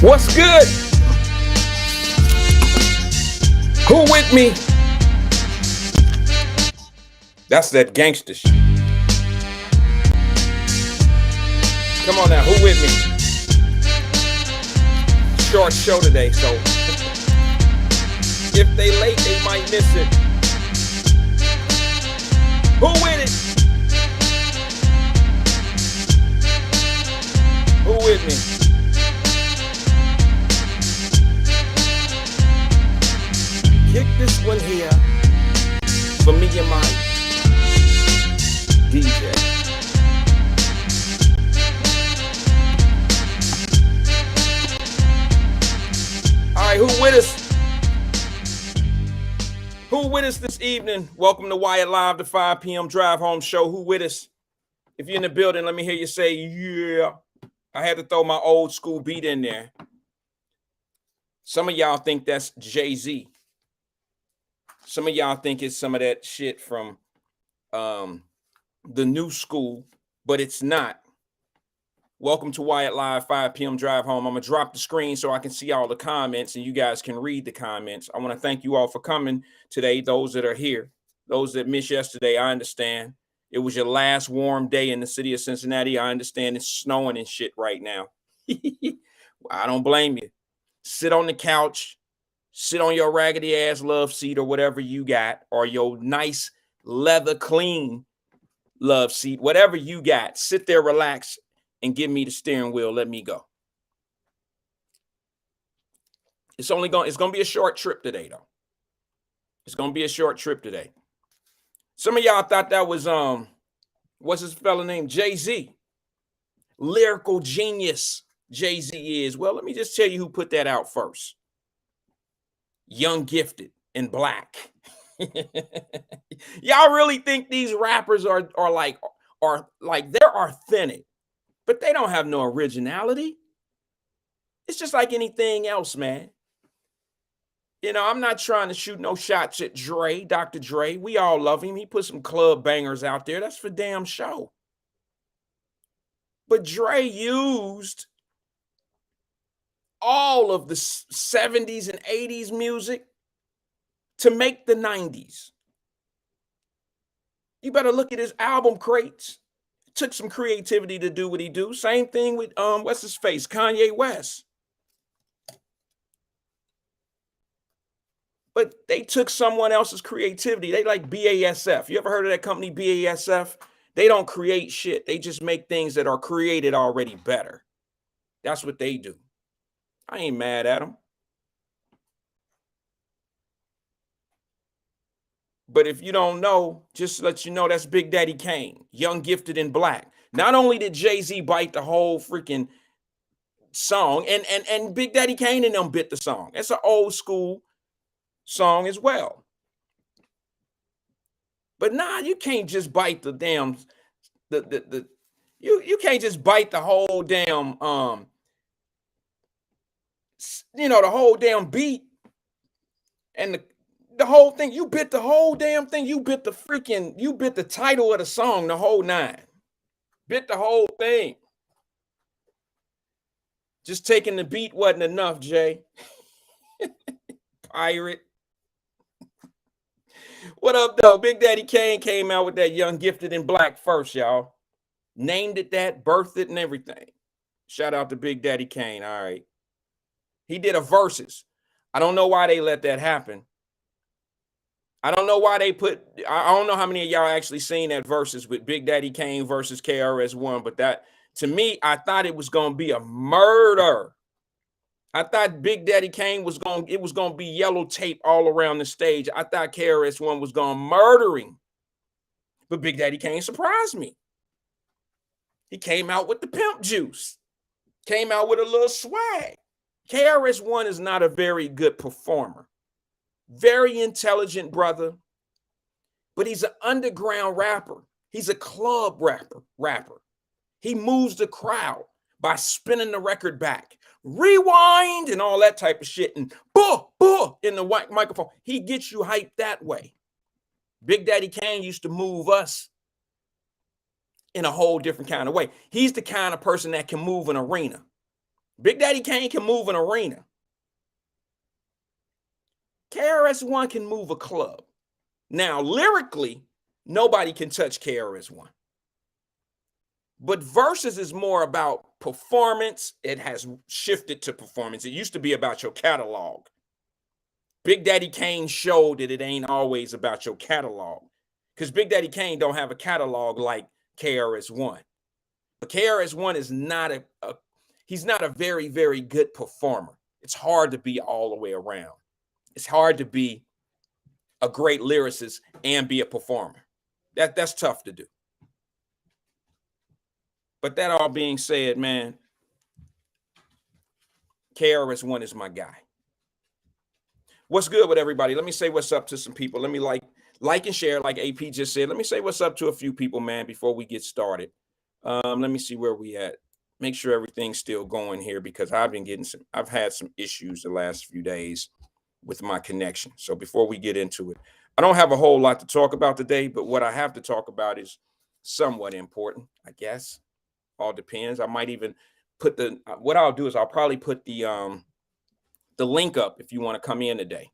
What's good? Who with me? That's that gangster shit. Come on now, who with me? Short show today, so if they late, they might miss it. Who with it? Who with me? Kick this one here for me and my DJ. All right, who with us? Who with us this evening? Welcome to Wyatt Live, the 5 p.m. drive home show. Who with us? If you're in the building, let me hear you say, yeah. I had to throw my old school beat in there. Some of y'all think that's Jay-Z. Some of y'all think it's some of that shit from the new school, but it's not. Welcome to Wyatt Live, 5 p.m. drive home. I'm going to drop the screen so I can see all the comments and you guys can read the comments. I want to thank you all for coming today, those that are here. Those that missed yesterday, I understand. It was your last warm day in the city of Cincinnati. I understand it's snowing and shit right now. I don't blame you. Sit on the couch. Sit on your raggedy ass love seat or whatever you got, or your nice leather clean love seat, whatever you got. Sit there, relax, and give me the steering wheel. Let me go. It's going to be a short trip today, though. It's going to be a short trip today. Some of y'all thought that was what's his fella name? Jay-Z. Lyrical genius Jay-Z is. Well, let me just tell you who put that out first. Young, Gifted, and Black. Y'all really think these rappers are like they're authentic, but they don't have no originality. It's just like anything else, man. You know, I'm not trying to shoot no shots at Dre, Dr. Dre. We all love him. He put some club bangers out there. That's for damn show. But Dre used all of the 70s and 80s music to make the 90s. You better look at his album crates. It took some creativity to do what he do. Same thing with what's his face? Kanye West. But they took someone else's creativity. They like BASF. You ever heard of that company, BASF? They don't create shit. They just make things that are created already better. That's what they do. I ain't mad at them. But if you don't know, just to let you know, that's Big Daddy Kane, Young, Gifted, and Black. Not only did Jay-Z bite the whole freaking song, and Big Daddy Kane and them bit the song. It's an old school song as well. But nah, you can't just bite the damn you can't just bite the whole damn the whole damn beat and the whole thing. You bit the whole damn thing. You bit the title of the song, the whole nine. Bit the whole thing. Just taking the beat wasn't enough, Jay. Pirate. What up, though? Big Daddy Kane came out with that Young, Gifted, and Black first, y'all. Named it that, birthed it, and everything. Shout out to Big Daddy Kane. All right. He did a verses. I don't know why they let that happen. I don't know why they I don't know how many of y'all actually seen that verses with Big Daddy Kane versus KRS-One, but that, to me, I thought it was going to be a murder. I thought Big Daddy Kane was going to be yellow tape all around the stage. I thought KRS-One was going to murder him. But Big Daddy Kane surprised me. He came out with the pimp juice. Came out with a little swag. KRS-One is not a very good performer. Very intelligent brother. But he's an underground rapper. He's a club rapper. He moves the crowd by spinning the record back. Rewind and all that type of shit, and boo in the microphone. He gets you hyped that way. Big Daddy Kane used to move us in a whole different kind of way. He's the kind of person that can move an arena. Big Daddy Kane can move an arena. KRS-One can move a club. Now, lyrically, nobody can touch KRS-One. But Versus is more about performance. It has shifted to performance. It used to be about your catalog. Big Daddy Kane showed that it ain't always about your catalog, because Big Daddy Kane don't have a catalog like KRS-One. But KRS-One is not he's not a very, very good performer. It's hard to be all the way around. It's hard to be a great lyricist and be a performer. That's tough to do. But that all being said, man, KRS-One is my guy. What's good with everybody? Let me say what's up to some people. Let me like and share, like AP just said. Let me say what's up to a few people, man, before we get started. Let me see where we at. Make sure everything's still going here, because I've had some issues the last few days with my connection. So before we get into it, I don't have a whole lot to talk about today, but what I have to talk about is somewhat important, I guess. All depends. I might even put what I'll do is I'll probably put the link up if you want to come in today.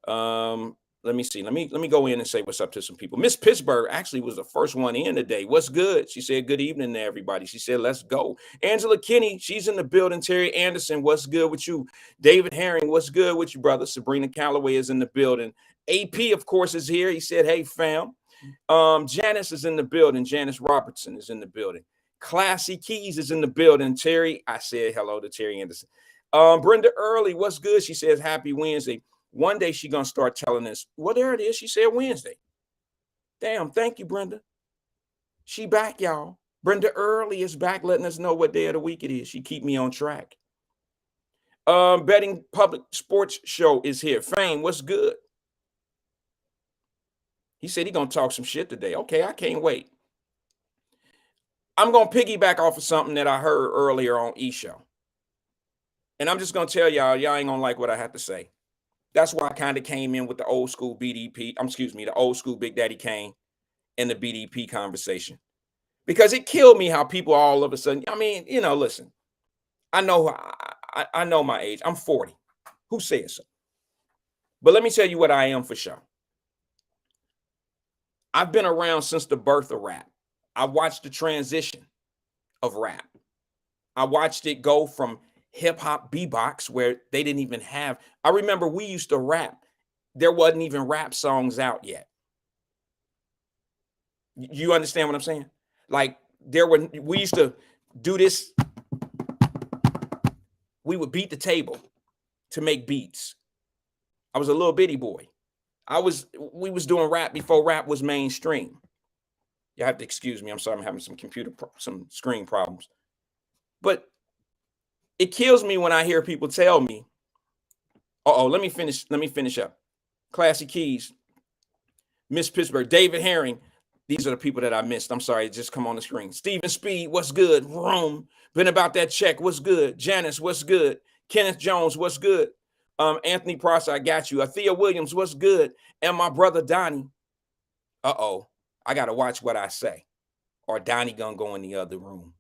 Let me see. Let me go in and say what's up to some people. Miss Pittsburgh actually was the first one in today. What's good? She said, good evening to everybody. She said, let's go. Angela Kinney, she's in the building. Terry Anderson, what's good with you? David Herring, what's good with you, brother? Sabrina Calloway is in the building. AP, of course, is here. He said, hey, fam. Janice is in the building. Janice Robertson is in the building. Classy Keys is in the building. Terry, I said hello to Terry Anderson. Brenda Early, what's good? She says, happy Wednesday. One day she's going to start telling us, well, there it is. She said Wednesday. Damn, thank you, Brenda. She back, y'all. Brenda Early is back, letting us know what day of the week it is. She keep me on track. Betting Public Sports Show is here. Fame, what's good? He said he going to talk some shit today. Okay, I can't wait. I'm going to piggyback off of something that I heard earlier on E-Show. And I'm just going to tell y'all ain't going to like what I have to say. That's why I kind of came in with the old school BDP, the old school Big Daddy Kane and the BDP conversation. Because it killed me how people all of a sudden, listen, I know my age. I'm 40. Who says so? But let me tell you what I am for sure. I've been around since the birth of rap. I watched the transition of rap. I watched it go from hip hop beatbox, where they didn't even have. I remember we used to rap. There wasn't even rap songs out yet. You understand what I'm saying? Like we used to do this. We would beat the table to make beats. I was a little bitty boy. We was doing rap before rap was mainstream. You have to excuse me. I'm sorry. I'm having some screen problems. But it kills me when I hear people tell me, let me finish up. Classy Keys, Miss Pittsburgh, David Herring. These are the people that I missed. I'm sorry, just come on the screen. Stephen Speed, what's good? Rome, been about that check, what's good? Janice, what's good? Kenneth Jones, what's good? Anthony Prosser, I got you. Athea Williams, what's good? And my brother Donnie. I got to watch what I say, or Donnie gonna go in the other room.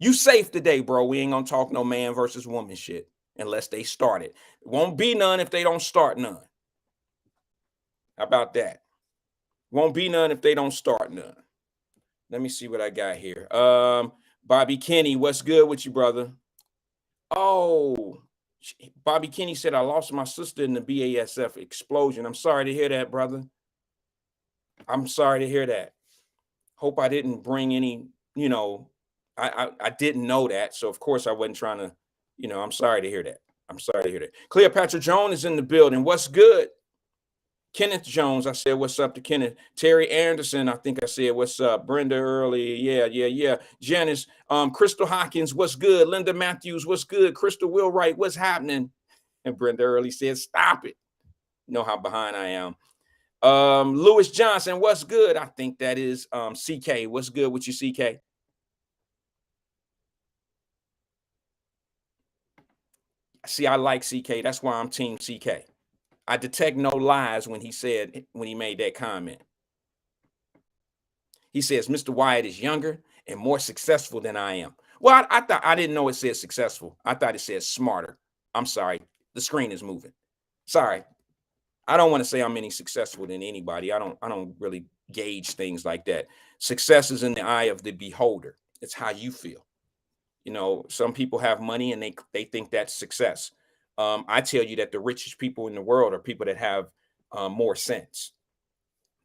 You safe today, bro. We ain't gonna talk no man versus woman shit unless they start it. It won't be none if they don't start none. How about that? Won't be none if they don't start none. Let me see what I got here. Bobby Kenny, what's good with you, brother? Oh, Bobby Kenny said, I lost my sister in the BASF explosion. I'm sorry to hear that, brother. I'm sorry to hear that. Hope I didn't bring any, I didn't know that. So, of course, I wasn't trying to, I'm sorry to hear that. I'm sorry to hear that. Cleopatra Jones is in the building. What's good? Kenneth Jones, I said, what's up to Kenneth. Terry Anderson, I think I said, what's up. Brenda Early, yeah. Janice, Crystal Hawkins, what's good. Linda Matthews, what's good. Crystal Willwright, what's happening? And Brenda Early said, stop it. You know how behind I am. Lewis Johnson, what's good? I think that is CK. What's good with you, CK? See, I like CK. That's why I'm team CK. I detect no lies when he made that comment. He says, Mr. Wyatt is younger and more successful than I am. Well, I thought I didn't know it said successful. I thought it said smarter. I'm sorry. The screen is moving. Sorry. I don't want to say I'm any successful than anybody. I don't really gauge things like that. Success is in the eye of the beholder. It's how you feel. You know, some people have money and they think that's success. I tell you that the richest people in the world are people that have more sense.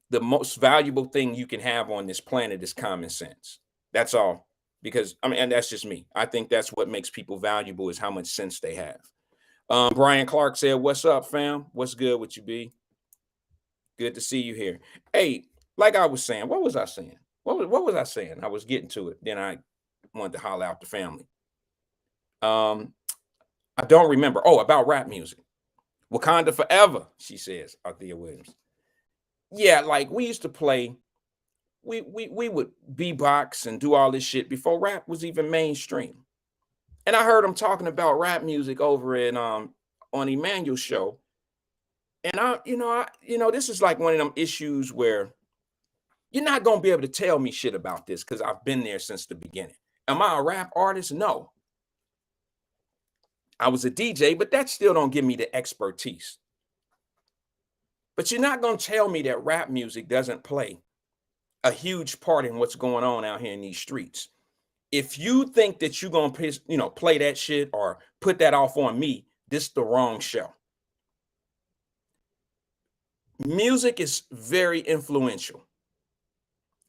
The most valuable thing you can have on this planet is common sense. That's all. Because I mean, and that's just me. I think that's what makes people valuable is how much sense they have. Brian Clark said, "What's up, fam? What's good with you, B? Good to see you here." Hey, like I was saying, what was I saying? What was I saying? I was getting to it. Then I wanted to holler out the family. I don't remember. Oh, about rap music. Wakanda Forever, she says, Althea Williams. Yeah, like we used to play, we would beatbox and do all this shit before rap was even mainstream. And I heard him talking about rap music over in on Emmanuel's show. And this is like one of them issues where you're not gonna be able to tell me shit about this because I've been there since the beginning. Am I a rap artist? No. I was a DJ, but that still don't give me the expertise. But you're not gonna tell me that rap music doesn't play a huge part in what's going on out here in these streets. If you think that you're gonna play that shit or put that off on me, this is the wrong show. Music is very influential.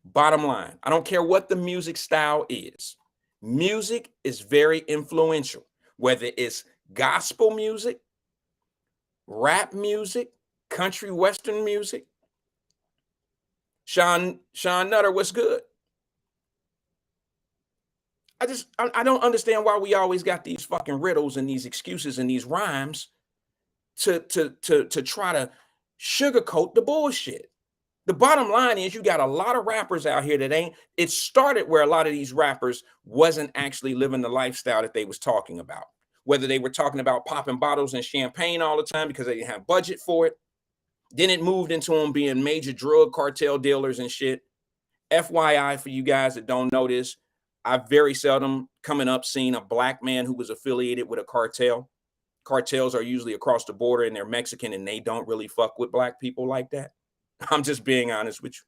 Bottom line, I don't care what the music style is. Music is very influential, whether it's gospel music, rap music, country western music. Sean Nutter, what's good? I don't understand why we always got these fucking riddles and these excuses and these rhymes to try to sugarcoat the bullshit. The bottom line is you got a lot of rappers out here that it started where a lot of these rappers wasn't actually living the lifestyle that they was talking about. Whether they were talking about popping bottles and champagne all the time because they didn't have budget for it. Then it moved into them being major drug cartel dealers and shit. FYI, for you guys that don't know this, I've very seldom coming up seen a black man who was affiliated with a cartel. Cartels are usually across the border and they're Mexican and they don't really fuck with black people like that. I'm just being honest with you.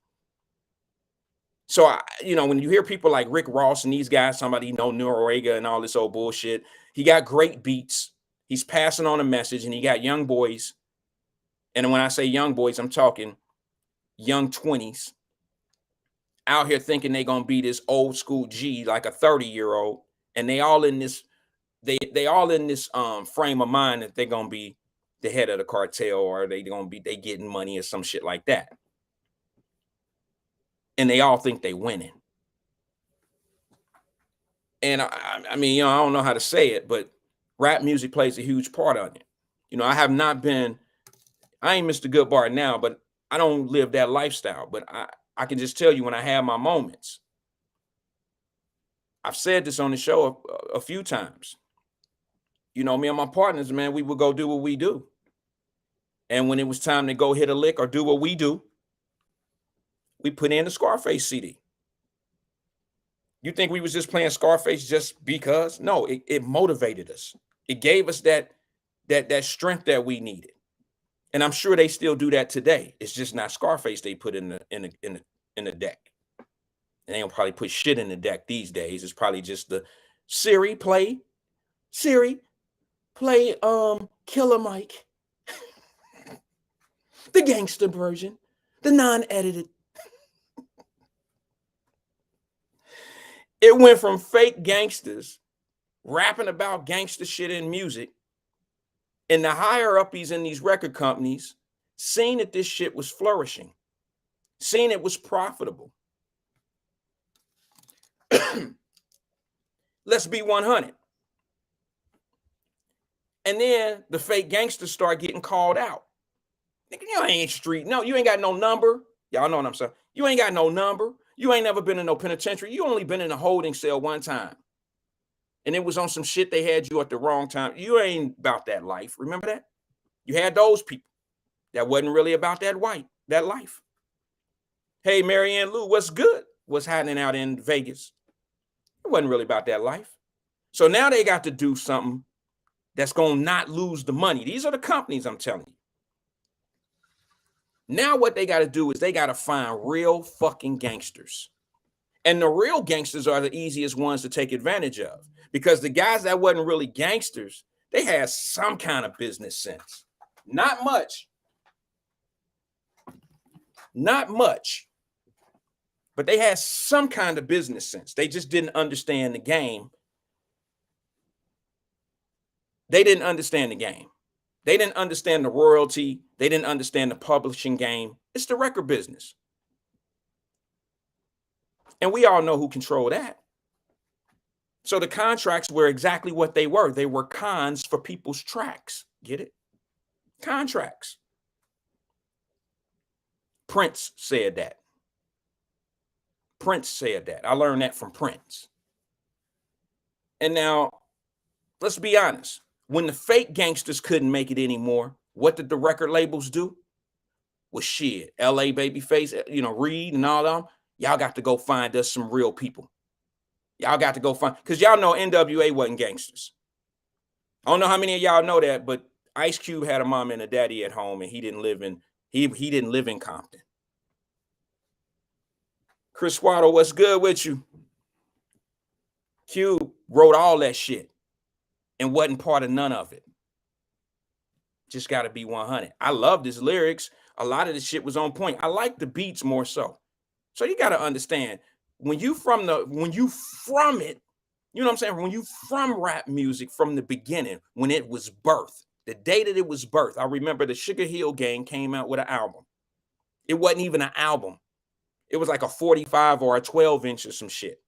So, when you hear people like Rick Ross and these guys, somebody Noriega and all this old bullshit, he got great beats. He's passing on a message and he got young boys. And when I say young boys, I'm talking young 20s out here thinking they're going to be this old school G, like a 30-year-old. And they all in this, they all in this frame of mind that they're going to be the head of the cartel or they getting money or some shit like that. And they all think they winning. And I mean, I don't know how to say it, but rap music plays a huge part on it. I have not been, I ain't Mr. Goodbar now, but I don't live that lifestyle. But I can just tell you when I have my moments. I've said this on the show a few times. Me and my partners, man, we would go do what we do. And when it was time to go hit a lick or do what we do, we put in the Scarface CD. You think we was just playing Scarface just because? No, it motivated us. It gave us that strength that we needed. And I'm sure they still do that today. It's just not Scarface they put in the deck. And they don't probably put shit in the deck these days. It's probably just the Siri play Killer Mike. The gangster version, the non-edited. It went from fake gangsters rapping about gangster shit in music and the higher uppies in these record companies seeing that this shit was flourishing, seeing it was profitable. Let's be 100. And then the fake gangsters start getting called out. Nigga, you ain't street. No, you ain't got no number. Y'all know what I'm saying. You ain't got no number. You ain't never been in no penitentiary. You only been in a holding cell one time. And it was on some shit they had you at the wrong time. You ain't about that life. Remember that? You had those people that wasn't really about that life. Hey, Marianne Lou, what's good? What's happening out in Vegas? It wasn't really about that life. So now they got to do something that's going to not lose the money. These are the companies, I'm telling you. Now what they got to do is they got to find real fucking gangsters. And the real gangsters are the easiest ones to take advantage of, because the guys that wasn't really gangsters, they had some kind of business sense. Not much. Not much. But they had some kind of business sense. They just didn't understand the game. They didn't understand the game. They didn't understand the royalty. They didn't understand the publishing game. It's the record business. And we all know who controlled that. So the contracts were exactly what they were. They were cons for people's tracks. Get it? Contracts. Prince said that. Prince said that. I learned that from Prince. And now, let's be honest. When the fake gangsters couldn't make it anymore, what did the record labels do? Well, shit, LA Babyface, Reed and all them, y'all got to go find us some real people. Y'all got to go find, because y'all know NWA wasn't gangsters. I don't know how many of y'all know that, but Ice Cube had a mom and a daddy at home, and he didn't live in Compton. Chris Waddle, what's good with you? Cube wrote all that shit and wasn't part of none of it. Just got to be 100. I loved his lyrics. A lot of the shit was on point. I like the beats more so. So you got to understand, when you from it, you know what I'm saying? When you from rap music from the beginning, when it was birthed, the day that it was birthed, I remember the Sugar Hill Gang came out with an album. It wasn't even an album. It was like a 45 or a 12-inch or some shit.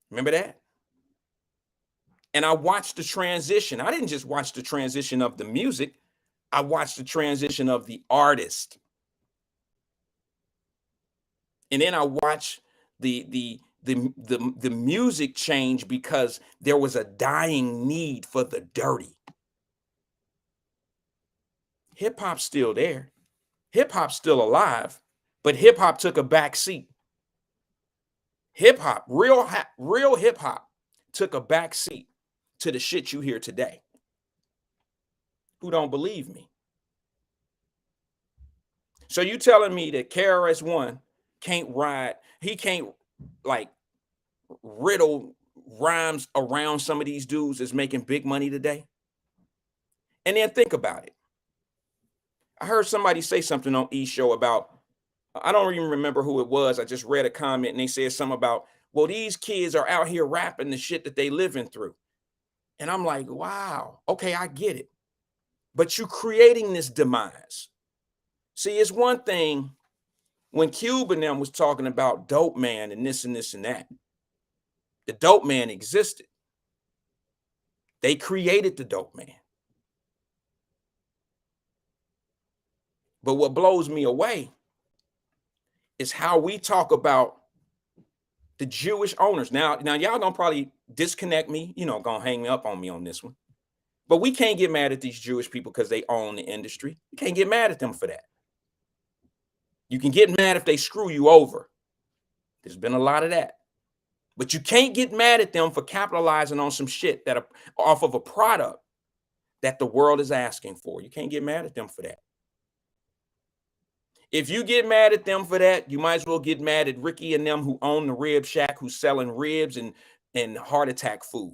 Remember that? And I watched the transition. I didn't just watch the transition of the music. I watched the transition of the artist. And then I watched the music change because there was a dying need for the dirty. Hip hop's still there. Hip hop's still alive, but hip hop took a back seat. Hip hop, real hip hop took a back seat to the shit you hear today. Who don't believe me? So you telling me that KRS-One can't ride, he can't like riddle rhymes around some of these dudes that's making big money today? And then think about it. I heard somebody say something on E! Show about, I don't even remember who it was. I just read a comment and they said something about, well, these kids are out here rapping the shit that they living through. And I'm like, wow, okay, I get it. But you're creating this demise. See, it's one thing when Cube and them was talking about Dope Man and this and this and that. The Dope Man existed. They created the Dope Man. But what blows me away is how we talk about the Jewish owners. Now y'all gonna probably disconnect me, gonna hang up on me on this one. But we can't get mad at these Jewish people because they own the industry. You can't get mad at them for that. You can get mad if they screw you over. There's been a lot of that. But you can't get mad at them for capitalizing on some shit that are off of a product that the world is asking for. You can't get mad at them for that. If you get mad at them for that, you might as well get mad at Ricky and them who own the Rib Shack, who's selling ribs and heart attack food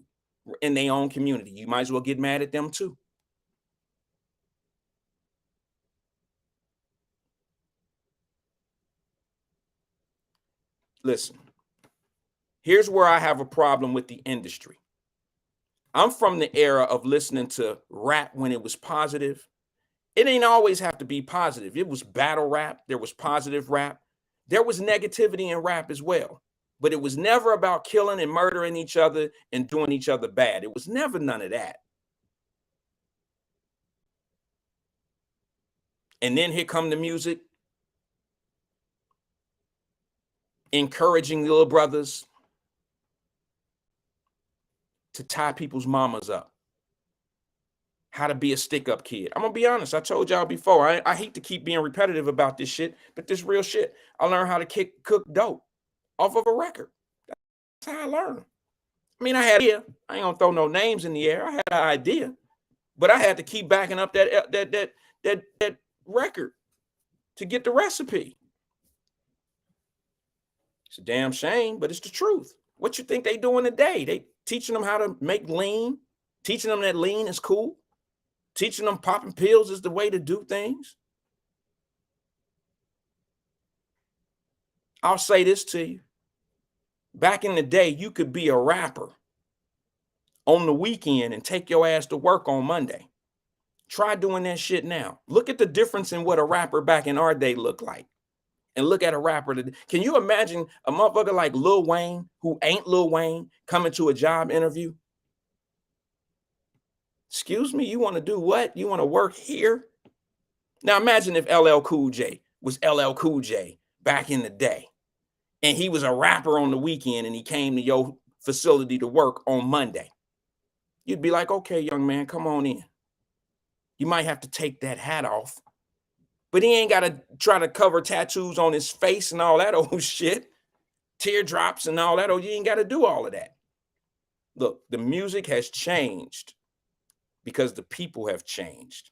in their own community. You might as well get mad at them too. Listen, here's where I have a problem with the industry. I'm from the era of listening to rap when it was positive. It ain't always have to be positive. It was battle rap. There was positive rap. There was negativity in rap as well. But it was never about killing and murdering each other and doing each other bad. It was never none of that. And then here come the music, encouraging little brothers to tie people's mamas up. How to be a stick-up kid. I'm gonna be honest. I told y'all before. I hate to keep being repetitive about this shit, but this real shit. I learned how to cook dope off of a record. That's how I learned. I mean, I had an idea. I ain't gonna throw no names in the air. I had an idea, but I had to keep backing up that record to get the recipe. It's a damn shame, but it's the truth. What you think they doing today? They teaching them how to make lean, teaching them that lean is cool, teaching them popping pills is the way to do things. I'll say this to you. Back in the day, you could be a rapper on the weekend and take your ass to work on Monday. Try doing that shit now. Look at the difference in what a rapper back in our day looked like. And look at a rapper today. Can you imagine a motherfucker like Lil Wayne, who ain't Lil Wayne, coming to a job interview? Excuse me, you want to do what? You want to work here? Now imagine if LL Cool J was LL Cool J back in the day, and he was a rapper on the weekend, and he came to your facility to work on Monday. You'd be like, okay, young man, come on in. You might have to take that hat off, but he ain't got to try to cover tattoos on his face and all that old shit, teardrops and all that. You ain't got to do all of that. Look, the music has changed because the people have changed.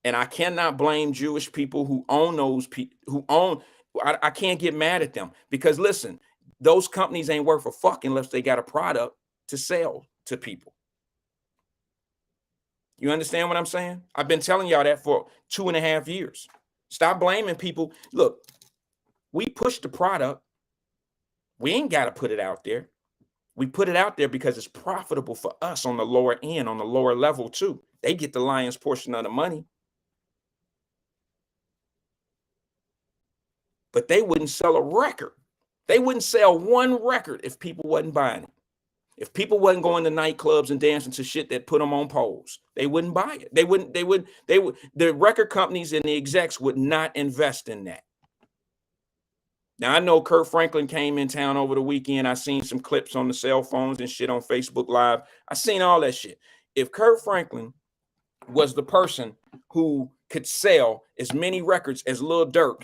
And I cannot blame Jewish people who own those people, I can't get mad at them because listen, those companies ain't worth a fuck unless they got a product to sell to people. You understand what I'm saying? I've been telling y'all that for 2.5 years. Stop blaming people. Look, we push the product. We ain't got to put it out there. We put it out there because it's profitable for us on the lower end, on the lower level too. They get the lion's portion of the money. But they wouldn't sell a record. They wouldn't sell one record if people wasn't buying it. If people wasn't going to nightclubs and dancing to shit that put them on poles, they wouldn't buy it. They would, the record companies and the execs would not invest in that. Now, I know Kurt Franklin came in town over the weekend. I seen some clips on the cell phones and shit on Facebook Live. I seen all that shit. If Kurt Franklin was the person who could sell as many records as Lil Durk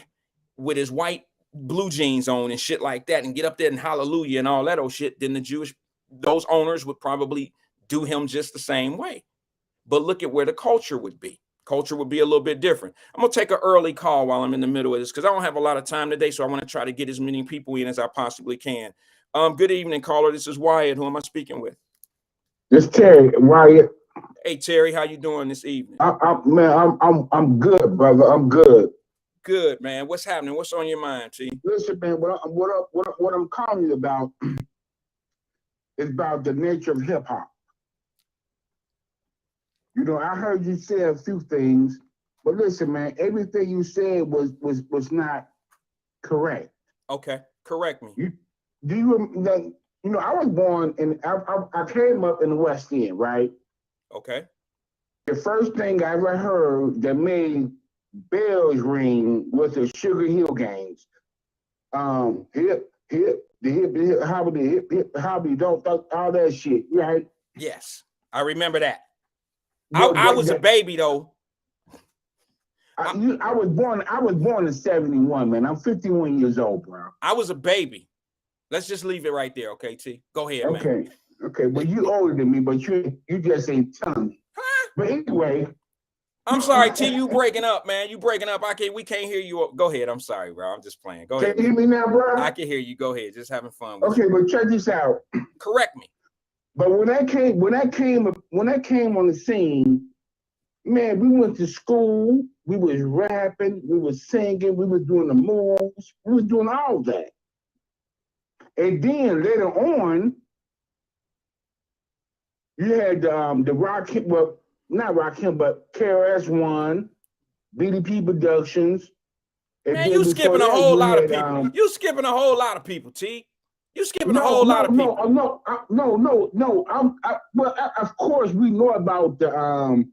with his white blue jeans on and shit like that and get up there and hallelujah and all that old shit, then those owners would probably do him just the same way. But look at where the culture would be. Culture would be a little bit different. I'm going to take an early call while I'm in the middle of this because I don't have a lot of time today, so I want to try to get as many people in as I possibly can. Good evening, caller. This is Wyatt. Who am I speaking with? It's Terry, Wyatt. Hey, Terry, how you doing this evening? I'm good, brother. I'm good. Good, man. What's happening? What's on your mind, T? Listen, man, what I'm calling you about is about the nature of hip hop. You know, I heard you say a few things, but listen, man, everything you said was not correct. Okay, correct me. I was born in I came up in the West End, right? Okay. The first thing I ever heard that made bells ring was the Sugar Hill Gangs. Hip, hobby, don't fuck, all that shit, right? Yes, I remember that. I was a baby though. I was born in 71, man. I'm 51 years old, bro. I was a baby. Let's just leave it right there, okay, T? Go ahead, man. Okay. Well, you older than me, but you just ain't telling me. Huh? But anyway. I'm sorry, T. You breaking up, man. You breaking up. We can't hear you. Go ahead. I'm sorry, bro. I'm just playing. Go ahead. Can you hear me now, bro? I can hear you. Go ahead. Just having fun. Okay, but check this out. Correct me. But when I came on the scene, man, we went to school. We was rapping. We was singing. We was doing the moves. We was doing all that. And then later on, you had the Rock, well, not Rakim, but KRS-One, BDP Productions. Man, you skipping a whole lot of people. You skipping a whole lot of people, T. You skipping a whole lot of people. No. Of course we know about the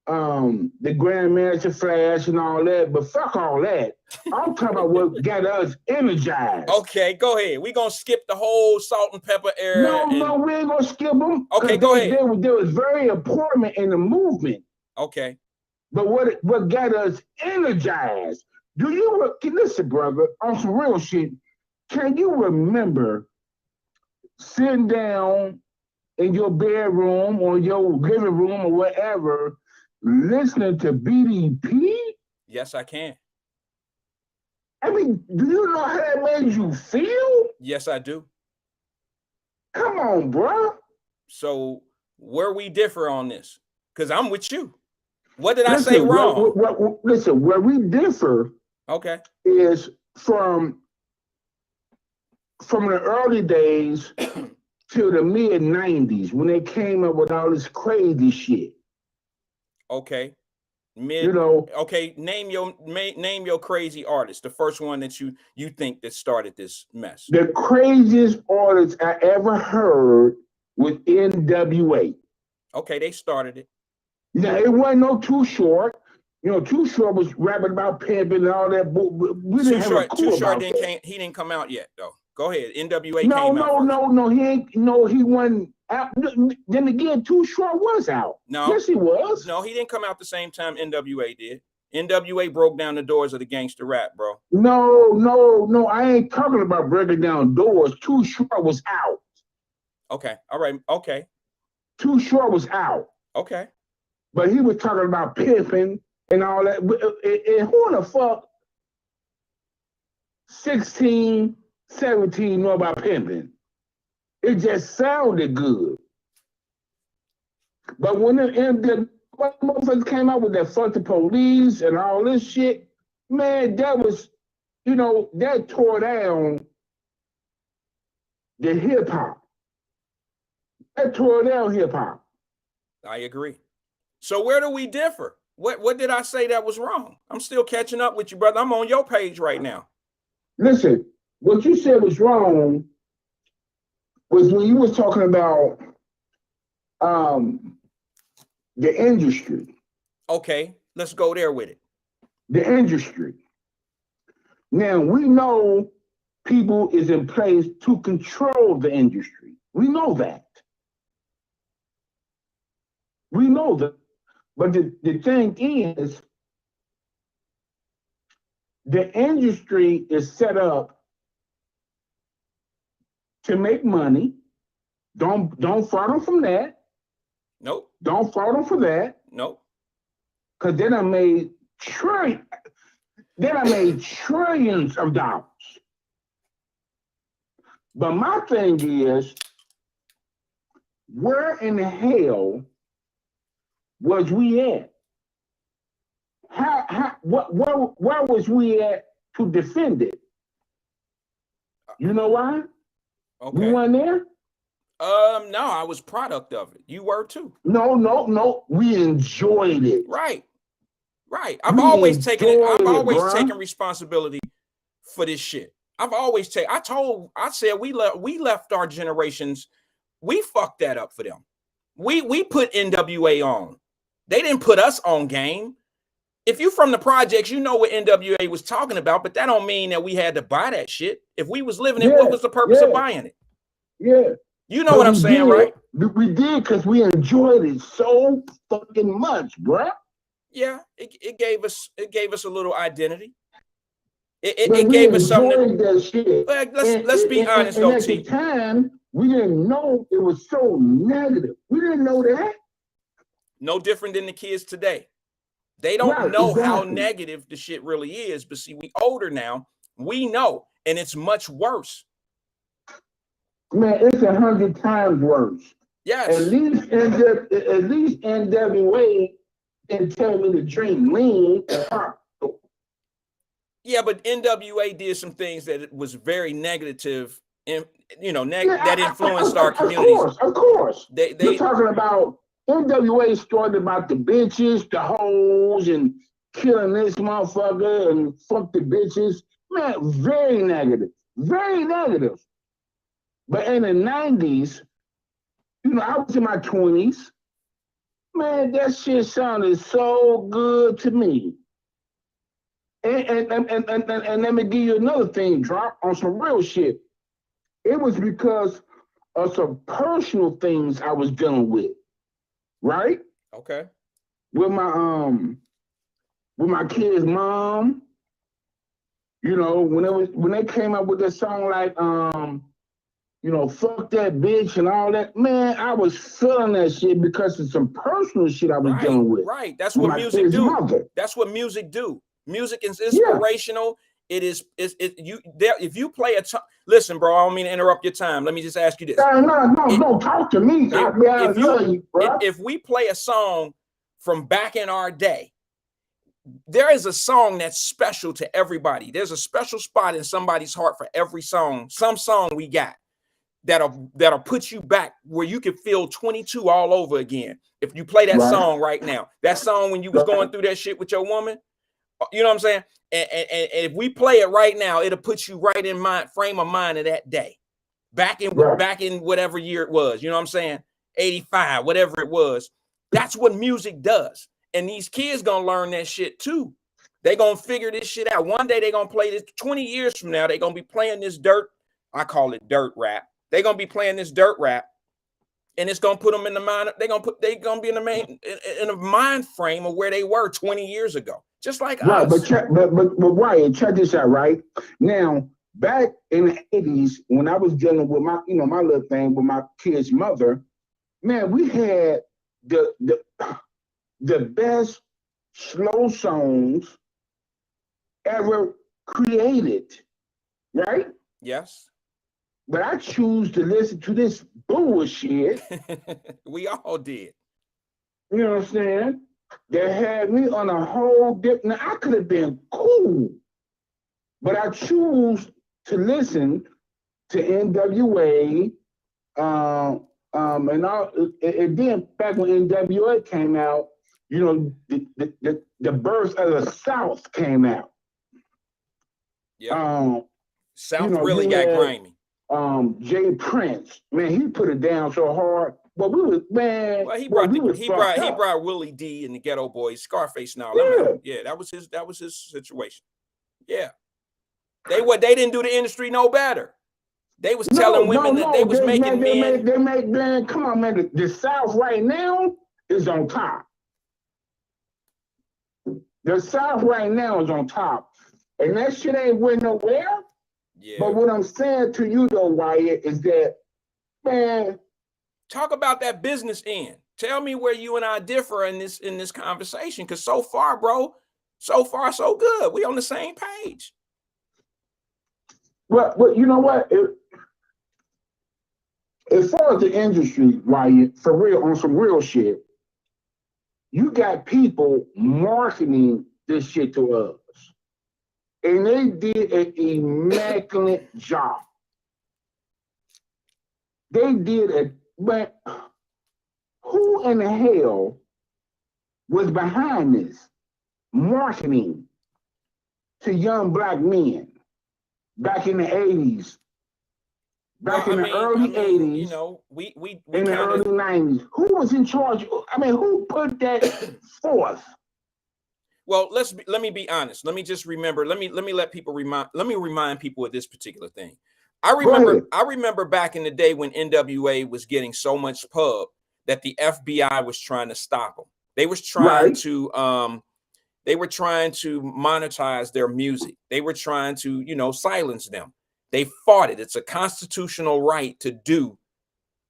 Grandmaster Flash and all that, but fuck all that. I'm talking about what got us energized. Okay, go ahead. We gonna skip the whole Salt and Pepper era. No, we ain't gonna skip them. Okay, go ahead. They was very important in the movement. Okay. But what got us energized? Listen, brother, on some real shit? Can you remember sitting down in your bedroom or your living room or whatever, listening to BDP? Yes, I can. I mean, do you know how that made you feel? Yes, I do. Come on, bro. So where we differ on this, because I'm with you. What did I say Listen, wrong? listen, where we differ Okay. is from the early days to the mid 90s when they came up with all this crazy shit. Okay. You know, Okay, name your crazy artist, the first one that you think that started this mess. the craziest artist I ever heard was NWA. Okay, they started it. Now it wasn't no Too Short. You know, Too Short was rapping about pimping and all that. We didn't have a Too clue Short about that. he didn't come out yet though. Go ahead. NWA No, came out no, first. no, no. He ain't. No, he wasn't out. Then again, Too Short was out. No. Yes, he was. No, he didn't come out the same time NWA did. NWA broke down the doors of the gangster rap, bro. No, no, no. I ain't talking about breaking down doors. Too Short was out. Okay. All right. Okay. Too Short was out. Okay. But he was talking about pimping and all that. And who the fuck 16, 17 know about pimping? It just sounded good. But when the motherfuckers came out with that fuck the police and all this shit, man, that was, you know, that tore down the hip hop. That tore down hip hop. I agree. So where do we differ? What did I say that was wrong? I'm still catching up with you, brother. I'm on your page right now. Listen, what you said was wrong was when you was talking about the industry. Okay, let's go there with it. The industry. Now we know people is in place to control the industry. We know that. We know that. But the thing is, the industry is set up to make money. Don't fault them from that. Nope. Don't fault them for that. Nope. Because they done made trillions of dollars. But my thing is, where in the hell was we at? Where was we at to defend it? You know why? Okay. We weren't there? No, I was product of it. You were too. No. We enjoyed it. Right. I've always taken responsibility for this shit. I said we left our generations. We fucked that up for them. We put NWA on. They didn't put us on game. If you from the projects, you know what NWA was talking about, but that don't mean that we had to buy that shit. If we was living it, what was the purpose of buying it? Yeah. You know what I'm saying, right? We did because we enjoyed it so fucking much, bruh. Yeah, it gave us a little identity. It gave us something. That shit. Let's be honest though, T. At the time, we didn't know it was so negative. We didn't know that. No different than the kids today. They don't know how negative the shit really is. But see, we older now. We know, and it's much worse. Man, it's 100 times worse. Yes. At least NWA didn't tell me to drink lean. Yeah, but NWA did some things that was very negative, and that influenced our communities. Of course. You're talking about NWA started about the bitches, the hoes, and killing this motherfucker and fuck the bitches. Man, very negative. Very negative. But in the 90s, I was in my 20s. Man, that shit sounded so good to me. And let me give you another thing, drop on some real shit. It was because of some personal things I was dealing with, right? Okay. With my kid's mom, when they came up with that song like fuck that bitch and all that. Man, I was feeling that shit because of some personal shit I was dealing with. Right. That's with what my music kid's do. mother. That's what music do. Music is Yeah. inspirational. It is you there. If you play listen, bro, I don't mean to interrupt your time. Let me just ask you this. No, talk to me. I love you, bro. If we play a song from back in our day, there is a song that's special to everybody. There's a special spot in somebody's heart for every song. Some song we got that'll put you back where you can feel 22 all over again. If you play that song right now, that song when you was going through that shit with your woman, you know what I'm saying? And if we play it right now, it'll put you right in frame of mind of that day, back in whatever year it was. You know what I'm saying? 85, whatever it was. That's what music does. And these kids gonna learn that shit too. They gonna figure this shit out. One day they gonna play this. 20 years from now, they gonna be playing this dirt. I call it dirt rap. They gonna be playing this dirt rap, and it's gonna put them in the mind. They gonna be in a mind frame of where they were 20 years ago, just like us. But Wyatt, check this out, right? Now, back in the 80s, when I was dealing with my little thing with my kid's mother, man, we had the best slow songs ever created, right? Yes. But I choose to listen to this bullshit. We all did. You know what I'm saying? That had me on a whole different. Now, I could have been cool, but I choose to listen to NWA, and all. And then back when NWA came out, the birth of the South came out. Yeah. South really got grimy. Jay Prince, man, he put it down so hard. But we was, man. Well, he brought Willie D and the Ghetto Boys, Scarface and all that. Yeah, that was his situation. Yeah. They didn't do the industry no better. They was telling women that they was making men. They make man, come on, man. The South right now is on top. The South right now is on top. And that shit ain't went nowhere. Yeah. But what I'm saying to you though, Wyatt, is that, man. Talk about that business end. Tell me where you and I differ in this conversation. Cause so far, bro, so far so good. We on the same page. Well, you know what? As far as the industry, Wyatt, for real, on some real shit, you got people marketing this shit to us. And they did an immaculate job. They did it, but who in the hell was behind this marketing to young black men back in the 80s? In the early 80s, you know, we in the early 90s. Who was in charge? I mean, who put that forth? Well, let me be honest. Let me just remember. Let me remind people of this particular thing. I remember back in the day when NWA was getting so much pub that the FBI was trying to stop them. They was trying to monetize their music. They were trying to, silence them. They fought it. It's a constitutional right to do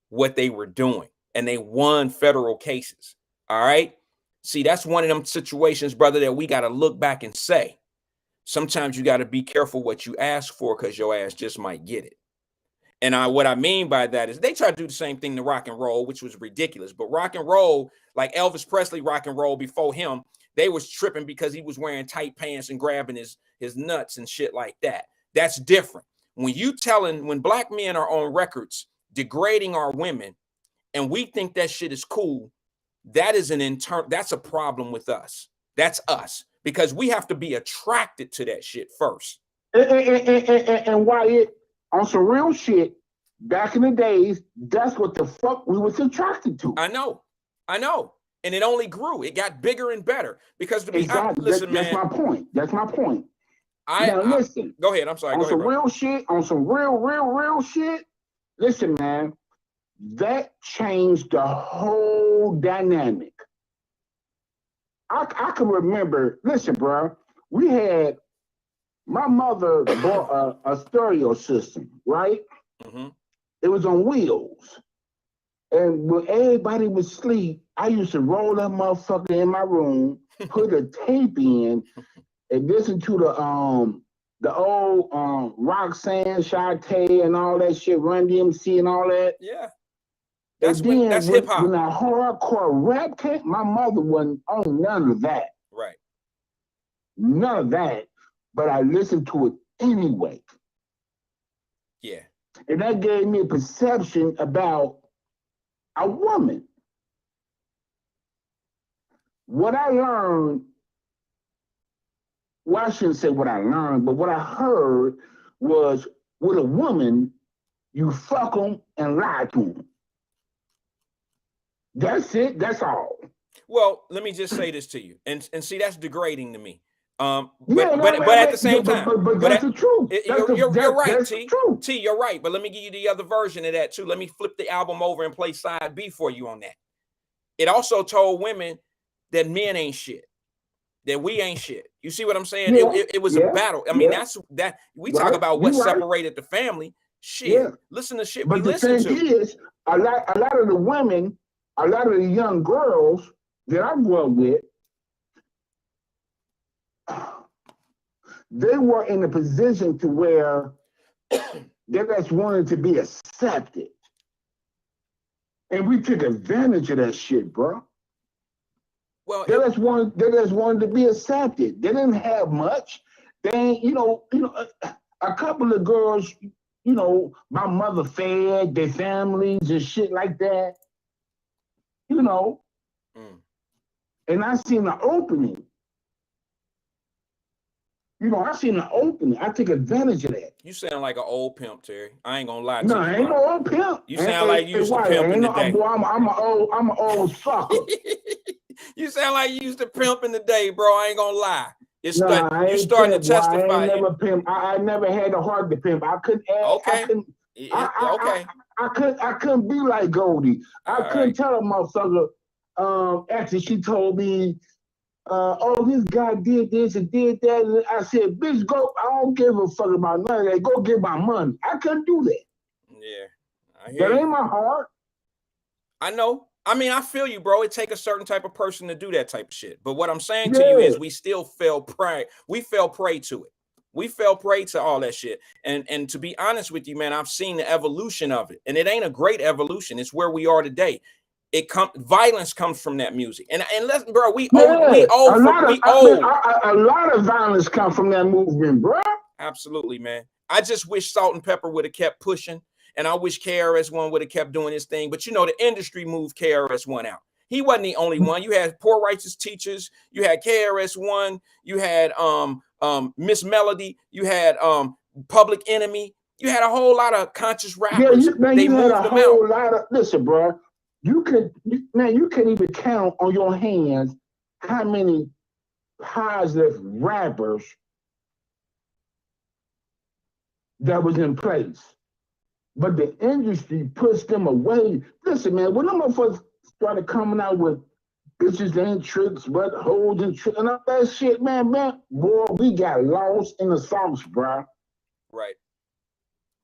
what they were doing. And they won federal cases. All right. See, that's one of them situations, brother, that we got to look back and say, sometimes you got to be careful what you ask for because your ass just might get it. And what I mean by that is they tried to do the same thing to rock and roll, which was ridiculous. But rock and roll, like Elvis Presley rock and roll before him, they was tripping because he was wearing tight pants and grabbing his nuts and shit like that. That's different. When black men are on records degrading our women and we think that shit is cool, that's a problem with us. That's us, because we have to be attracted to that shit first. And Wyatt, on some real shit, back in the days, that's what the fuck we was attracted to. I know. And it only grew. It got bigger and better. Because exactly. That's my point. Listen. Go ahead. I'm sorry. On some real shit, on some real shit, listen, man. That changed the whole dynamic. I can remember, listen, bro, my mother bought a stereo system, right? Mm-hmm. It was on wheels. And when everybody was asleep, I used to roll that motherfucker in my room, put a tape in, and listen to the old Roxanne, Shantae, and all that shit, Run DMC and all that. Yeah. And then That's hip hop. When that hardcore rap came, my mother wasn't on none of that. Right. None of that. But I listened to it anyway. Yeah. And that gave me a perception about a woman. What I learned, well, I shouldn't say what I learned, but what I heard was with a woman, you fuck them and lie to them. That's it. That's all. Well, let me just say this to you, and see, that's degrading to me. But at the same time, but that's the truth. You're right, that's T. True. T, you're right. But let me give you the other version of that too. Let me flip the album over and play side B for you on that. It also told women that men ain't shit, that we ain't shit. You see what I'm saying? Yeah, it was a battle. I mean, that's that we talk about what separated the family. Shit, yeah. Listen to shit but we listen to. But the thing is, a lot of the women, a lot of the young girls that I grew up with, they were in a position to where they just wanted to be accepted. And we took advantage of that shit, bro. Well, they just wanted to be accepted. They didn't have much. They, a couple of girls, my mother fed their families and shit like that. And I seen the opening. I seen the opening. I took advantage of that. You sound like an old pimp, Terry. I ain't gonna lie to you. you. No, I ain't no old pimp. You sound like you used to pimp in the day. Boy, I'm an old sucker. You sound like you used to pimp in the day, bro. I ain't gonna lie. It's no, like you starting to testify. I ain't never pimp. I never had the heart to pimp. I couldn't. Okay. I couldn't be like Goldie. I couldn't tell a motherfucker. After she told me, oh, this guy did this and did that, and I said, bitch, go. I don't give a fuck about none of that. Go get my money. I couldn't do that. Yeah, that ain't my heart. I know. I mean, I feel you, bro. It take a certain type of person to do that type of shit. But what I'm saying to you is we still fell prey. We fell prey to it. We fell prey to all that shit. And to be honest with you, man, I've seen the evolution of it. And it ain't a great evolution. It's where we are today. Violence comes from that music. And let's, bro, a lot of violence comes from that movement, bro. Absolutely, man. I just wish Salt and Pepper would have kept pushing. And I wish KRS-One would have kept doing his thing. But, the industry moved KRS-One out. He wasn't the only one. You had Poor Righteous Teachers. You had KRS-One. You had Miss Melody. You had Public Enemy. You had a whole lot of conscious rappers. They moved them out. Listen, bro. You can't even count on your hands how many positive rappers that was in place. But the industry pushed them away. Listen, man, when them motherfuckers started coming out with bitches ain't tricks, but hoes and tricks and all that shit, man, boy, we got lost in the sauce, bro. Right.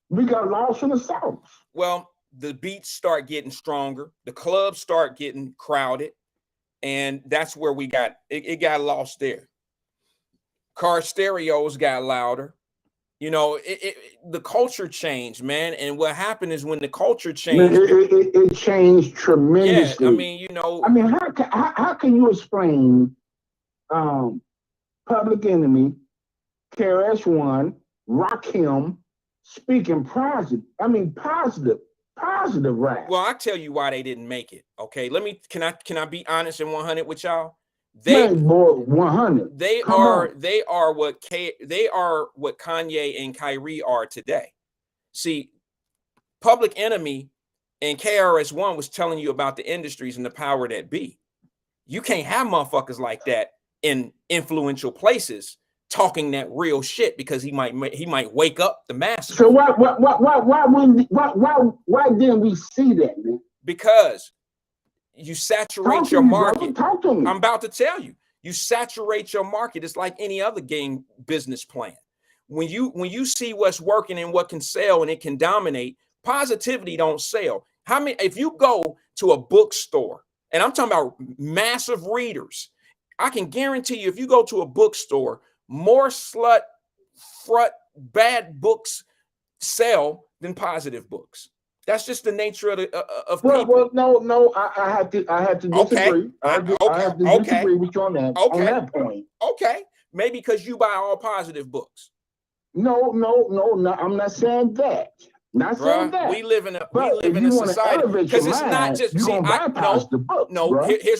We got lost in the sauce. Well, the beats start getting stronger. The clubs start getting crowded. And that's where we got, it got lost there. Car stereos got louder. The culture changed, man. And what happened is when the culture changed, it changed tremendously. Yeah, I mean, how can you explain Public Enemy, KRS-One, Rakim speaking positive? I mean, positive rap. Well, I tell you why they didn't make it. Okay, can I be honest and 100 with y'all? Man, boy, 100. They are what Kanye and Kyrie are today. See, Public Enemy and KRS-One was telling you about the industries and the power that be. You can't have motherfuckers like that in influential places talking that real shit because he might wake up the masses. So why didn't we see that, man? Because you saturate your market. Talk to me. I'm about to tell you. You saturate your market. It's like any other game business plan. When you see what's working and what can sell and it can dominate, Positivity don't sell. How many, if you go to a bookstore, and I'm talking about massive readers, I can guarantee you, if you go to a bookstore, more slut, front, bad books sell than positive books. That's just the nature of people. Well, no, I have to disagree. Okay. I have to disagree with you on that point. Okay. Maybe because you buy all positive books. No, I'm not saying that. Not saying that. We live in a society, because it's not just here's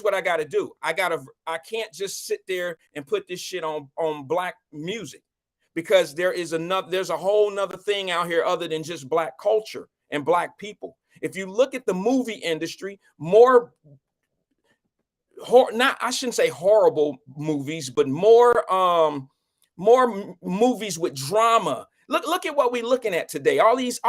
what I got to do. I can't just sit there and put this shit on black music, because there's a whole nother thing out here other than just black culture and black people. If you look at the movie industry, I shouldn't say horrible movies, but more movies with drama. Look at what we're looking at today. All these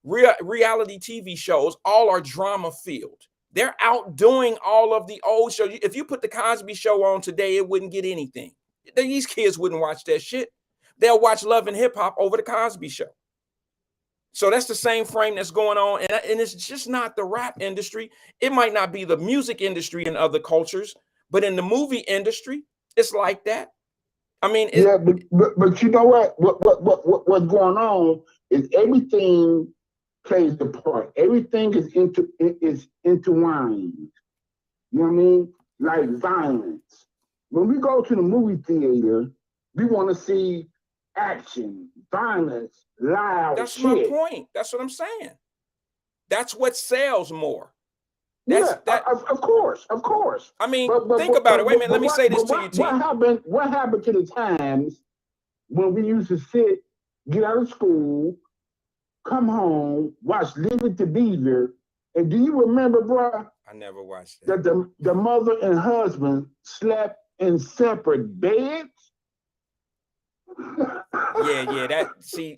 reality TV shows, all are drama filled. They're outdoing all of the old shows. If you put the Cosby Show on today, it wouldn't get anything. These kids wouldn't watch that shit. They'll watch Love and Hip Hop over the Cosby Show. So that's the same frame that's going on. And it's just not the rap industry. It might not be the music industry in other cultures, but in the movie industry, it's like that. I mean, but you know what? What's going on is everything plays a part. Everything is intertwined. You know what I mean? Like violence. When we go to the movie theater, we want to see action, violence, loud. That's my point. That's what I'm saying. That's what sells more. Of course. I mean, think about it. Wait a minute. Let me say this to you, T. What happened to the times when we used to sit, get out of school, come home, watch Leave It to Beaver, and do you remember, bro? I never watched that. That the mother and husband slept in separate beds. Yeah. That, see,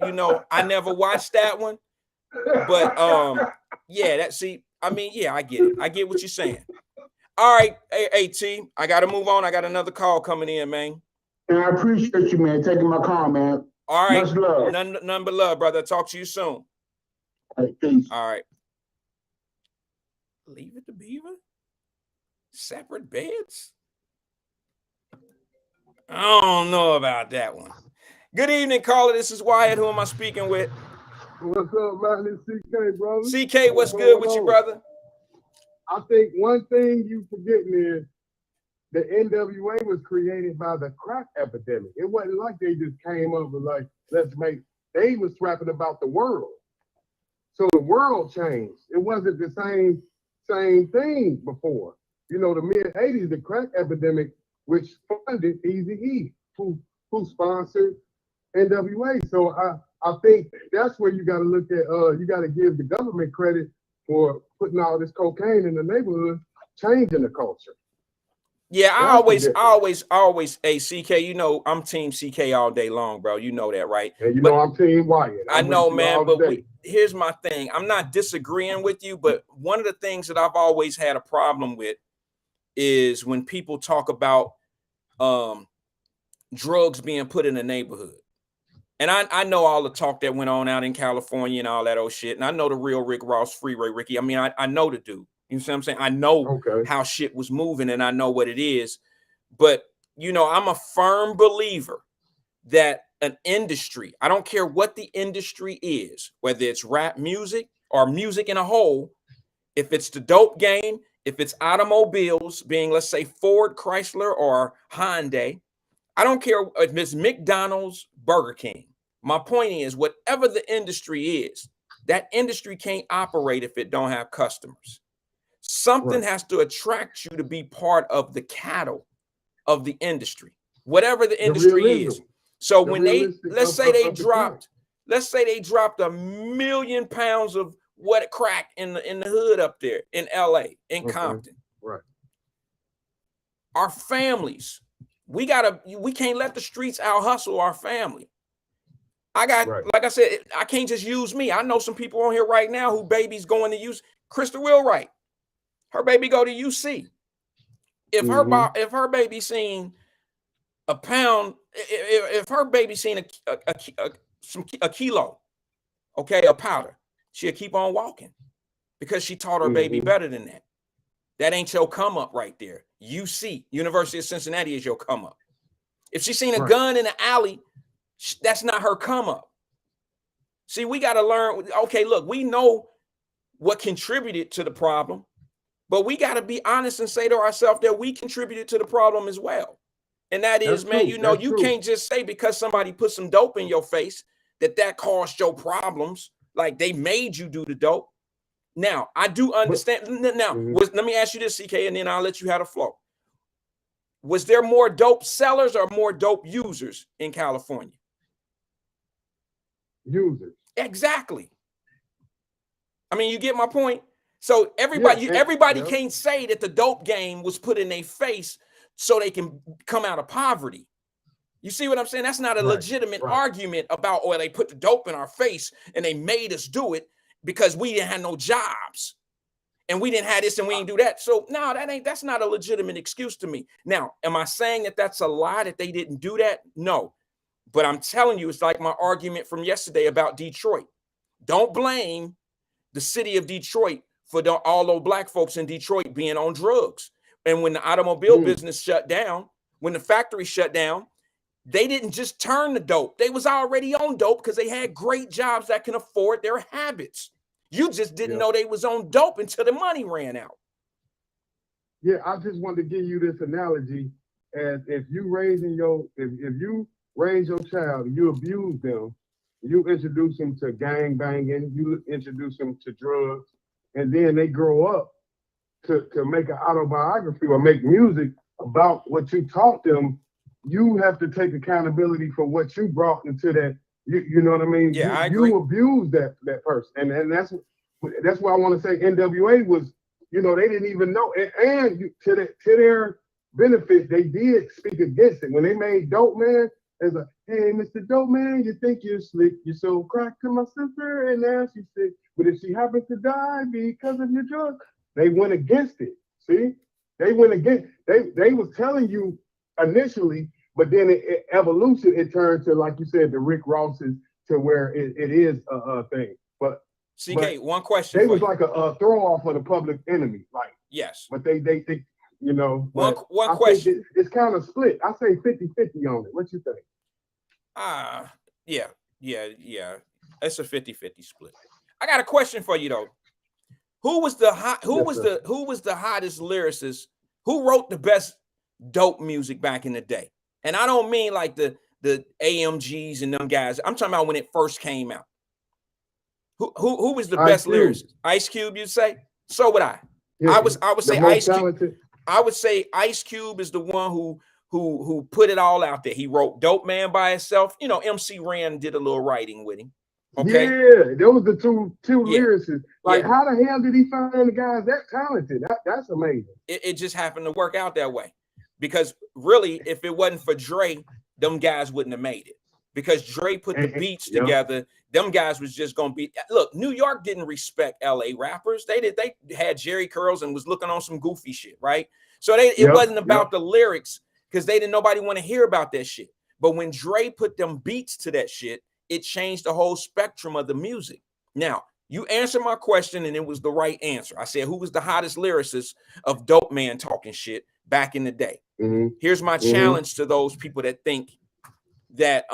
you know, I never watched that one, but I mean, yeah, I get it. I get what you're saying. All right, hey, T, I got to move on. I got another call coming in, man. And I appreciate you, man, taking my call, man. All right. Much love. None but love, brother. Talk to you soon. All right, peace. All right. Leave It to Beaver? Separate beds? I don't know about that one. Good evening, caller. This is Wyatt. Who am I speaking with? What's up, man? This CK, brother. CK, what's good with you, brother? I think one thing you forgetting is the NWA was created by the crack epidemic. It wasn't like they just came up with like, they was rapping about the world. So the world changed. It wasn't the same thing before. You know, the mid-'80s, the crack epidemic, which funded Eazy-E, who sponsored NWA. So I think that's where you got to look at, you got to give the government credit for putting all this cocaine in the neighborhood, changing the culture. Yeah, I always, hey, CK, you know, I'm Team CK all day long, bro. You know that, right? And you know I'm Team Wyatt. I know, man, but here's my thing. I'm not disagreeing with you, but one of the things that I've always had a problem with is when people talk about drugs being put in the neighborhood. And I know all the talk that went on out in California and all that old shit. And I know the real Rick Ross, Freeway Ricky. I mean, I know the dude. You see what I'm saying? I know how shit was moving and I know what it is. But, you know, I'm a firm believer that an industry, I don't care what the industry is, whether it's rap music or music in a whole, if it's the dope game, if it's automobiles being, let's say, Ford, Chrysler, or Hyundai, I don't care if it's McDonald's, Burger King. My point is, whatever the industry is, that industry can't operate if it don't have customers. Something has to attract you to be part of the cattle of the industry, whatever the industry is. So when let's say they dropped 1 million pounds of what crack in the hood up there in LA, in Compton. Right. Our families, we can't let the streets out hustle our family. Like I said, I can't just use me. I know some people on here right now who babies going to use Krista Wheelwright. Her baby go to UC. If her baby seen a pound, if her baby seen a kilo, okay, of powder, she'll keep on walking because she taught her baby better than that. That ain't your come up right there. UC, University of Cincinnati, is your come up. If she's seen a gun in the alley, that's not her come up. See, we got to learn. Okay, look, we know what contributed to the problem, but we got to be honest and say to ourselves that we contributed to the problem as well. And that is, man, you know, you can't just say because somebody put some dope in your face that caused your problems. Like they made you do the dope. Now, I do understand. Now, let me ask you this, CK, and then I'll let you have the flow. Was there more dope sellers or more dope users in California? Users. Exactly. I mean, you get my point? So everybody can't say that the dope game was put in their face so they can come out of poverty. You see what I'm saying? That's not a legitimate argument about, oh, they put the dope in our face and they made us do it because we didn't have no jobs and we didn't have this and we didn't do that. So no, that's not a legitimate excuse to me. Now, am I saying that that's a lie that they didn't do that? No, but I'm telling you, it's like my argument from yesterday about Detroit. Don't blame the city of Detroit for all those black folks in Detroit being on drugs. And when the automobile business shut down, when the factory shut down, they didn't just turn to dope. They was already on dope because they had great jobs that can afford their habits. You just didn't know they was on dope until the money ran out. Yeah, I just wanted to give you this analogy as if you raise your child, you abuse them, you introduce them to gang banging, you introduce them to drugs, and then they grow up to make an autobiography or make music about what you taught them. You have to take accountability for what you brought into that. You know what I mean? Yeah, I agree. You abuse that person, and that's why I want to say NWA was, you know, they didn't even know, and to their benefit, they did speak against it when they made Dope Man. It's like, hey, Mr. Dope Man, you think you're slick? You sold crack to my sister, and now she's sick. But if she happens to die because of your drug, they went against it. See, they went against. They was telling you initially, but then evolution, it turned to, like you said, the Rick Rosses, to where it is a thing. But CK, one question. They was like a throw off for the public enemy, like yes. But they think, you know. One question. It's kind of split. I say 50-50 on it. What you think? Yeah. It's a 50-50 split. I got a question for you though. Who was the hottest lyricist? Who wrote the best dope music back in the day? And I don't mean like the AMGs and them guys. I'm talking about when it first came out. Who was the best lyricist? Ice Cube, you'd say? So would I. Yeah, I would say Ice Cube. I would say Ice Cube is the one who put it all out there. He wrote Dope Man by himself. You know, MC Ren did a little writing with him. Okay. Yeah, those are the two lyricists. Like, how the hell did he find the guys that talented? That's amazing. It just happened to work out that way. Because really, if it wasn't for Dre, them guys wouldn't have made it. Because Dre put the beats together. Them guys was just gonna be. Look, New York didn't respect LA rappers. They had Jerry curls and was looking on some goofy shit, right? So it wasn't about the lyrics, because nobody want to hear about that shit. But when Dre put them beats to that shit, it changed the whole spectrum of the music. Now, you answered my question, and it was the right answer. I said, who was the hottest lyricist of Dope Man talking shit back in the day? Here's my challenge to those people that think that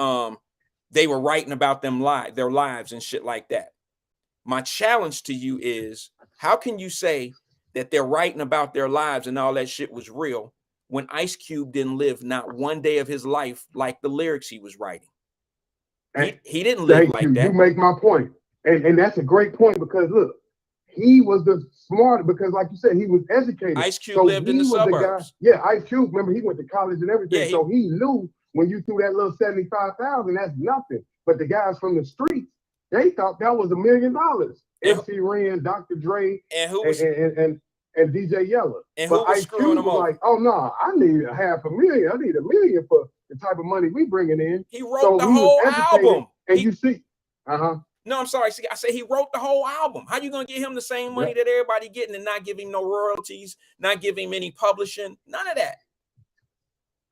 they were writing about their lives and shit like that. My challenge to you is, how can you say that they're writing about their lives and all that shit was real when Ice Cube didn't live not one day of his life like the lyrics he was writing? He didn't live like that. You make my point. And that's a great point, because look, he was the smart, because like you said, he was educated. Ice Cube lived in the suburbs. Ice Cube, remember, he went to college and everything. So he knew when you threw that little 75,000, that's nothing. But the guys from the streets, they thought that was $1 million. MC Ren, Dr. Dre, and DJ Yella. And who was screwing them over? Like, oh no, I need $500,000. I need $1 million for the type of money we bringing in. He wrote the whole album. And you see, No, I'm sorry. I said he wrote the whole album. How you gonna get him the same money that everybody getting and not give him no royalties, not give him any publishing, none of that?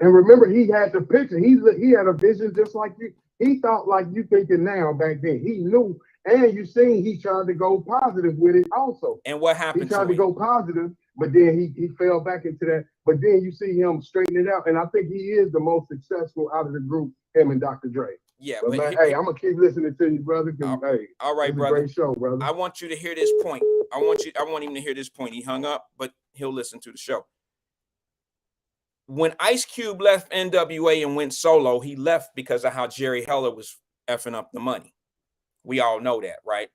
And remember, he had the picture. He had a vision just like you. He thought like you thinking now back then. He knew And you seen he tried to go positive with it also. And what He happened tried to to him? go positive, but then he fell back into that. But then you see him straighten it out. And I think he is the most successful out of the group, him and Dr. Dre. Yeah, But man, hey, I'm gonna keep listening to you, brother, because hey, all right, it's brother. a great show, brother. I want you to hear this point. I want him to hear this point. He hung up, but he'll listen to the show. When Ice Cube left NWA and went solo, he left because of how Jerry Heller was effing up the money. We all know that, right?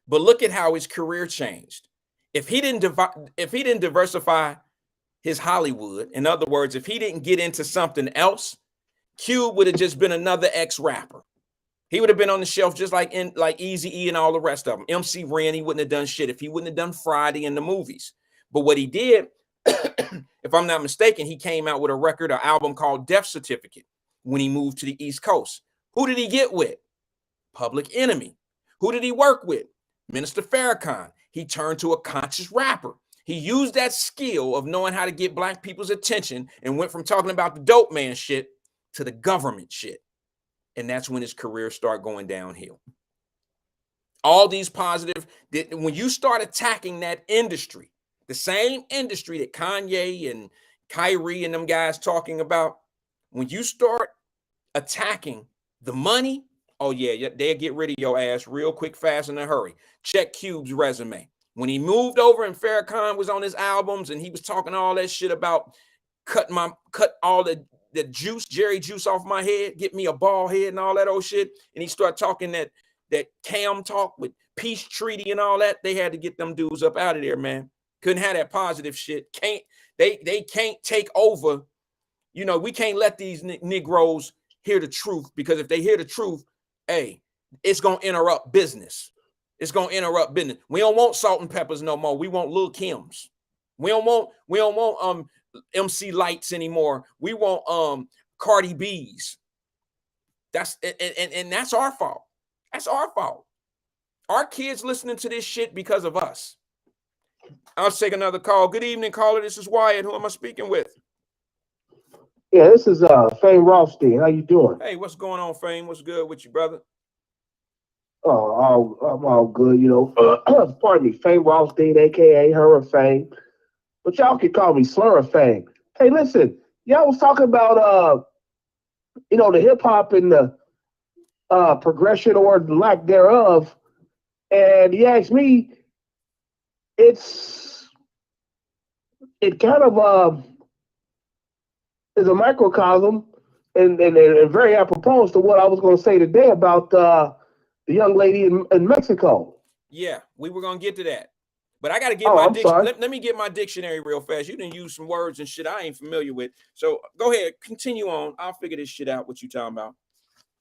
But look at how his career changed. If he didn't diversify his Hollywood, in other words, if he didn't get into something else, Cube would have just been another ex-rapper. He would have been on the shelf just like Eazy-E and all the rest of them. MC Ren, he wouldn't have done shit if he wouldn't have done Friday in the movies. But what he did, if I'm not mistaken, he came out with a record, an album called Death Certificate when he moved to the East Coast. Who did he get with? Public Enemy. Who did he work with? Minister Farrakhan. He turned to a conscious rapper. He used that skill of knowing how to get black people's attention and went from talking about the dope man shit to the government shit. And that's when his career started going downhill. All these positive, when you start attacking that industry, the same industry that Kanye and Kyrie and them guys talking about, when you start attacking the money, oh yeah, they'll get rid of your ass real quick, fast, in a hurry. Check Cube's resume. When he moved over and Farrakhan was on his albums and he was talking all that shit about cut all the juice, Jerry juice off my head, get me a bald head and all that old shit. And he started talking that Cam talk with peace treaty and all that. They had to get them dudes up out of there, man. Couldn't have that positive shit. They can't take over. You know, we can't let these Negroes hear the truth, because if they hear the truth, hey, it's gonna interrupt business. It's gonna interrupt business. We don't want Salt and Peppers no more. We want Lil Kims. We don't want MC Lights anymore. We want Cardi B's. That's and that's our fault. That's our fault. Our kids listening to this shit because of us. I'll take another call. Good evening, caller. This is Wyatt. Who am I speaking with? Yeah, this is Fame Rothstein. How you doing? Hey, what's going on, Fame? What's good with you, brother? Oh, I'm all good, you know. Pardon me, Fame Rothstein, aka Her of Fame. But y'all can call me Slur of Fame. Hey, listen, y'all was talking about you know, the hip hop and the progression or the lack thereof. And you asked me, it kind of is a microcosm and very apropos to what I was going to say today about the young lady in Mexico. Yeah, we were going to get to that. But I got to get Oh, my I'm sorry. let me get my dictionary real fast. You didn't use some words and shit I ain't familiar with. So go ahead, continue on. I'll figure this shit out, what you talking about.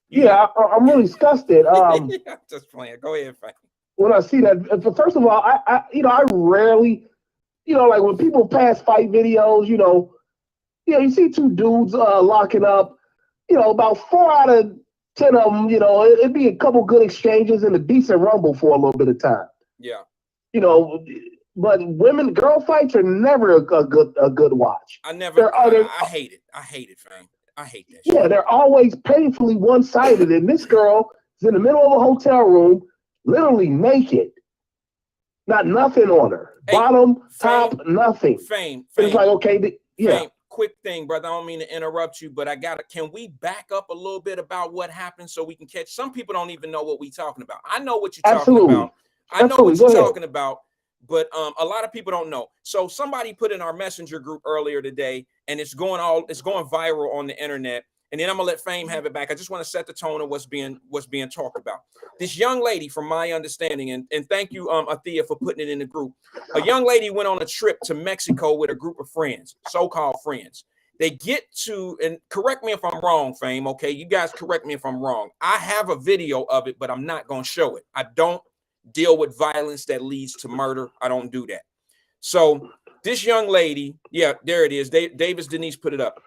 Yeah, I'm really disgusted. Just playing. Go ahead, Frank. When I see that, first of all, I rarely, you know, like when people pass fight videos, you know, you see two dudes locking up, you know, about 4 out of 10 of them, you know, it'd be a couple good exchanges and a decent rumble for a little bit of time. Yeah. You know, but girl fights are never a good watch. I hate it. I hate it, Frank. I hate that shit. Yeah, they're always painfully one-sided. And this girl is in the middle of a hotel room, literally naked. Not nothing on her. Hey, bottom, top, nothing. Fame. It's like, okay, yeah. Fame, quick thing, brother. I don't mean to interrupt you, but can we back up a little bit about what happened so we can catch? Some people don't even know what we're talking about. I know what you're talking about. I know what you're talking about, but a lot of people don't know. So somebody put in our messenger group earlier today, and it's going viral on the internet. And then I'm gonna let Fame have it back. I just want to set the tone of what's being talked about. This young lady, from my understanding, and thank you, Athea, for putting it in the group. A young lady went on a trip to Mexico with a group of friends, so-called friends. They get to, and correct me if I'm wrong, Fame. Okay, you guys correct me if I'm wrong. I have a video of it, but I'm not gonna show it. I don't deal with violence that leads to murder. I don't do that. So this young lady, yeah, there it is. Davis Denise put it up.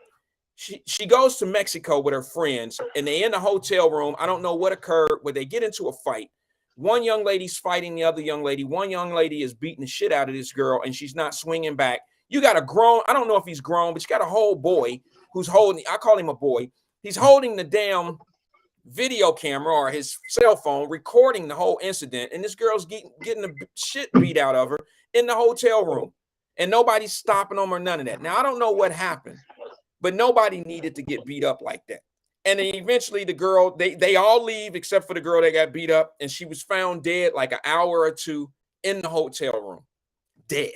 She goes to Mexico with her friends, and they in the hotel room. I don't know what occurred, where they get into a fight. One young lady's fighting the other young lady. One young lady is beating the shit out of this girl, and she's not swinging back. You got a grown, I don't know if he's grown, but you got a whole boy who's holding, I call him a boy. He's holding the damn video camera or his cell phone recording the whole incident, and this girl's getting the shit beat out of her in the hotel room, and nobody's stopping them or none of that. Now, I don't know what happened, but nobody needed to get beat up like that. And then eventually the girl, they all leave except for the girl that got beat up, and she was found dead like an hour or two in the hotel room, dead.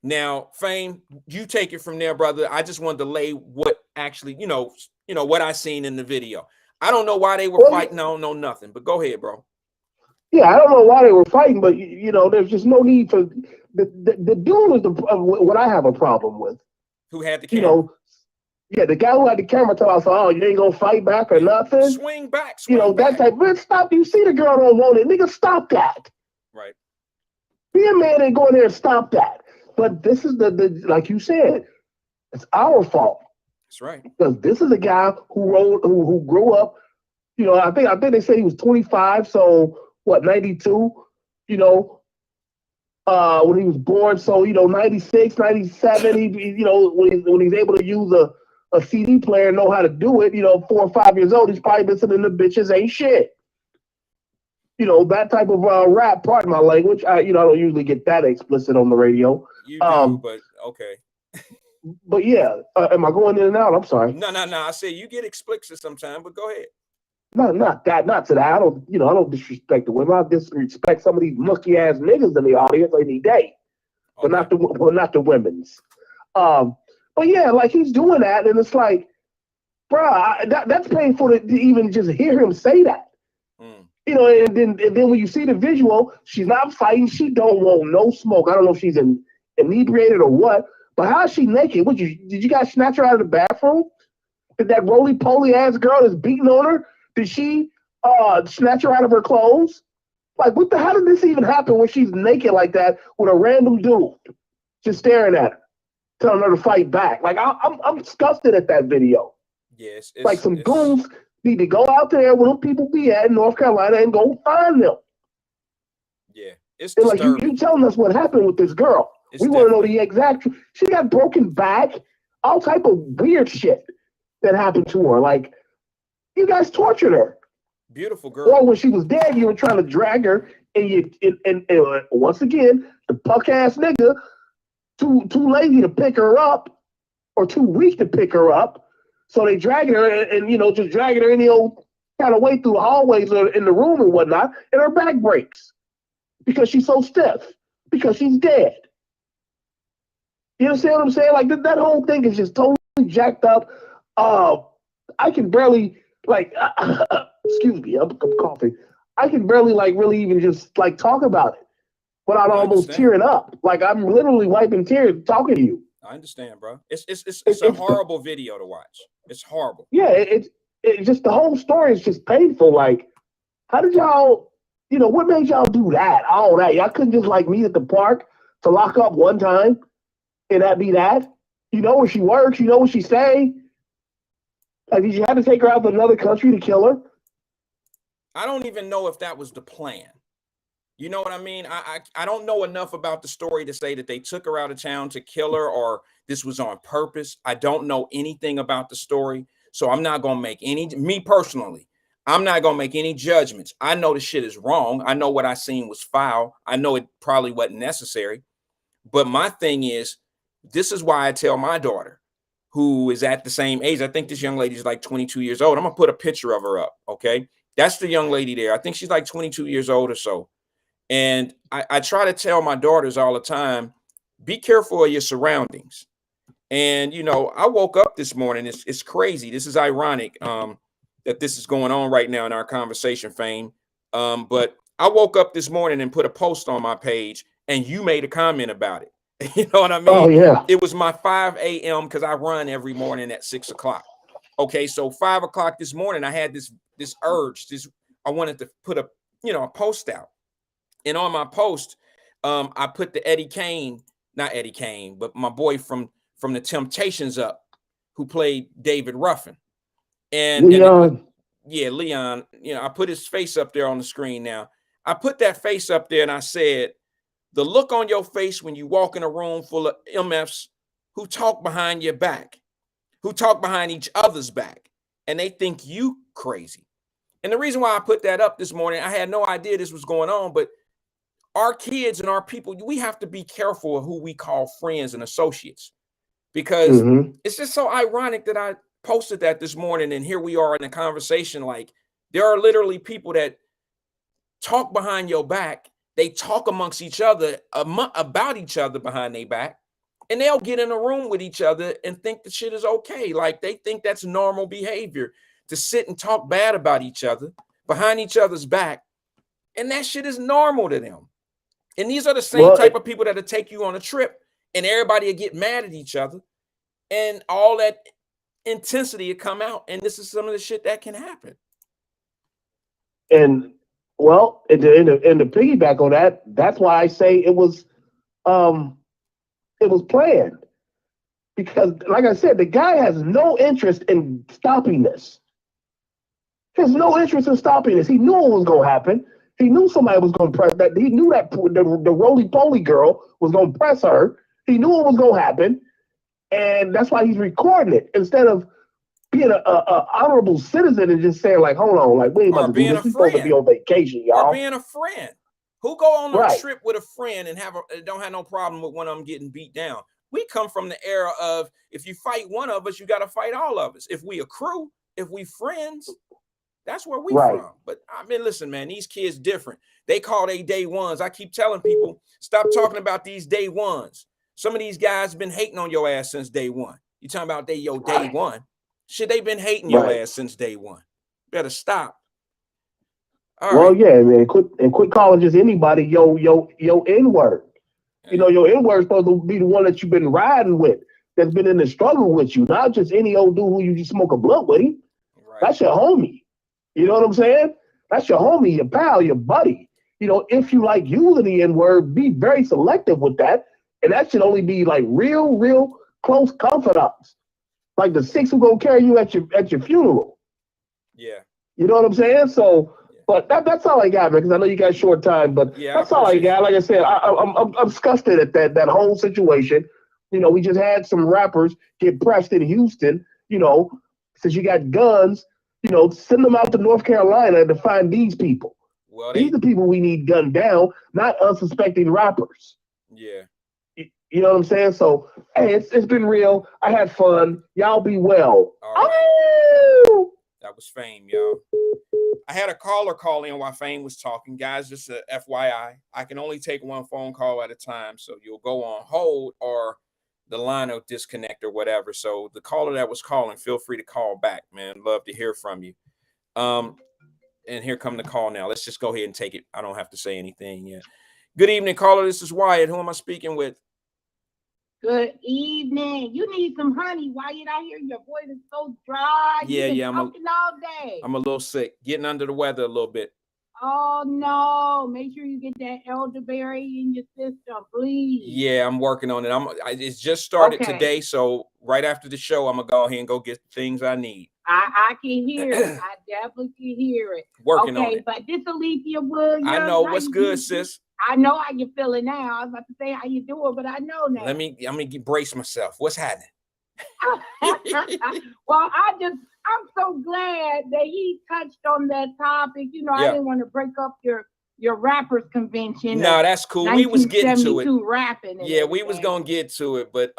Now, Fame, you take it from there, brother. I just wanted to lay what actually, what I seen in the video. I don't know why they were fighting. I don't know nothing, but go ahead, bro. Yeah, I don't know why they were fighting, but there's just no need for the dude is what I have a problem with. Who had the camera? Yeah, the guy who had the camera told us, "Oh, you ain't gonna fight back or nothing." Swing back. That type. Man, stop! You see the girl don't want it, nigga. Stop that. Right. Be a man and go in there and stop that. But this is the like you said, it's our fault. That's right. Because this is a guy who grew up. I think they said he was 25. So what? 92. When he was born. So 96, 97. When he's able to use a CD player and know how to do it. 4 or 5 years old. He's probably listening to bitches ain't shit. That type of rap. Pardon my language. I don't usually get that explicit on the radio. You do, but okay. But yeah, am I going in and out? I'm sorry. No. I say you get explicit sometimes, but go ahead. No, not to that. I don't disrespect the women. I disrespect some of these musky ass niggas in the audience any day, but not the women's. But yeah, like he's doing that, and it's like, bruh, that's painful to even just hear him say that. And then when you see the visual, she's not fighting. She don't want no smoke. I don't know if she's inebriated or what, but how is she naked? Did you guys snatch her out of the bathroom? Did that roly-poly ass girl that's beating on her, did she snatch her out of her clothes? Like, how did this even happen when she's naked like that with a random dude just staring at her, telling her to fight back? Like, I'm disgusted at that video. Yes. Like some goons need to go out there where them people be at in North Carolina and go find them. Yeah, it's and disturbing. Like you telling us what happened with this girl. We want to know the exact truth. She got broken back, all type of weird shit that happened to her. Like, you guys tortured her. Beautiful girl. Or when she was dead, you were trying to drag her, and once again, the punk ass nigga, too lazy to pick her up, or too weak to pick her up. So they dragging her and just dragging her any old kind of way through the hallways or in the room and whatnot, and her back breaks because she's so stiff, because she's dead. You understand what I'm saying? Like that whole thing is just totally jacked up. I can barely excuse me, I'm coughing. I can barely really even just talk about it without almost tearing up. Like I'm literally wiping tears talking to you. I understand, bro. It's a horrible video to watch. It's horrible. Yeah, it's just the whole story is just painful. Like, how did y'all, what made y'all do that? All that. Y'all couldn't just meet at the park to lock up one time and that be that? You know where she works, you know what she say. Like, did you have to take her out to another country to kill her? I don't even know if that was the plan. You know what I mean? I don't know enough about the story to say that they took her out of town to kill her or this was on purpose. I don't know anything about the story. So I'm not going to make me personally, I'm not going to make any judgments. I know the shit is wrong. I know what I seen was foul. I know it probably wasn't necessary. But my thing is, this is why I tell my daughter, who is at the same age, I think this young lady is like 22 years old. I'm going to put a picture of her up. Okay. That's the young lady there. I think she's like 22 years old or so. And I try to tell my daughters all the time, be careful of your surroundings. And, I woke up this morning. It's crazy. This is ironic that this is going on right now in our conversation, Fame. But I woke up this morning and put a post on my page and you made a comment about it. You know what I mean? Oh, yeah. It was my 5 a.m. because I run every morning at 6 o'clock. Okay, so 5 o'clock this morning, I had this urge. I wanted to put a post out. And on my post, I put the not Eddie Kane, but my boy from the Temptations up, who played David Ruffin. And Leon. Leon, I put his face up there on the screen now. I put that face up there and I said, the look on your face when you walk in a room full of MFs who talk behind your back, who talk behind each other's back, and they think you crazy. And the reason why I put that up this morning, I had no idea this was going on, but our kids and our people, we have to be careful of who we call friends and associates, because it's just so ironic that I posted that this morning, and here we are in a conversation. Like, there are literally people that talk behind your back. They talk amongst each other about each other behind their back, and they'll get in a room with each other and think the shit is okay. Like, they think that's normal behavior to sit and talk bad about each other behind each other's back, and that shit is normal to them. And these are the same type of people that'll take you on a trip, and everybody will get mad at each other, and all that intensity will come out. And this is some of the shit that can happen. And well, in the piggyback on that, that's why I say it was planned. Because, like I said, the guy has no interest in stopping this. He has no interest in stopping this. He knew it was going to happen. He knew somebody was going to press that. He knew that the roly-poly girl was going to press her. He knew it was going to happen. And that's why he's recording it, instead of being an honorable citizen and just saying, like, hold on, like, we ain't about to do this. We're supposed to be on vacation, y'all. Or being a friend. Who go on a trip with a friend and don't have no problem with one of them getting beat down? We come from the era of, if you fight one of us, you got to fight all of us. If we a crew, if we friends, that's where we from. But I mean, listen, man, these kids different. They call they day ones. I keep telling people, stop talking about these day ones. Some of these guys been hating on your ass since day one. You talking about day one. Shit, they been hating your ass since day one. Better stop. All right. Yeah, man. Quit calling just anybody your N-word. You know, your N-word supposed to be the one that you've been riding with, that's been in the struggle with you, not just any old dude who you just smoke a blunt with him. That's your homie. You know what I'm saying? That's your homie, your pal, your buddy. You know, if you like using the N-word, be very selective with that. And that should only be like real close confidants. Like the six who gonna carry you at your funeral. Yeah. You know what I'm saying? So, but that's all I got, man, because I know you got short time, but that's all I got. Like I said, I'm disgusted at that whole situation. You know, we just had some rappers get pressed in Houston, you know, since you got guns, you know, send them out to North Carolina to find these people. Well, these are the people we need gunned down, not unsuspecting rappers. Yeah. You know what I'm saying? So, hey, it's been real. I had fun. Y'all be well. All right. Oh! That was Fame, y'all. I had a caller call in while Fame was talking. Guys, just a FYI, I can only take one phone call at a time, so you'll go on hold or the line will disconnect or whatever. So the caller that was calling, feel free to call back, man. Love to hear from you. And here come the call now. Let's just go ahead and take it. I don't have to say anything yet. Good evening, caller. This is Wyatt. Who am I speaking with? Good evening. You need some honey. Wyatt, I hear your voice is so dry. Yeah. I'm talking all day. I'm a little sick, getting under the weather a little bit. Oh no! Make sure you get that elderberry in your system, please. Yeah, I'm working on it. It's just started today, so right after the show, I'm gonna go ahead and go get the things I need. I can hear it. I definitely can hear it. Working on it. But this Alethea Williams. I know what's good, sis. I know how you feeling now. I was about to say how you doing, but I know now. I'm gonna brace myself. What's happening? Well, I'm so glad that he touched on that topic. You know, I didn't want to break up your rappers convention. No, that's cool. We was getting to it. Rapping. Yeah, we was gonna get to it, but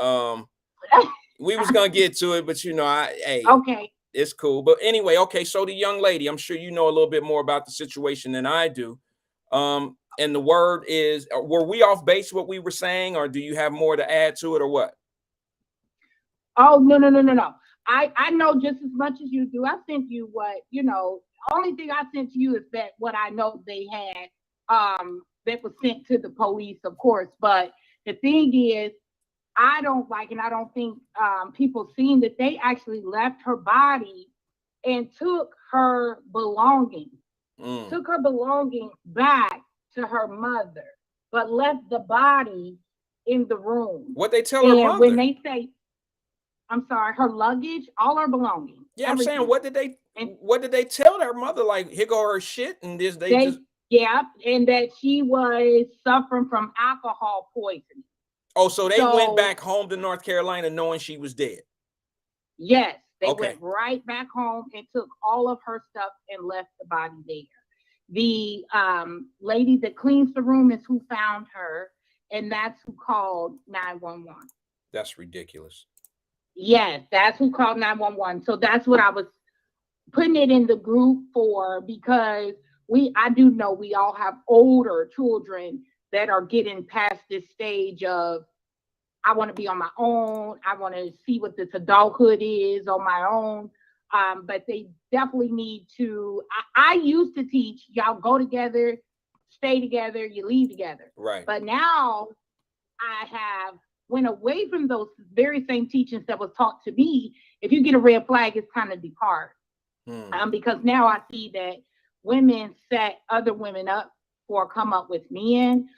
we was gonna get to it, but you know, okay. It's cool. But anyway, okay. So the young lady, I'm sure you know a little bit more about the situation than I do. And the word is, were we off base what we were saying, or do you have more to add to it, or what? Oh, no. I know just as much as you do. I sent you what, you know, only thing I sent to you is that what I know they had that was sent to the police, of course. But the thing is, I don't like, and I don't think people seen that they actually left her body and took her belongings, back to her mother, but left the body in the room. What they tell her mother? When they say, I'm sorry, her luggage, all her belongings. Yeah, everything. I'm saying, what did they tell their mother? Like, here go her shit, and yeah, and that she was suffering from alcohol poisoning. Oh, so they went back home to North Carolina knowing she was dead. Yes, They Okay. went right back home and took all of her stuff and left the body there. The lady that cleans the room is who found her, and that's who called 911. That's ridiculous. Yes, that's who called 911. So that's what I was putting it in the group for, because I do know we all have older children that are getting past this stage of, I want to be on my own. I want to see what this adulthood is on my own. But they definitely need to. I used to teach y'all go together, stay together, you leave together. Right. But now I have went away from those very same teachings that was taught to me. If you get a red flag, it's time to depart. Because now I see that women set other women up for come up with men.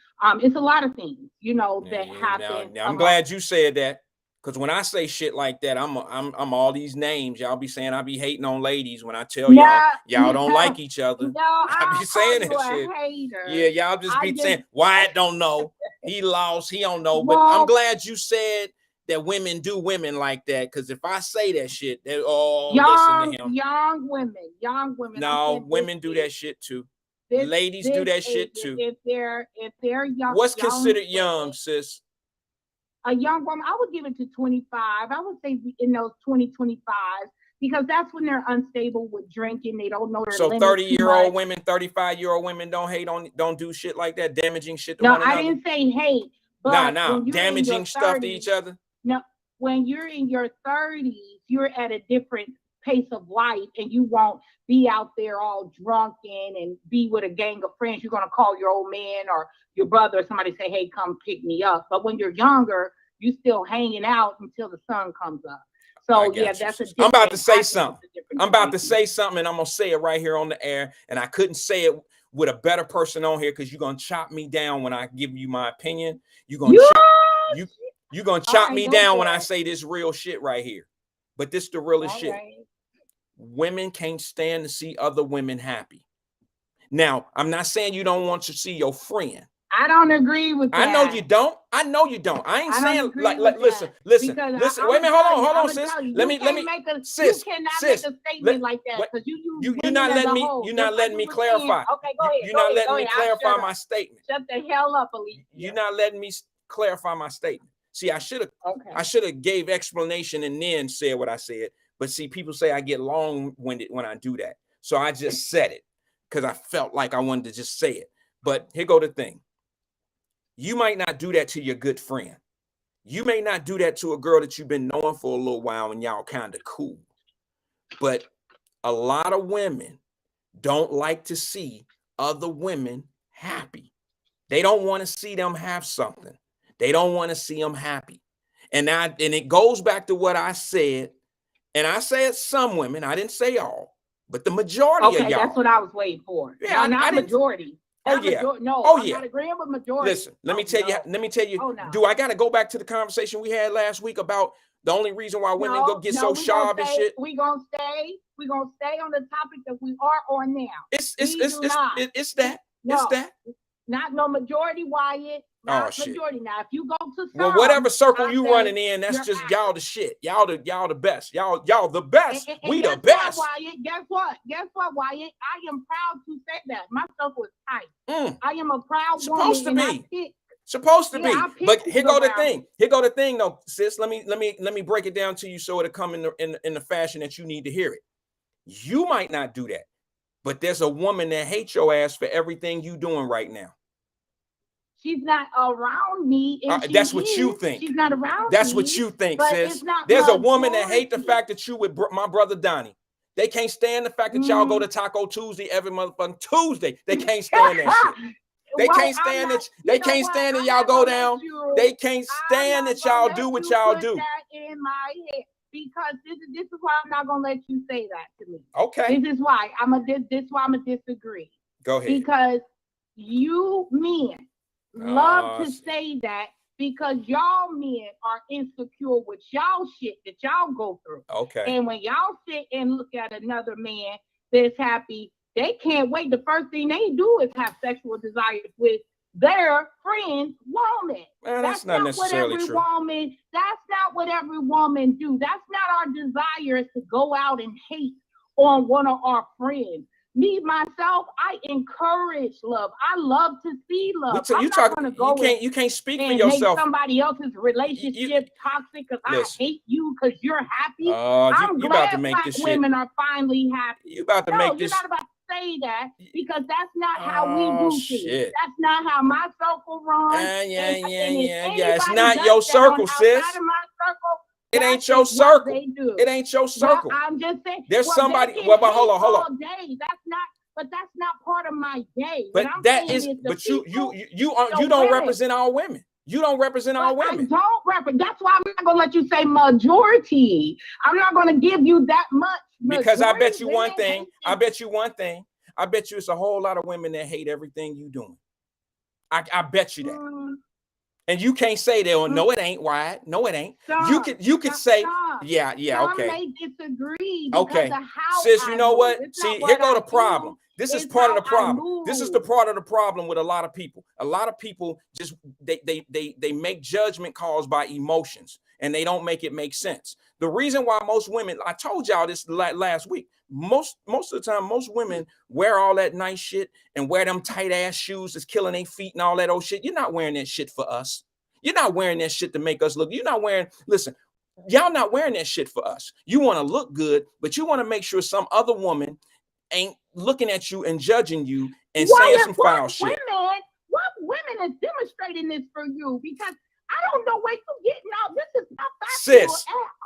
It's a lot of things, that happen. Now I'm glad you said that, because when I say shit like that, I'm all these names. Y'all be saying I be hating on ladies when I tell y'all don't like each other. No, I be saying that shit. Hater. Yeah, y'all just be saying Wyatt don't know. He lost. He don't know. But Well, I'm glad you said that women do women like that, because if I say that shit, they all listen to him. Young women. No, women do that shit too. Ladies do that shit too. If they're young, what's considered young, sis? A young woman, I would give it to 25. I would say in those 20-25, because that's when they're unstable with drinking. They don't know their So limits. 30-year-old women, 35-year-old women don't do shit like that, damaging shit to one another. No, I didn't say hate. But damaging stuff to each other. No, when you're in your 30s, you're at a different pace of life, and you won't be out there all drunken and be with a gang of friends. You're gonna call your old man or your brother or somebody, say, "Hey, come pick me up." But when you're younger, you still hanging out until the sun comes up. So that's a. I'm about to say something. I'm about to say something, and I'm gonna say it right here on the air. And I couldn't say it with a better person on here, because you're gonna chop me down when I give you my opinion. You're gonna chop me down when I say this real shit right here. But this the realest shit. Right. Women can't stand to see other women happy. Now, I'm not saying you don't want to see your friend. I don't agree with that. I know you don't. I ain't saying like listen. Wait a minute, hold on, sis. Let me sis. You cannot make a statement like that, because you're not letting me clarify. Okay, go ahead. You're not letting me clarify my statement. Shut the hell up, Alicia. You're not letting me clarify my statement. See, I should have gave explanation and then said what I said. But see, people say I get long-winded when I do that. So I just said it because I felt like I wanted to just say it. But here go the thing. You might not do that to your good friend. You may not do that to a girl that you've been knowing for a little while and y'all kind of cool. But a lot of women don't like to see other women happy. They don't want to see them have something. They don't want to see them happy. And it goes back to what I said. And I said some women, I didn't say all, but the majority of y'all. Okay, that's what I was waiting for. Yeah, no, not majority. Oh yeah. No, I'm not agreeing with majority. Listen, let me tell you. Oh, no. Do I got to go back to the conversation we had last week about the only reason why women get so sharp and shit? We're gonna stay on the topic that we are on now. It's that. Not no majority, Wyatt. Not majority. Now, if you go to some, whatever circle you running in, that's just y'all the shit. Y'all the best. Y'all the best. We the best. Wyatt, guess what, Wyatt? I am proud to say that my circle is tight. I am a proud supposed woman. Supposed to be. But here go the thing though, sis. Let me break it down to you so it'll come in the fashion that you need to hear it. You might not do that, but there's a woman that hates your ass for everything you doing right now. She's not around me. That's what you think. She's not around That's me. what you think, sis. There's a woman that hate the fact that you with my brother Donnie. They can't stand the fact that y'all go to Taco Tuesday every motherfucking Tuesday. They can't stand that shit. They can't stand it. They can't stand that y'all go down. They can't stand that y'all do what y'all do. That in my head, because this is why I'm not gonna let you say that to me. Okay. This is why this is why I'm gonna disagree. Go ahead. Because you men love to say that, because y'all men are insecure with y'all shit that y'all go through. Okay. And when y'all sit and look at another man that's happy, they can't wait. The first thing they do is have sexual desires with their friend's woman. Man, that's not necessarily true. That's not not what every woman do. That's not our desire, is to go out and hate on one of our friends. Me, myself, I encourage love. I love to see love. I'm not going to go you can't speak for and yourself. make somebody else's relationship toxic because I hate you because you're happy. I'm glad black women are finally happy. You about to make this. You're not about to say that because that's not how we do things. That's not how my circle runs. Yeah. It's not your circle, sis. Outside of my circle, it ain't your circle. It ain't your circle. Well, I'm just saying. There's somebody. Well, but hold on. All day. But that's not part of my day. But that is. But you don't represent all women. You don't represent all women. I don't represent. That's why I'm not gonna let you say majority. I'm not gonna give you that much. Because I bet you one thing. I bet you it's a whole lot of women that hate everything you doing. I bet you that. And you can't say that. No, it ain't. Wyatt. No, it ain't. You could say, yeah, okay. Some may disagree. Okay, sis, you know what? See, here go the problem. This is part of the problem. This is the part of the problem with a lot of people. A lot of people just they make judgment calls by emotions, and they don't make it make sense. The reason why most women, I told y'all this last week, most of the time, most women wear all that nice shit and wear them tight ass shoes that's killing their feet and all that old shit. You're not wearing that shit for us. You're not wearing that shit to make us look. You're not wearing, listen, y'all not wearing that shit for us. You want to look good, but you want to make sure some other woman ain't looking at you and judging you and saying some foul shit. What women is demonstrating this for you? Because I don't know where you're getting out. This is not factual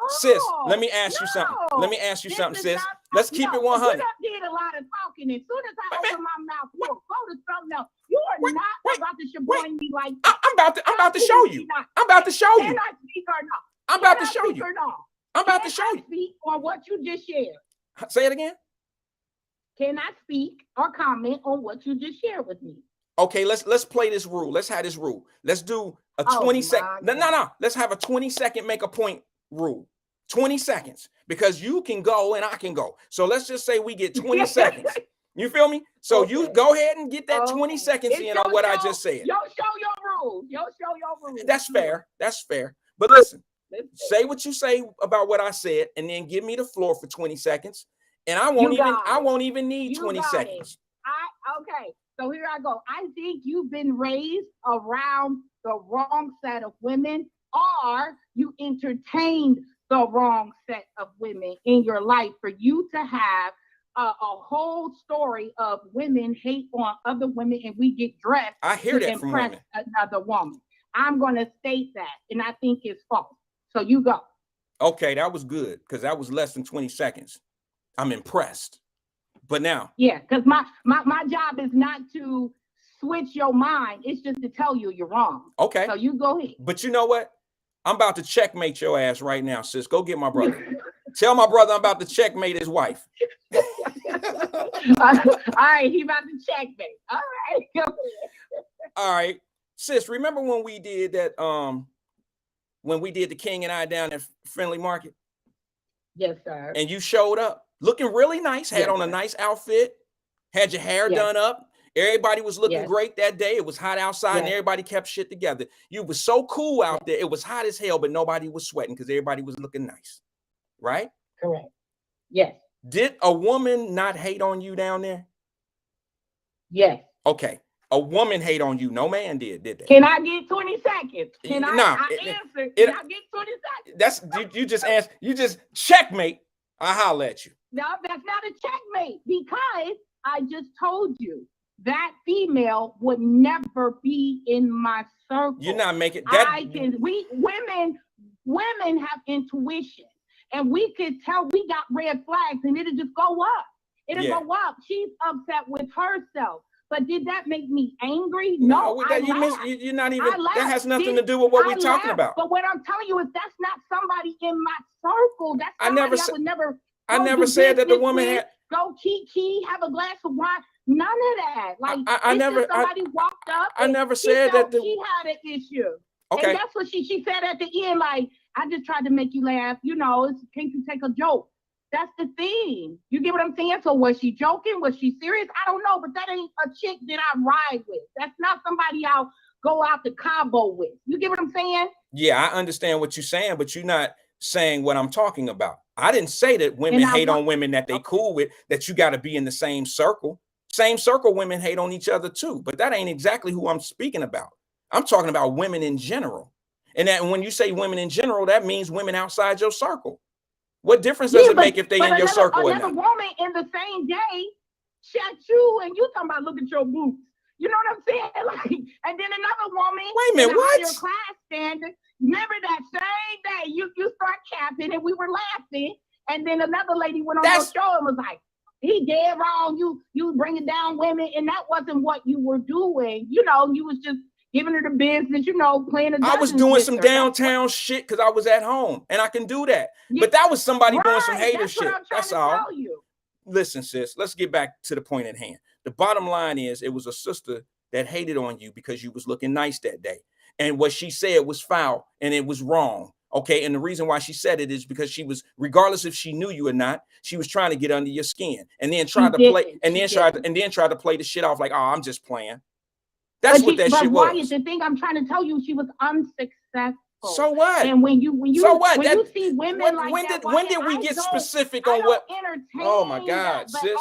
sis, let me ask you something. Let me ask you something, sis. Let's keep it 100. You did a lot of talking. As soon as I open my mouth, you'll go to something else. You are not about to shaboing me like that. I'm about to show you. I'm about to show you. Can I speak or not? I'm about to show you. I'm about to show you. Speak on what you just shared. Say it again. Can I speak or comment on what you just shared with me? Okay, let's play this rule. Let's have this rule. Let's do a 20-second. No. Let's have a 20-second make a point rule. 20 seconds. Because you can go and I can go. So let's just say we get 20 seconds. You feel me? So you go ahead and get that 20 seconds in on what I just said. Yo, show your rules. That's fair. That's fair. But listen, say what you say about what I said and then give me the floor for 20 seconds. And I won't even need 20 seconds. Okay. So here I go. I think you've been raised around the wrong set of women, or you entertained the wrong set of women in your life for you to have a whole story of women hate on other women and we get dressed I hear that from women. Another woman. I'm going to state that, and I think it's false. So you go. Okay, that was good because that was less than 20 seconds. I'm impressed. But now, yeah, because my job is not to switch your mind. It's just to tell you you're wrong. Okay. So you go ahead. But you know what? I'm about to checkmate your ass right now, sis. Go get my brother. Tell my brother I'm about to checkmate his wife. All right, he about to checkmate. All right. Go ahead. All right. Sis, remember when we did that, when we did the King and I down at Friendly Market? Yes, sir. And you showed up looking really nice, had on a nice outfit, had your hair done up. Everybody was looking great that day. It was hot outside and everybody kept shit together. You were so cool out there. It was hot as hell, but nobody was sweating because everybody was looking nice. Right? Correct. Yes. Did a woman not hate on you down there? Yes. Okay. A woman hate on you. No man did they? Can I get 20 seconds? Can I answer? Can I get 20 seconds? That's you just asked. You just checkmate. I holler at you. No, that's not a checkmate because I just told you that female would never be in my circle. You're not making that. Women have intuition, and we could tell we got red flags, and it'll just go up. It'll go up. She's upset with herself. But did that make me angry? No, you're not even. That has nothing to do with what we're talking about. But what I'm telling you is that's not somebody in my circle. That's somebody I would never. I never said that the woman had go kiki, have a glass of wine. None of that. Like somebody walked up. I never said that she had an issue. Okay. And that's what she said at the end. Like, I just tried to make you laugh. You know, can't you take a joke? That's the thing. You get what I'm saying? So was she joking? Was she serious? I don't know, but that ain't a chick that I ride with. That's not somebody I'll go out to Cabo with. You get what I'm saying? Yeah, I understand what you're saying, but you're not saying what I'm talking about. I didn't say that women hate on women that they cool with, that you got to be in the same circle. Same circle women hate on each other too, but that ain't exactly who I'm speaking about. I'm talking about women in general. And that when you say women in general, that means women outside your circle. What difference does it make if they in your circle or not? Another woman in the same day shot you and you talking about look at your boots. You know what I'm saying? Like, and then another woman wait a minute, what? Your class standard. Remember that same day you start capping and we were laughing, and then another lady went on your show and was like, he dead wrong. You bringing down women, and that wasn't what you were doing. You know, you was just giving her the business, you know, playing a. I was doing some downtown shit because I was at home, and I can do that. Yeah, but that was somebody doing some hater shit. That's all. Listen, sis, let's get back to the point at hand. The bottom line is it was a sister that hated on you because you was looking nice that day. And what she said was foul and it was wrong. Okay. And the reason why she said it is because she was, regardless if she knew you or not, she was trying to get under your skin and then tried to play and then tried to play the shit off like, oh, I'm just playing. That's what that shit was. Wyatt, the thing I'm trying to tell you, she was unsuccessful. So what? And when you so what? When you see women when did we get specific on what? Oh my God, sis.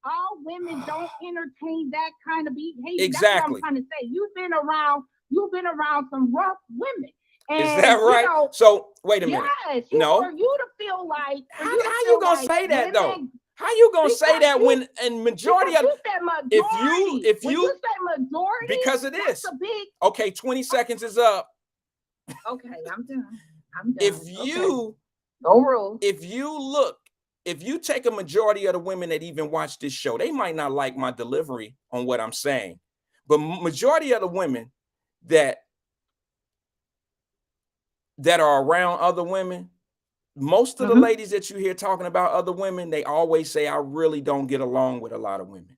All women don't entertain that kind of behavior. Exactly. That's what I'm trying to say. You've been around some rough women. And, is that right? You know, so wait a minute. Yes. No. For you to feel like how you gonna say that though? How you gonna say that when and majority of if you say majority because of this okay 20 seconds is up. Okay, I'm done. If you take a majority of the women that even watch this show, they might not like my delivery on what I'm saying, but majority of the women that are around other women, most of the ladies that you hear talking about other women, they always say, I really don't get along with a lot of women.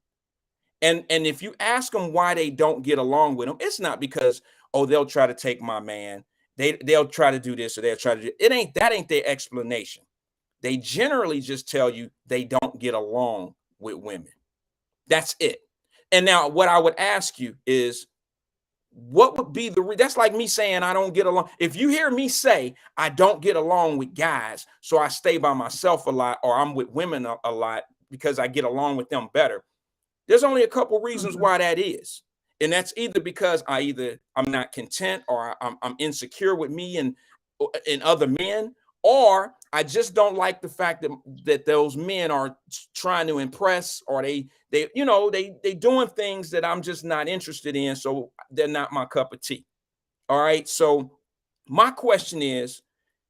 And if you ask them why they don't get along with them, it's not because, oh, they'll try to take my man. They'll try to do this or they'll try to do it. That ain't their explanation. They generally just tell you they don't get along with women. That's it. And now what I would ask you is, what would be that's like me saying I don't get along. If you hear me say I don't get along with guys, so I stay by myself a lot, or I'm with women a lot because I get along with them better, there's only a couple reasons why that is. And that's either because I'm not content, or I'm insecure with me and other men, or I just don't like the fact that those men are trying to impress, or they doing things that I'm just not interested in. So they're not my cup of tea. All right. So my question is,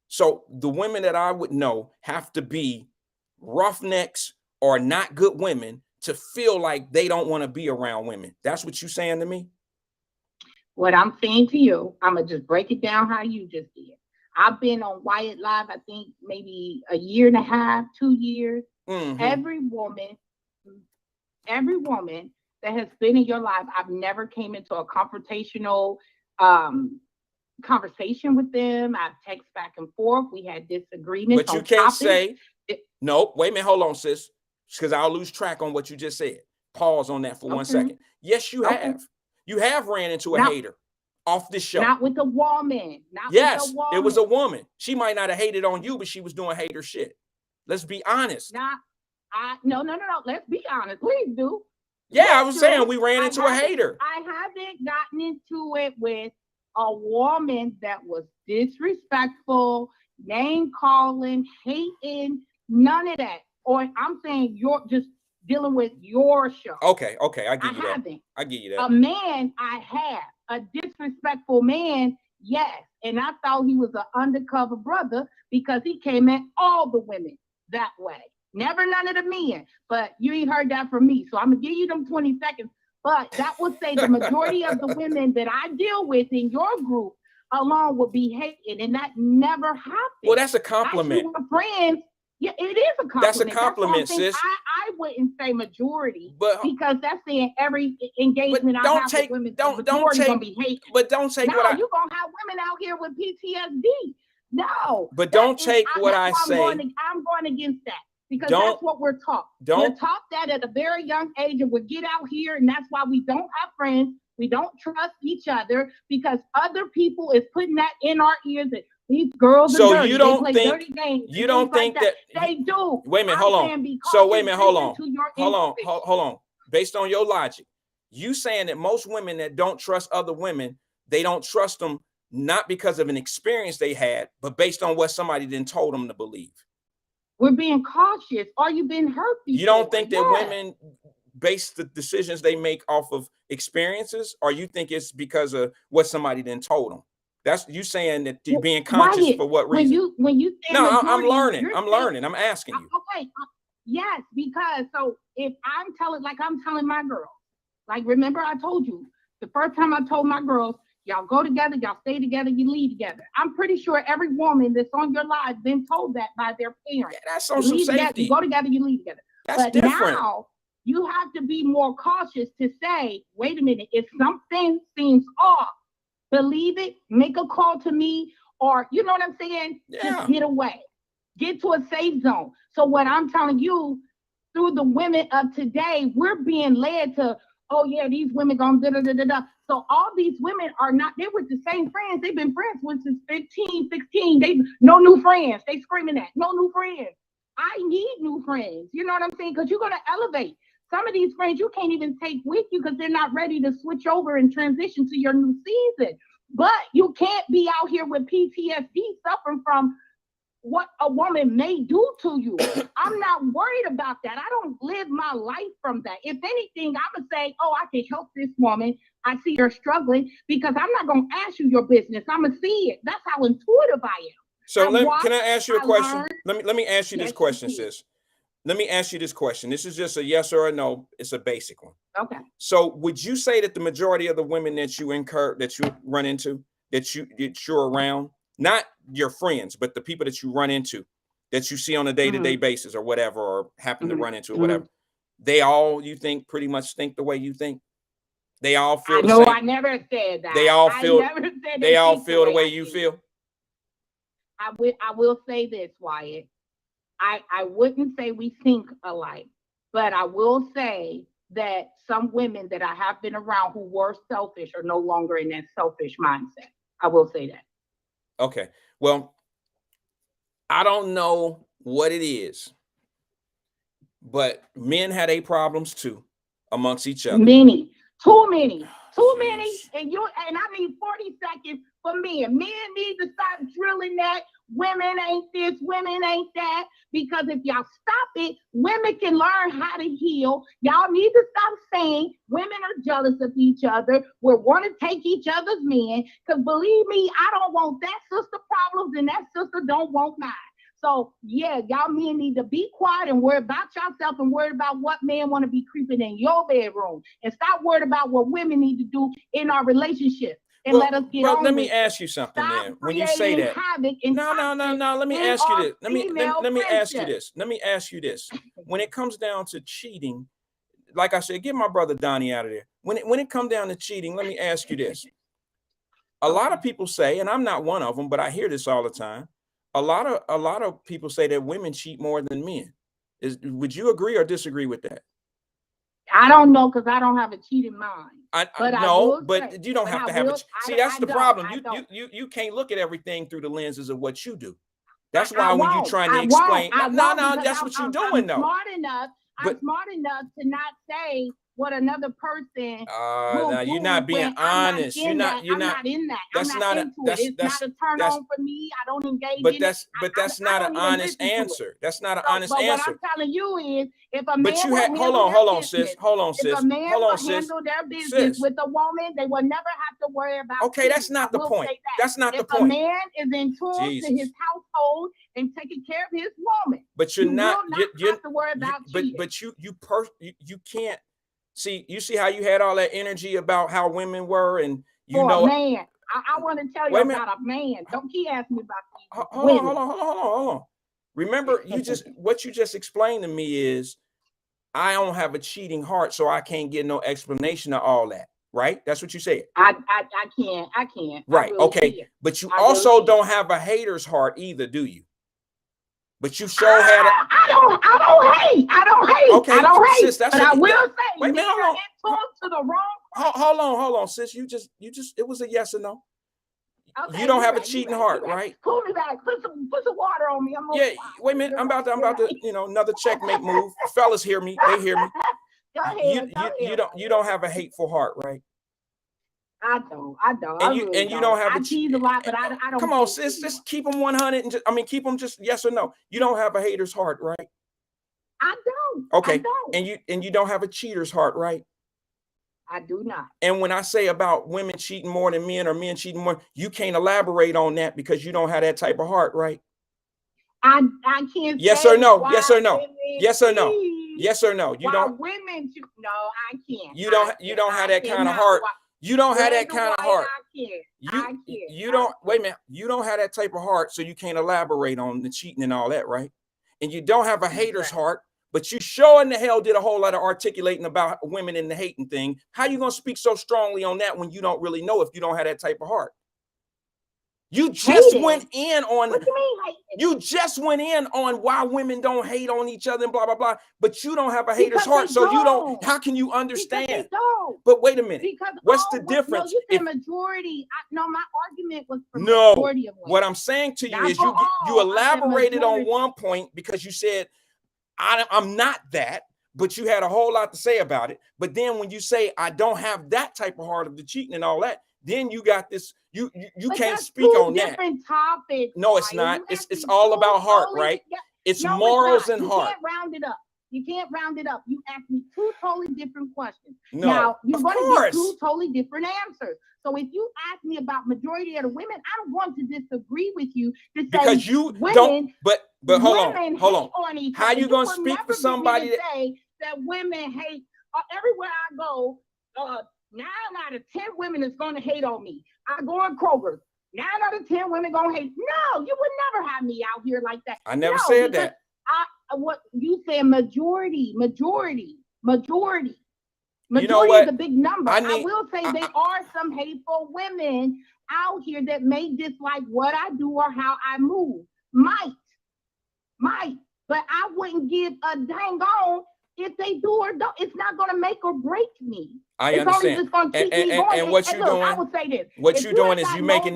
so the women that I would know have to be roughnecks or not good women to feel like they don't want to be around women. That's what you're saying to me? What I'm saying to you, I'm going to just break it down how you just did. I've been on Wyatt Live, I think maybe a year and a half, 2 years. Every woman that has been in your life, I've never came into a confrontational conversation with them. I've texted back and forth. We had disagreements. But you can't say, no, wait a minute, hold on, sis, because I'll lose track on what you just said. Pause on that for 1 second. Yes, you have. You have ran into a hater off this show. Not with a woman. Yes, it was a woman. She might not have hated on you, but she was doing hater shit. Let's be honest. No. Let's be honest. Please do. Yeah, I was saying we ran into a hater. I haven't gotten into it with a woman that was disrespectful, name calling, hating, none of that. Or I'm saying you're just dealing with your show. Okay, I give you that. I give you that. A man I have, a disrespectful man, yes. And I thought he was an undercover brother because he came at all the women that way. Never none of the men. But you ain't heard that from me. So I'm going to give you them 20 seconds. But that would say the majority of the women that I deal with in your group alone would be hating. And that never happened. Well, that's a compliment. Actually, we're friends. Yeah, it is a compliment. That's a compliment, sis. I wouldn't say majority, because that's saying every engagement I have with women, don't take, gonna be hate. But don't take you're gonna have women out here with PTSD. No, but don't take what I say. I'm going against that because that's what we're taught. We're taught that at a very young age, and we get out here, and that's why we don't have friends. We don't trust each other because other people is putting that in our ears that these girls So are dirty. you don't they play think dirty games you don't think like that they do. wait a minute, I'm hold on. saying be So wait a cautious, minute, hold listen on. to your Hold on. Based on your logic, you saying that most women that don't trust other women, they don't trust them not because of an experience they had, but based on what somebody then told them to believe. We're being cautious. Or you've been hurt before. You don't think that Yes. women base the decisions they make off of experiences, or you think it's because of what somebody then told them? That's you saying that you're being conscious Wyatt, for what reason? when you say No, I'm majority, learning. you're I'm saying- learning. I'm asking you. Okay, yes, because so if I'm telling my girls, like remember I told you the first time I told my girls, y'all go together, y'all stay together, you leave together. I'm pretty sure every woman that's on your live been told that by their parents. Yeah, that's on You some leave together, safety. you go together, you leave together. That's But different. now you have to be more cautious to say, wait a minute, if something seems off, believe it, make a call to me, or you know what I'm saying? Yeah. Just get away. Get to a safe zone. So what I'm telling you, through the women of today, we're being led to, oh yeah, these women gonna da da da da da. So all these women are not, they're with the same friends. They've been friends since 15, 16. They no new friends. They screaming that, no new friends. I need new friends. You know what I'm saying? Because you're gonna elevate. Some of these friends you can't even take with you because they're not ready to switch over and transition to your new season. But you can't be out here with PTSD suffering from what a woman may do to you. I'm not worried about that. I don't live my life from that. If anything, I'm going to say, oh, I can help this woman. I see her struggling because I'm not going to ask you your business. I'm going to see it. That's how intuitive I am. So can I ask you a question? Let me ask you this Yes, question, you can. sis. Let me ask you this question. This is just a yes or a no. It's a basic one. Okay. So would you say that the majority of the women that you run into, that you're around, not your friends, but the people that you run into, that you see on a day-to-day basis or whatever, or happen to run into or whatever, they all, you think, pretty much think the way you think? They all feel the same? I never said that. They all feel, I never said they all think feel the way I you think. feel? I will say this, Wyatt. I wouldn't say we think alike, but I will say that some women that I have been around who were selfish are no longer in that selfish mindset. I will say that. Okay. Well, I don't know what it is, but men had a problems too amongst each other. Many, too many, Jeez. many. And I need 40 seconds for men. Men need to stop drilling that. Women ain't this, women ain't that. Because if y'all stop it, women can learn how to heal. Y'all need to stop saying women are jealous of each other. We want to take each other's men. Because believe me, I don't want that sister problems and that sister don't want mine. So yeah, y'all men need to be quiet and worry about yourself and worry about what men want to be creeping in your bedroom. And stop worried about what women need to do in our relationship. And let us get on. Let me ask you something then. When you say that, no. Let me ask you this. Let me ask you this. Let me ask you this. When it comes down to cheating, like I said, get my brother Donnie out of there. When it comes down to cheating, let me ask you this. A lot of people say, and I'm not one of them, but I hear this all the time. A lot of people say that women cheat more than men. Would you agree or disagree with that? I don't know because I don't have a cheating mind. But you don't have to have it. See, that's the problem. You can't look at everything through the lenses of what you do. That's why when you're trying to explain, no, that's what you're doing though. I'm smart enough to not say what another person. Now you're not being honest. You're not in that. That's not into it. It's not a turn on for me. I don't engage in it. That's not an honest answer. That's not an honest answer. But what I'm telling you is, if a man hold on, sis. If a man will handle their business with a woman, they will never have to worry about. Okay, that's not the point. That's not the point. If a man is in tune to his household and taking care of his woman, but you're not. You have to worry about. But you can't. See, you see how you had all that energy about how women were, and a man. I want to tell you about a man. Don't keep asking me about these women. Hold on. Remember, what you just explained to me is I don't have a cheating heart, so I can't get no explanation of all that. Right? That's what you said. I can't. Right. Really okay. But you also don't have a hater's heart either, do you? But you sure had a. I don't hate. Okay, I don't hate. Sis, but I will say, wait a minute, hold on. to the wrong hold on, sis. You just, it was a yes or no. Okay, You don't have a right, cheating heart, right? Cool me back. Put some water on me. I'm Yeah, wait a minute. I'm about to, another checkmate move. Fellas hear me. They hear me. Go ahead. You don't have a hateful heart, right? I don't. And you don't have I tease a lot, but I don't. Come on, sis. Just keep them 100 and just, keep them just yes or no. You don't have a hater's heart, right? I don't. Okay. I don't. And you don't have a cheater's heart, right? I do not. And when I say about women cheating more than men or men cheating more, you can't elaborate on that because you don't have that type of heart, right? I can't. Yes or no? Yes or no? Yes or no? Yes or no? You don't. Women, no, I can't. You don't have that kind of heart. You don't have that kind of heart. I can't. You don't. Wait a minute. You don't have that type of heart, so you can't elaborate on the cheating and all that, right? And you don't have a hater's heart. But you sure in the hell did a whole lot of articulating about women and the hating thing. How you gonna speak so strongly on that when you don't really know if you don't have that type of heart? You just went in on. What do you mean, like, you just went in on why women don't hate on each other and blah blah blah. But you don't have a hater's heart, so you don't. How can you understand? Because they don't. But wait a minute. Because what's the difference? No, you said majority. No, my argument was for no. Majority of women. What I'm saying to you is you elaborated on one point because you said I'm not that, but you had a whole lot to say about it. But then when you say I don't have that type of heart of the cheating and all that, then you got this. You can't speak on that. Different topics. No, it's not. It's all about heart, right? It's morals and heart. You can't round it up. You can't round it up. You asked me two totally different questions. No, now you're going to get two totally different answers. So if you ask me about majority of the women, I don't want to disagree with you to say because you women, don't. But hold on. How you gonna speak for somebody that say that women hate? Everywhere I go, 9 out of 10 women is going to hate on me. I go in Kroger. 9 out of 10 women gonna hate. No, you would never have me out here like that. I never said that. What you said, majority. You know what? Is a big number. I will say there are some hateful women out here that may dislike what I do or how I move. Might. But I wouldn't give a dang on if they do or don't. It's not going to make or break me. I understand. It's only just going to keep me going. And what you're doing, I would say this. What you're doing is you making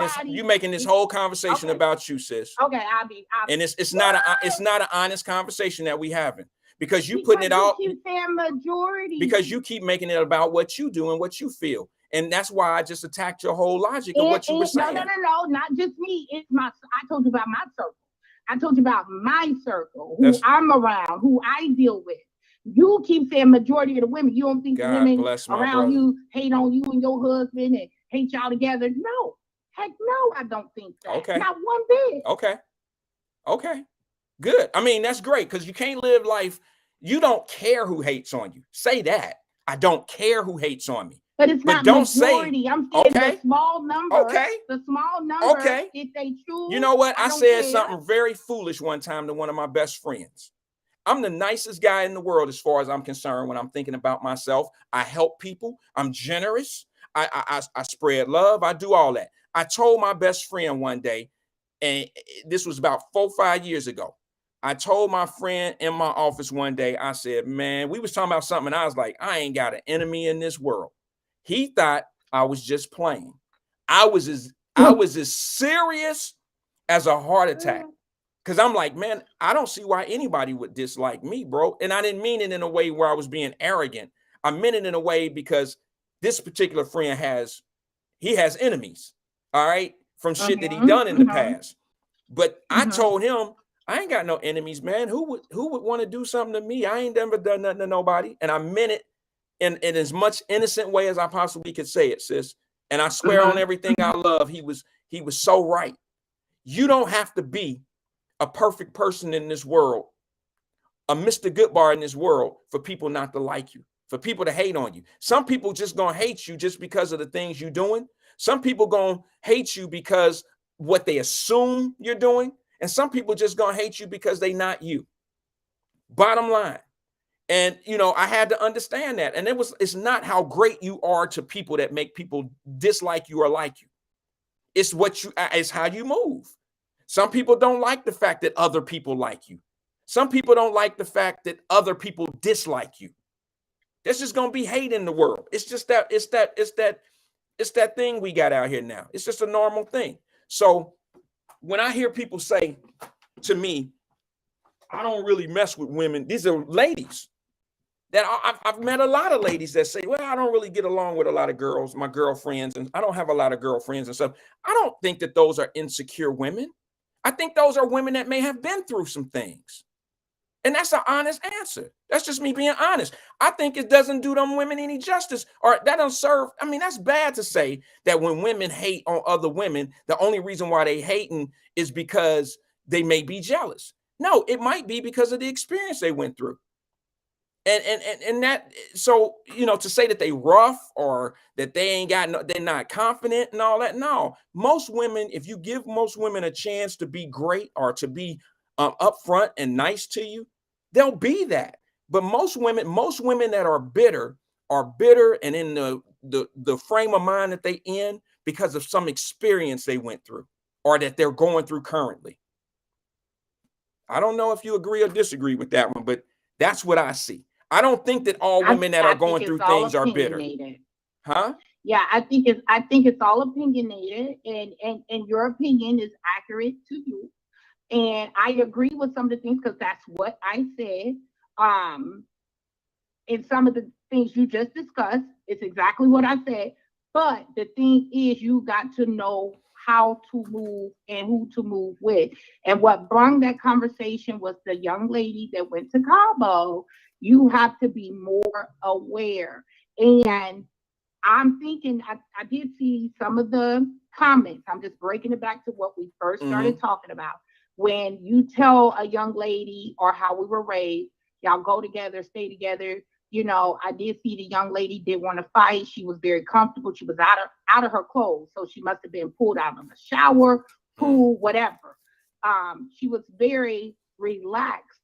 this whole conversation about you, sis. Okay, I'll be. And it's not an honest conversation that we having. Because you putting it out. You keep saying majority. Because you keep making it about what you do and what you feel. And that's why I just attacked your whole logic of what you were saying. No, not just me. It's I told you about my circle. I told you about my circle, who I'm around, who I deal with. You keep saying majority of the women. You don't think women around you hate on you and your husband and hate y'all together? No. Heck no, I don't think that. Okay. Not one bit. Okay. Good. I mean, that's great because you can't live life. You don't care who hates on you. Say that. I don't care who hates on me. But it's not don't majority. Say, I'm saying the small number. Okay. The small number. Okay. If they choose. You know what? I said something very foolish one time to one of my best friends. I'm the nicest guy in the world as far as I'm concerned when I'm thinking about myself. I help people. I'm generous. I spread love. I do all that. I told my best friend one day, and this was about 4 or 5 years ago. I told my friend in my office one day, I said, man, we was talking about something. And I was like, I ain't got an enemy in this world. He thought I was just playing. I was as serious as a heart attack. Because I'm like, man, I don't see why anybody would dislike me, bro. And I didn't mean it in a way where I was being arrogant. I meant it in a way because this particular friend has enemies, all right, from shit that he done in the past. But I told him, I ain't got no enemies, man. Who would want to do something to me? I ain't never done nothing to nobody. And I meant it in as much innocent way as I possibly could say it, sis. And I swear on everything I love, he was so right. You don't have to be a perfect person in this world, a Mr. Goodbar in this world, for people not to like you, for people to hate on you. Some people just gonna hate you just because of the things you're doing. Some people gonna hate you because what they assume you're doing. And some people just gonna hate you because they not you. Bottom line. And I had to understand that. And it's not how great you are to people that make people dislike you or like you. It's how you move. Some people don't like the fact that other people like you. Some people don't like the fact that other people dislike you. There's just gonna be hate in the world. It's just that it's that thing we got out here now. It's just a normal thing. So when I hear people say to me, I don't really mess with women. These are ladies that I've met a lot of ladies that say, well, I don't really get along with a lot of girls, my girlfriends, and I don't have a lot of girlfriends and stuff. I don't think that those are insecure women. I think those are women that may have been through some things. And that's an honest answer. That's just me being honest. I think it doesn't do them women any justice, or that don't serve. I mean, that's bad to say that when women hate on other women, the only reason why they hating is because they may be jealous. No, it might be because of the experience they went through. And that, so, you know, to say that they rough or that they ain't got no, they're not confident and all that. No, most women, if you give most women a chance to be great or to be upfront and nice to you, they'll be that. But most women that are bitter and in the frame of mind that they in because of some experience they went through or that they're going through currently. I don't know if you agree or disagree with that one, but that's what I see. I don't think that all women that are going through things are bitter. Huh? Yeah, I think it's all opinionated, and your opinion is accurate to you. And I agree with some of the things because that's what I said. And some of the things you just discussed, it's exactly what I said. But the thing is, you got to know how to move and who to move with. And what brought that conversation was the young lady that went to Cabo. You have to be more aware. And I'm thinking, I did see some of the comments. I'm just breaking it back to what we first started talking about. When you tell a young lady or how we were raised, y'all go together, stay together. You know, I did see the young lady did want to fight. She was very comfortable. She was out of her clothes. So she must have been pulled out of the shower, pool, whatever. She was very relaxed.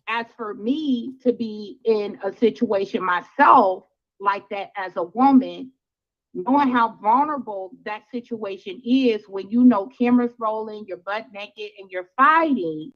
As for me to be in a situation myself like that as a woman, knowing how vulnerable that situation is when you know cameras rolling, you're butt naked and you're fighting,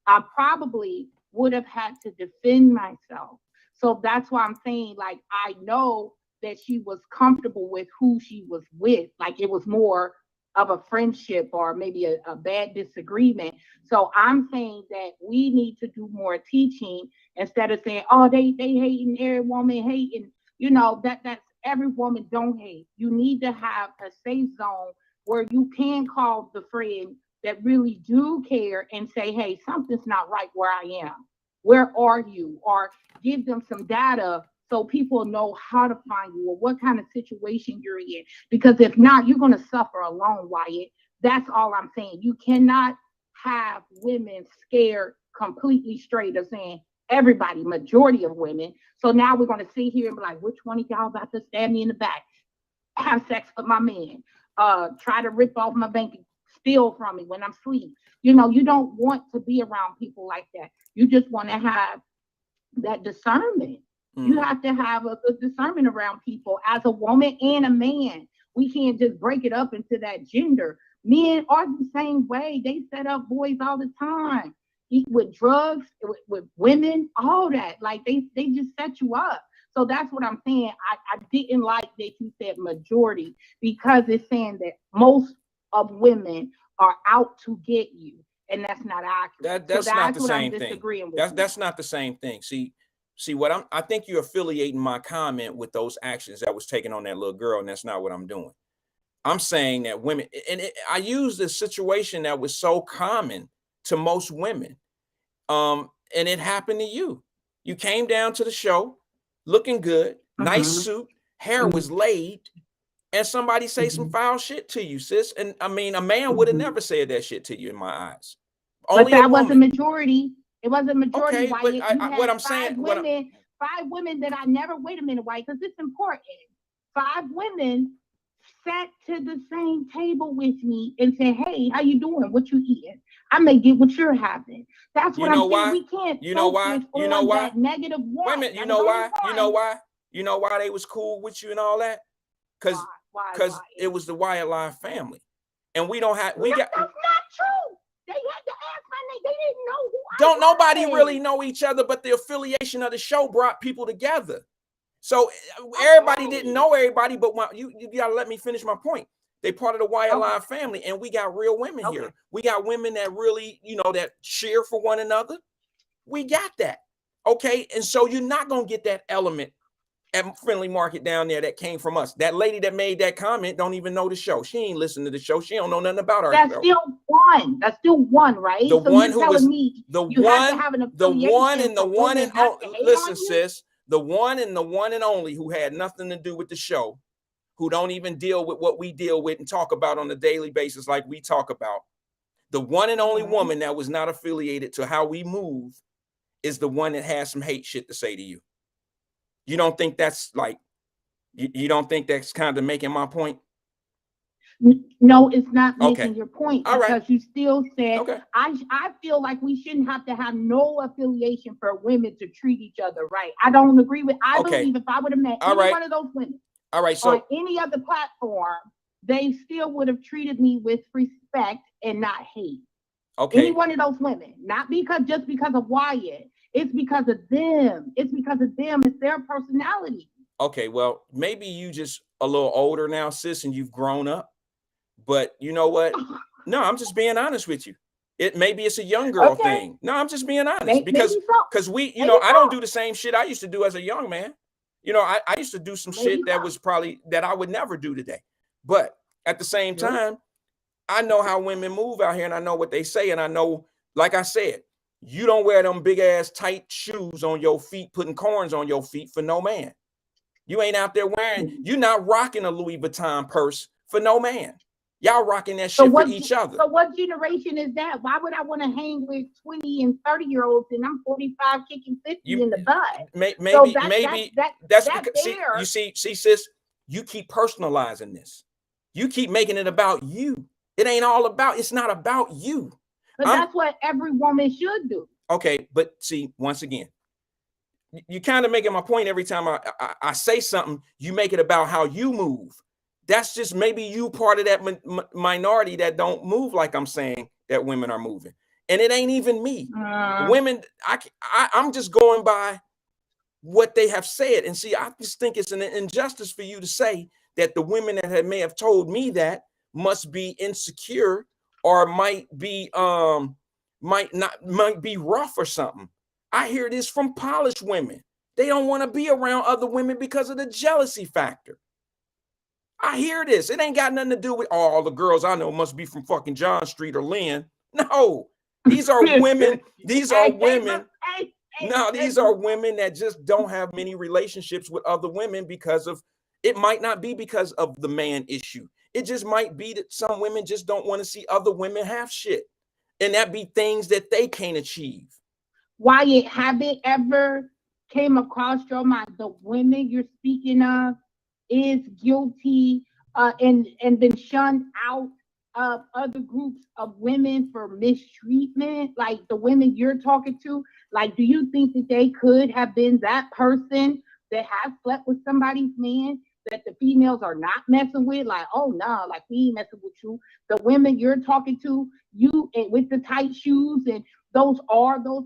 I probably would have had to defend myself. So that's why I'm saying, like, I know that she was comfortable with who she was with. Like, it was more of a friendship or maybe a bad disagreement. So I'm saying that we need to do more teaching instead of saying, oh, they hating, every woman hating. You know, that's every woman don't hate. You need to have a safe zone where you can call the friend that really do care and say, hey, something's not right where I am. Where are you? Or give them some data so people know how to find you or what kind of situation you're in. Because if not, you're going to suffer alone, Wyatt. That's all I'm saying. You cannot have women scared completely straight of saying everybody, majority of women. So now we're going to sit here and be like, which one of y'all about to stab me in the back? Have sex with my man? Try to rip off my bank, steal from me when I'm asleep. You know, you don't want to be around people like that. You just want to have that discernment. You have to have a good discernment around people as a woman and a man. We can't just break it up into that gender. Men are the same way. They set up boys all the time. With drugs, with women, all that. Like they just set you up. So that's what I'm saying. I didn't like that you said majority because it's saying that most of women are out to get you. And that's not accurate. That's not the same thing. That's not the same thing. See what I think you're affiliating my comment with those actions that was taken on that little girl, and that's not what I'm doing. I'm saying that women, and I use this situation that was so common to most women. And it happened to you. You came down to the show looking good, nice suit, hair was laid, and somebody say some foul shit to you, sis. And I mean, a man would have never said that shit to you in my eyes. But that was a majority. It wasn't a majority. Okay, Wyatt. but what I'm saying, five women that I never, wait a minute, Wyatt, because it's important. 5 women sat to the same table with me and said, hey, how you doing? What you eating? I may get what you're having. That's what I'm saying. We can't that negative one. Wait a minute, you know why? You know why they was cool with you and all that? Because it was the Wyatt Live family. And we don't have that's not true. They had to ask my name. They didn't know who Don't nobody really know each other, but the affiliation of the show brought people together. So everybody didn't know everybody, but you gotta let me finish my point. They part of the Wyatt Live family, and we got real women here. We got women that really, that cheer for one another. We got that. Okay. And so you're not gonna get that element at Friendly Market down there that came from us. That lady that made that comment don't even know the show. She ain't listened to the show. She don't know nothing about our That's show. still one. That's still one, right? The so one you're who was me the you one, have to have an the one and the affiliation one and listen, on you? sis, the one and only who had nothing to do with the show, who don't even deal with what we deal with and talk about on a daily basis like we talk about. The one and only woman that was not affiliated to how we move is the one that has some hate shit to say to you. You don't think that's like, you don't think that's kind of making my point? No, it's not making your point, because you still said, I feel like we shouldn't have to have no affiliation for women to treat each other right. I don't agree with, I believe if I would have met any one of those women so on any other platform, they still would have treated me with respect and not hate. Any one of those women, not just because of Wyatt. It's because of them. It's because of them. It's their personality. Okay, well, maybe you just a little older now, sis, and you've grown up. But you know what? No, I'm just being honest with you. Maybe it's a young girl thing. No, I'm just being honest because we, I don't do the same shit I used to do as a young man. I used to do some shit that was probably that I would never do today. But at the same time, I know how women move out here, and I know what they say, and I know, like I said, you don't wear them big ass tight shoes on your feet, putting corns on your feet for no man. You ain't out there you're not rocking a Louis Vuitton purse for no man. Y'all rocking that shit for each other. So what generation is that? Why would I want to hang with 20 and 30-year-olds and I'm 45 kicking 50 in the butt? Maybe that's because see, sis, you keep personalizing this. You keep making it about you. It ain't all about, it's not about you. But that's what every woman should do. Okay, but see, once again, you kind of making my point every time I say something, you make it about how you move. That's just maybe you part of that minority that don't move like I'm saying that women are moving. And it ain't even me. Women, I'm just going by what they have said. And see, I just think it's an injustice for you to say that the women that may have told me that must be insecure or might be rough or something. I hear this from polished women. They don't want to be around other women because of the jealousy factor. I hear this. It ain't got nothing to do with all the girls I know must be from fucking John Street or Lynn. No, these are women. These are women. No, these are women that just don't have many relationships with other women because of, it might not be because of the man issue. It just might be that some women just don't want to see other women have shit. And that be things that they can't achieve. Wyatt, have it ever came across your mind the women you're speaking of is guilty and been shunned out of other groups of women for mistreatment, like the women you're talking to? Like, do you think that they could have been that person that has slept with somebody's man that the females are not messing with? Like, oh no, like we ain't messing with you. The women you're talking to, you and with the tight shoes, and those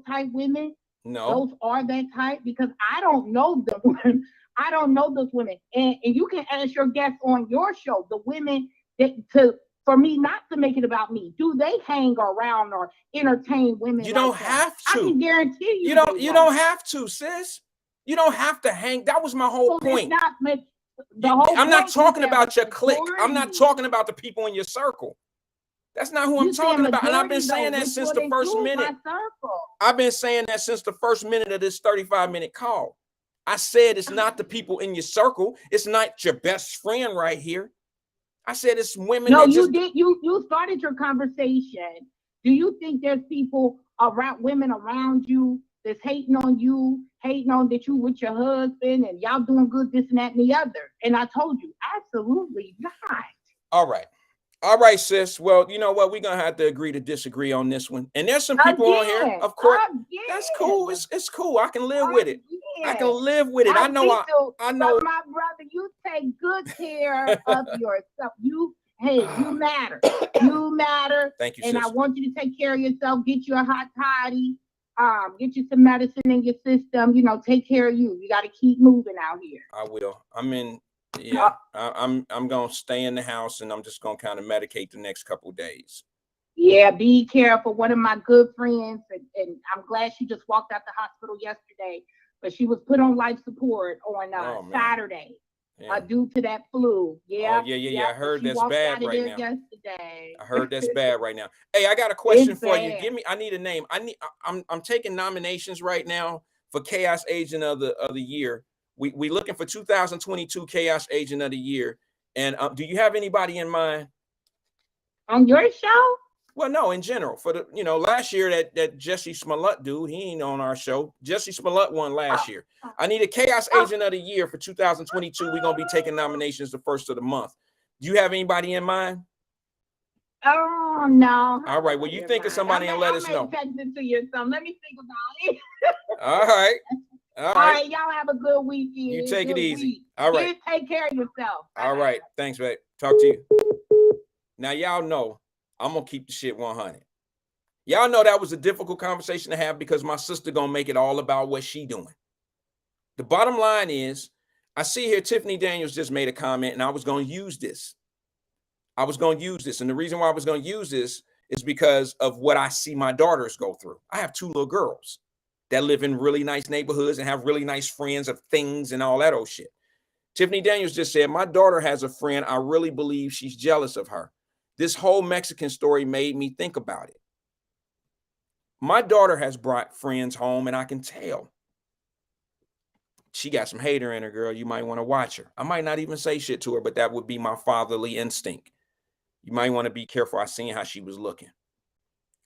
type women. No, those are that type, because I don't know them. I don't know those women, and you can ask your guests on your show, the women that for me not to make it about me. Do they hang around or entertain women? You don't have to. I can guarantee you. You don't have to, sis. You don't have to hang. That was my whole point. I'm not talking about your clique. I'm not talking about the people in your circle. That's not who I'm talking about. And I've been saying that since the first minute. I've been saying that since the first minute of this 35-minute call. I said it's not the people in your circle. It's not your best friend right here. I said it's women. No, you did. You started your conversation. Do you think there's people women around you that's hating on you, hating on that you with your husband and y'all doing good, this and that and the other? And I told you, absolutely not. All right, sis. Well, you know what? We're going to have to agree to disagree on this one. And there's some people on here, of course. That's cool. It's cool. I can live with it. I can live with it. I know. But my brother, you take good care of yourself. You matter. You matter. Thank you, and sis. I want you to take care of yourself. Get you a hot toddy. Get you some medicine in your system. You know, take care of you. You got to keep moving out here. I will. Yeah, I'm gonna stay in the house and I'm just gonna kind of medicate the next couple of days. Yeah, be careful. One of my good friends, and I'm glad she just walked out the hospital yesterday, but she was put on life support on Oh man. Saturday Yeah. due to that flu. Oh Yeah, yeah. I heard she that's walked bad out of right there now. yesterday. I heard that's bad right now. Hey, I got a question It's for you. bad. I need a name. I'm taking nominations right now for Chaos Agent of the Year. We looking for 2022 Chaos Agent of the Year. And do you have anybody in mind? On your show? Well, no, in general. For the last year that Jesse Smollett dude, he ain't on our show. Jesse Smollett won last year. I need a Chaos Agent of the Year for 2022. We're gonna be taking nominations the first of the month. Do you have anybody in mind? Oh no. All right. Well, you think of somebody and let us know. Text it to you. So let me think about it. All right. All right. Y'all have a good weekend. You take it easy. Week. All right. Just take care of yourself. All right. Thanks, babe. Talk to you. Now, y'all know I'm going to keep the shit 100. Y'all know that was a difficult conversation to have because my sister going to make it all about what she doing. The bottom line is, I see here Tiffany Daniels just made a comment, and I was going to use this. And the reason why I was going to use this is because of what I see my daughters go through. I have 2 little girls that live in really nice neighborhoods and have really nice friends of things and all that old shit. Tiffany Daniels just said, my daughter has a friend. I really believe she's jealous of her. This whole Mexican story made me think about it. My daughter has brought friends home, and I can tell. She got some hater in her, girl. You might want to watch her. I might not even say shit to her, but that would be my fatherly instinct. You might want to be careful. I seen how she was looking.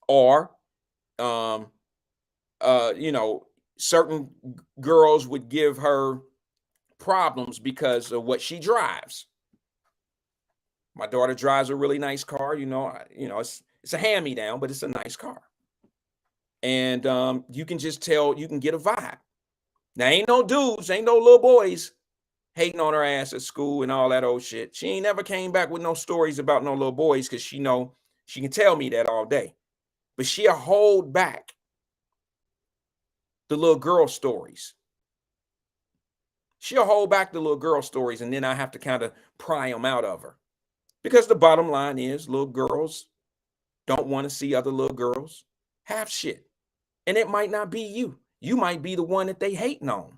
Or, certain girls would give her problems because of what she drives. My daughter drives a really nice car. It's a hand-me-down, but it's a nice car. And you can just tell, you can get a vibe. Now, ain't no dudes, ain't no little boys hating on her ass at school and all that old shit. She ain't never came back with no stories about no little boys because she can tell me that all day. But she'll hold back the little girl stories. She'll hold back the little girl stories, and then I have to kind of pry them out of her. Because the bottom line is, little girls don't want to see other little girls have shit. And it might not be you. You might be the one that they hating on.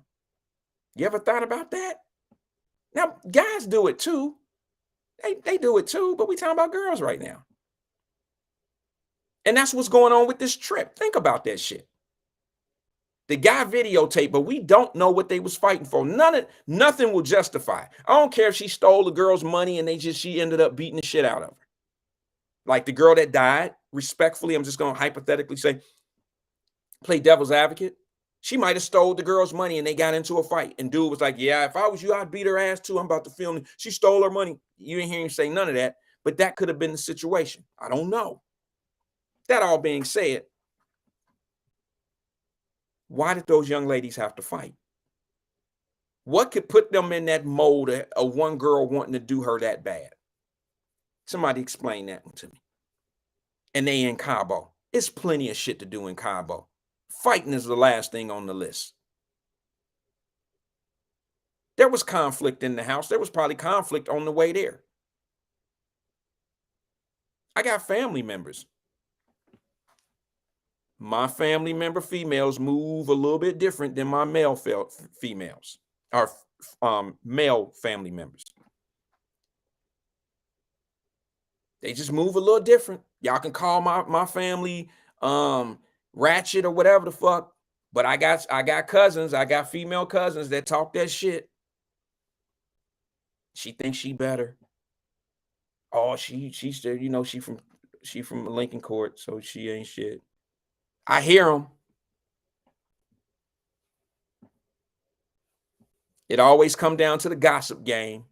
You ever thought about that? Now, guys do it too. They do it too, but we talking about girls right now. And that's what's going on with this trip. Think about that shit. The guy videotaped, but we don't know what they was fighting for. Nothing will justify. I don't care if she stole the girl's money and she ended up beating the shit out of her. Like the girl that died, respectfully, I'm just going to hypothetically say, play devil's advocate. She might have stole the girl's money and they got into a fight. And dude was like, yeah, if I was you, I'd beat her ass too. I'm about to film it. She stole her money. You didn't hear him say none of that, but that could have been the situation. I don't know. That all being said, why did those young ladies have to fight? What could put them in that mold of one girl wanting to do her that bad? Somebody explain that one to me. And they in Cabo. It's plenty of shit to do in Cabo. Fighting is the last thing on the list. There was conflict in the house. There was probably conflict on the way there. I got family members. My family member females move a little bit different than my male females, or male family members. They just move a little different. Y'all can call my family ratchet or whatever the fuck, but I got cousins, I got female cousins that talk that shit. She thinks she better. Oh, she said, she from Lincoln Court, so she ain't shit. I hear them. It always come down to the gossip game.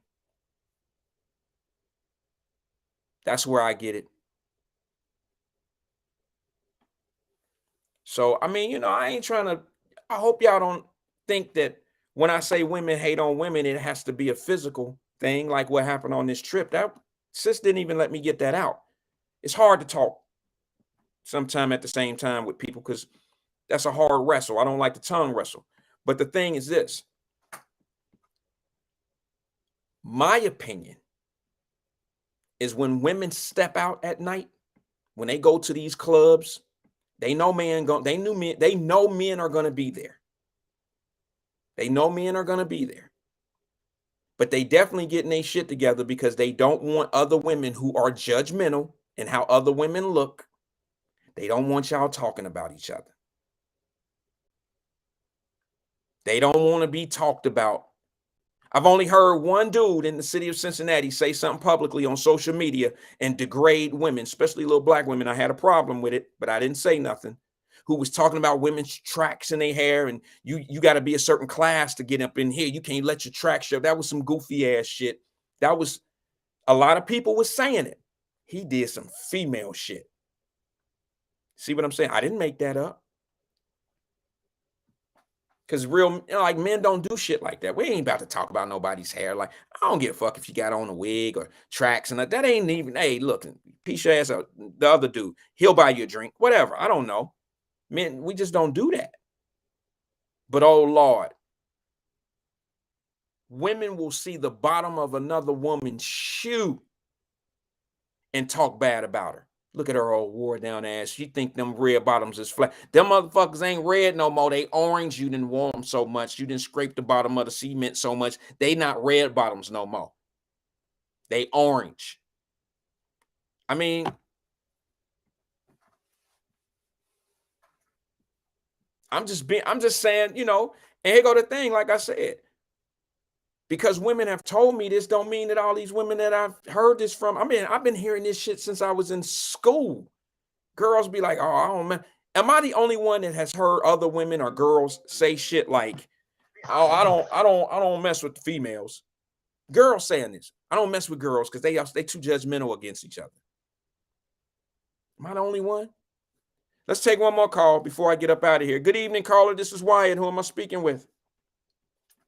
That's where I get it. So, I mean, I ain't trying to, I hope y'all don't think that when I say women hate on women, it has to be a physical thing like what happened on this trip. That sis didn't even let me get that out. It's hard to talk sometime at the same time with people because That's a hard wrestle. I don't like the tongue wrestle. But the thing is this. My opinion is when women step out at night, when they go to these clubs, they know men are going to be there. They know men are going to be there. But they definitely getting their shit together because they don't want other women who are judgmental and how other women look. They don't want y'all talking about each other. They don't want to be talked about. I've only heard one dude in the city of Cincinnati say something publicly on social media and degrade women, especially little black women. I had a problem with it, but I didn't say nothing. Who was talking about women's tracks in their hair and you got to be a certain class to get up in here. You can't let your tracks show. That was some goofy ass shit. That was a lot of people was saying it. He did some female shit. See what I'm saying? I didn't make that up. Because like men don't do shit like that. We ain't about to talk about nobody's hair. Like, I don't give a fuck if you got on a wig or tracks and that ain't even, hey, look, piece your ass out. The other dude, he'll buy you a drink, whatever. I don't know. Men, we just don't do that. But oh Lord, women will see the bottom of another woman's shoe and talk bad about her. Look at her old wore down ass. She think them red bottoms is flat. Them motherfuckers ain't red no more. They orange. You didn't warm so much. You didn't scrape the bottom of the cement so much. They not red bottoms no more. They orange. I mean, I'm just saying, you know, and here go the thing, like I said. Because women have told me this don't mean that all these women that I've heard this from, I mean, I've been hearing this shit since I was in school. Girls be like, oh, I don't know. Am I the only one that has heard other women or girls say shit like, oh, I don't mess with the females. Girls saying this. I don't mess with girls because they too judgmental against each other. Am I the only one? Let's take one more call before I get up out of here. Good evening, caller. This is Wyatt. Who am I speaking with?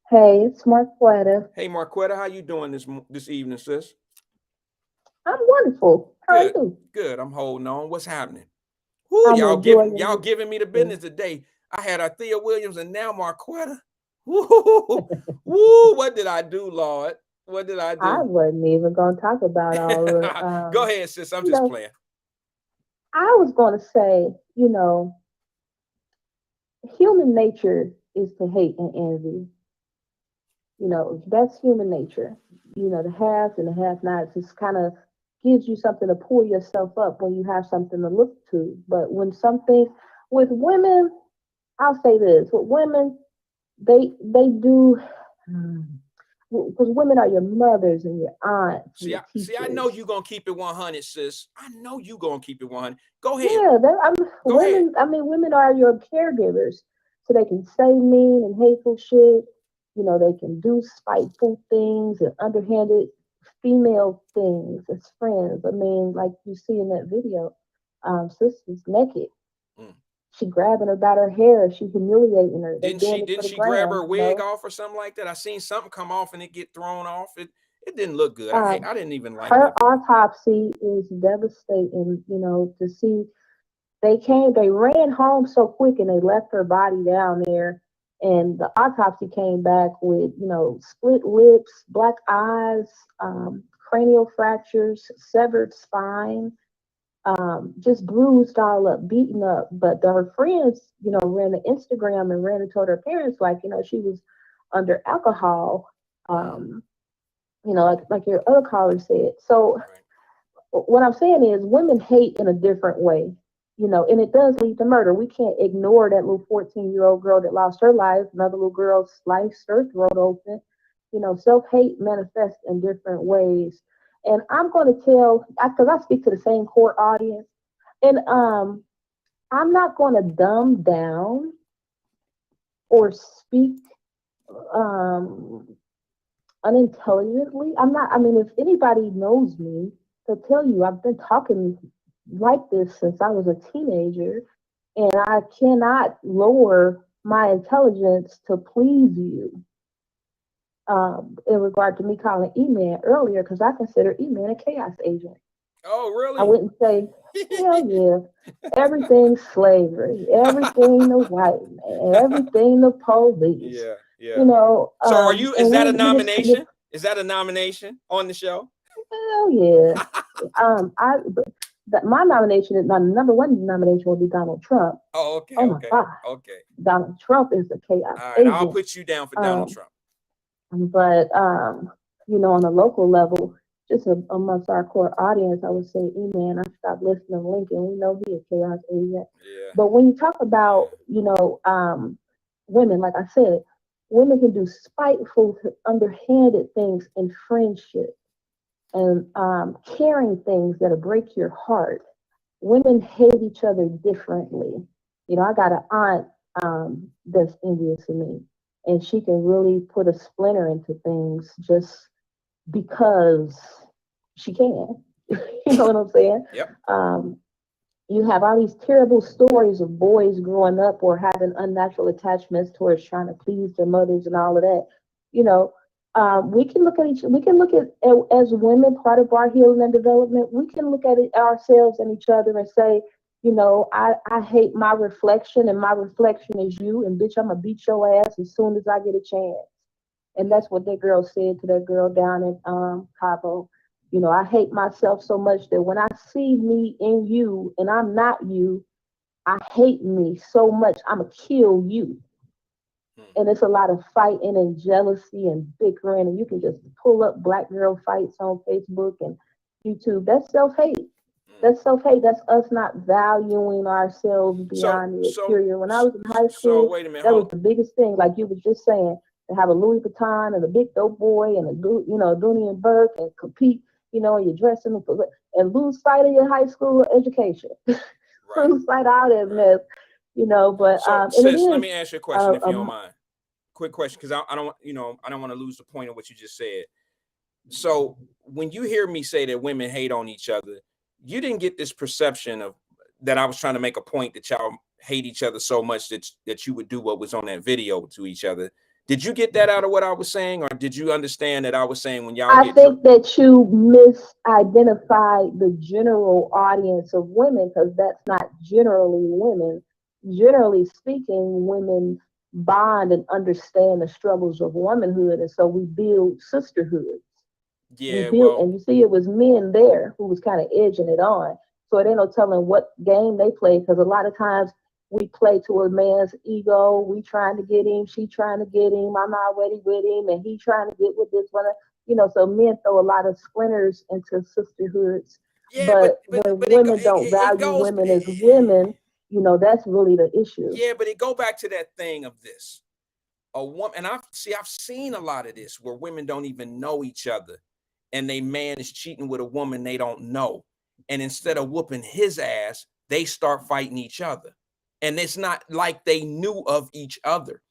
Hey, it's Marquetta. Hey, Marquetta, how you doing this evening, sis? I'm wonderful. How Good. are you? Good. I'm holding on. What's happening? Whoo, y'all giving me the business today. I had Thea Williams and now Marquetta. Woo, woo, what did I do, Lord? What did I do? I wasn't even going to talk about all the. Go ahead, sis. I'm just playing. I was going to say, you know, human nature is to hate and envy. You know, that's human nature. You know, the haves and the have-nots. It's kind of gives you something to pull yourself up when you have something to look to. But when something with women, I'll say this: with women, they do. Because women are your mothers and your aunts. And See, I know you're going to keep it 100, sis. I know you're going to keep it 100. Go ahead. Yeah, Go ahead. I mean, women are your caregivers. So they can say mean and hateful shit. You know, they can do spiteful things and underhanded female things as friends. I mean, like you see in that video, sister's naked. She grabbing her by her hair. She humiliating her. Didn't she grab her wig off or something like that? I seen something come off and it get thrown off. It didn't look good. I didn't even like her that. autopsy is devastating. You know, to see they ran home so quick and they left her body down there. And the autopsy came back with, you know, split lips, black eyes, cranial fractures, severed spine. Just bruised all up, beaten up. But her friends, you know, ran to Instagram and ran and told her parents, like, you know, she was under alcohol, you know, like your other caller said. So what I'm saying is women hate in a different way, you know, and it does lead to murder. We can't ignore that little 14-year-old girl that lost her life, another little girl's sliced her throat open. You know, self-hate manifests in different ways. And I'm going to tell, because I speak to the same court audience, and I'm not going to dumb down or speak unintelligently. I mean, if anybody knows me, they'll tell you I've been talking like this since I was a teenager, and I cannot lower my intelligence to please you. In regard to me calling E-Man earlier, because I consider E-Man a chaos agent. Oh, really? I wouldn't say Hell yeah. Everything slavery, everything the white man, everything the police. Yeah, You yeah. know, So are you, and is that a we just nomination? Is that a nomination on the show? hell yeah. But my nomination is not number one nomination will be Donald Trump. Oh, okay, Oh my okay, God, okay. Donald Trump is a chaos All right, I'll agent. put you down for Donald Um, Trump. but you know, on a local level, just amongst our core audience, I would say, E-Man, I stopped listening to Lincoln. We know he a chaos agent. Yeah, But when you talk yeah. about, you know, women, like I said, women can do spiteful, underhanded things in friendship and caring things that'll break your heart. Women hate each other differently. You know, I got an aunt that's envious of me, and she can really put a splinter into things just because she can. You know what I'm saying? Yep. Um, you have all these terrible stories of boys growing up or having unnatural attachments towards trying to please their mothers and all of that. You know, we can look at as women, part of our healing and development, we can look at it ourselves and each other and say, you know, I hate my reflection and my reflection is you, and bitch, I'm gonna beat your ass as soon as I get a chance. And that's what that girl said to that girl down in Cabo. You know, I hate myself so much that when I see me in you and I'm not you, I hate me so much I'ma kill you. Hmm. And it's a lot of fighting and jealousy and bickering, and you can just pull up black girl fights on Facebook and YouTube. That's self-hate. Hmm. That's self-hate. That's us not valuing ourselves So, beyond the so, exterior. When I was in high so, school, wait a minute. that was Hold. the biggest thing. Like you were just saying, to have a Louis Vuitton and a big dope boy and you know, Dooney and Burke and compete, you know, and you're dressing and lose sight of your high school education. Right, Lose sight of all that right. mess, you know. But So, and it sis, let is me ask you a question uh, if you don't um, mind. Quick question, because I don't, I don't want to lose the point of what you just said. So, when you hear me say that women hate on each other, you didn't get this perception of that I was trying to make a point that y'all hate each other so much that you would do what was on that video to each other. Did you get that out of what I was saying, or did you understand that I was saying when y'all I get think that you misidentified the general audience of women because that's not generally women. Generally speaking, women bond and understand the struggles of womanhood, and so we build sisterhoods. We yeah, built, well, and you see, it was men there who was kind of edging it on. So it ain't no telling what game they play because a lot of times we play to a man's ego. We trying to get him, she trying to get him. I'm already with him, and he trying to get with this one. You know, so men throw a lot of splinters into sisterhoods. yeah, But when but women don't it value goes. women as women, you know, that's really the issue. Yeah, but it go back to that thing of this. A woman, and I've seen a lot of this where women don't even know each other, and they man is cheating with a woman they don't know, and instead of whooping his ass, they start fighting each other, and it's not like they knew of each other.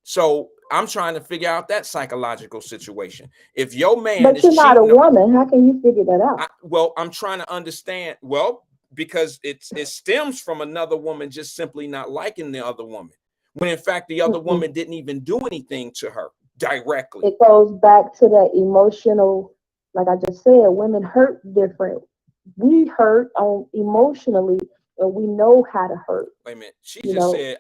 So I'm trying to figure out that psychological situation. If your man But is you're not a cheating, woman. How can you figure that out? well, I'm trying to understand. Well, because it stems from another woman just simply not liking the other woman, when in fact the other Mm-mm. woman didn't even do anything to her directly. It goes back to that emotional, like I just said, women hurt different. We hurt on emotionally, and we know how to hurt. Wait a minute. She You just know, said,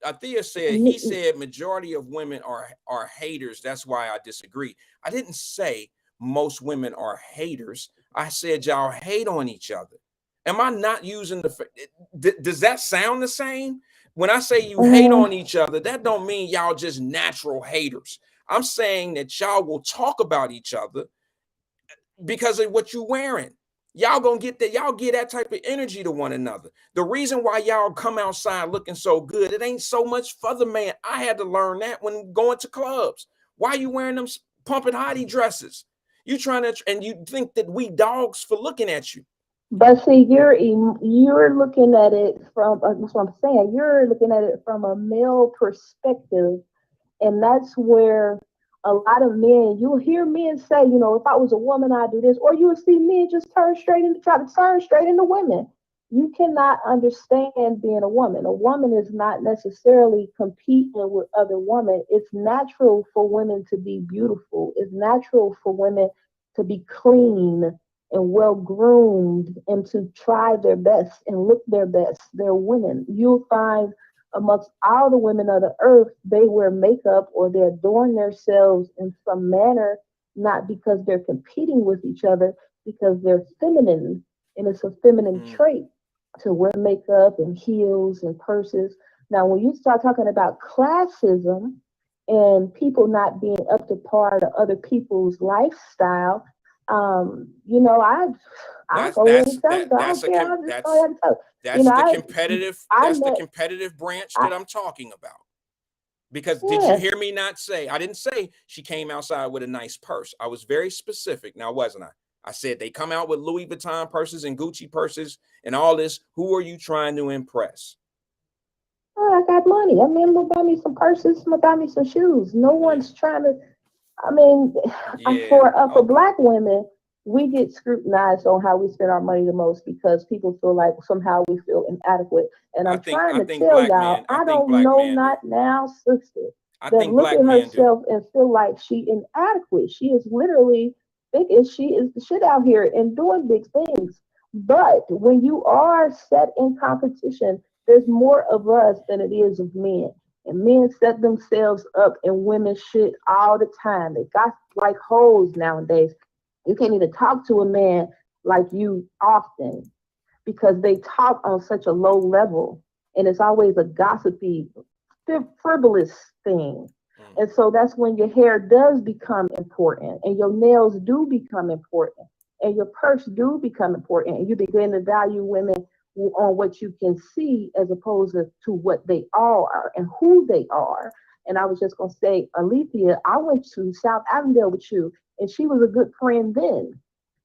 Athea said, he me, said majority of women are haters. That's why I disagree. I didn't say most women are haters. I said y'all hate on each other. Am I not using does that sound the same? When I say you hate uh, on each other, that don't mean y'all just natural haters. I'm saying that y'all will talk about each other because of what you're wearing. Y'all gonna get that, y'all get that type of energy to one another. The reason why y'all come outside looking so good, it ain't so much for the man. I had to learn that when going to clubs. Why you wearing them pumping hottie dresses? You trying to, and you think that we dogs for looking at you. but see, you're looking at it from that's what I'm saying. You're looking at it from a male perspective. And that's where a lot of men, you'll hear men say, you know, if I was a woman, I'd do this. Or you'll see men just try to turn straight into women. You cannot understand being a woman. A woman is not necessarily competing with other women. It's natural for women to be beautiful. It's natural for women to be clean. and well groomed and to try their best and look their best. They're women. You'll find amongst all the women of the earth, they wear makeup or they adorn themselves in some manner, not because they're competing with each other, because they're feminine and it's a feminine trait to wear makeup and heels and purses. Now, when you start talking about classism and people not being up to par to other people's lifestyle, you know, I That's go ahead and that's tell you, that I that's don't a care. com- I just go ahead and tell you. You that's know, the competitive I that's the met, competitive branch I, that I'm talking about. Because did you yes, hear me not say? I didn't say she came outside with a nice purse. I was very specific. Now, wasn't I? I said they come out with Louis Vuitton purses and Gucci purses and all this. Who are you trying to impress? oh, I got money. I mean, I'm gonna buy me some purses. I'm gonna buy me some shoes. No Yeah. one's trying to. I mean, Yeah. for Okay. Black women, we get scrutinized on how we spend our money the most because people feel like somehow we feel inadequate. And I I'm think trying I to think tell black y'all, men. I I think don't black know men do. not now, sister, I that think look black at men do. herself and feel like she inadequate. She is literally thinking she is the shit out here and doing big things. But when you are set in competition, there's more of us than it is of men. And men set themselves up in women's shit all the time. They got like hoes nowadays. You can't even talk to a man like you often because they talk on such a low level and it's always a gossipy, frivolous thing. Mm. And so that's when your hair does become important and your nails do become important and your purse do become important and you begin to value women on what you can see as opposed to what they are and who they are. And I was just going to say, Alethea, I went to South Avondale with you and she was a good friend then.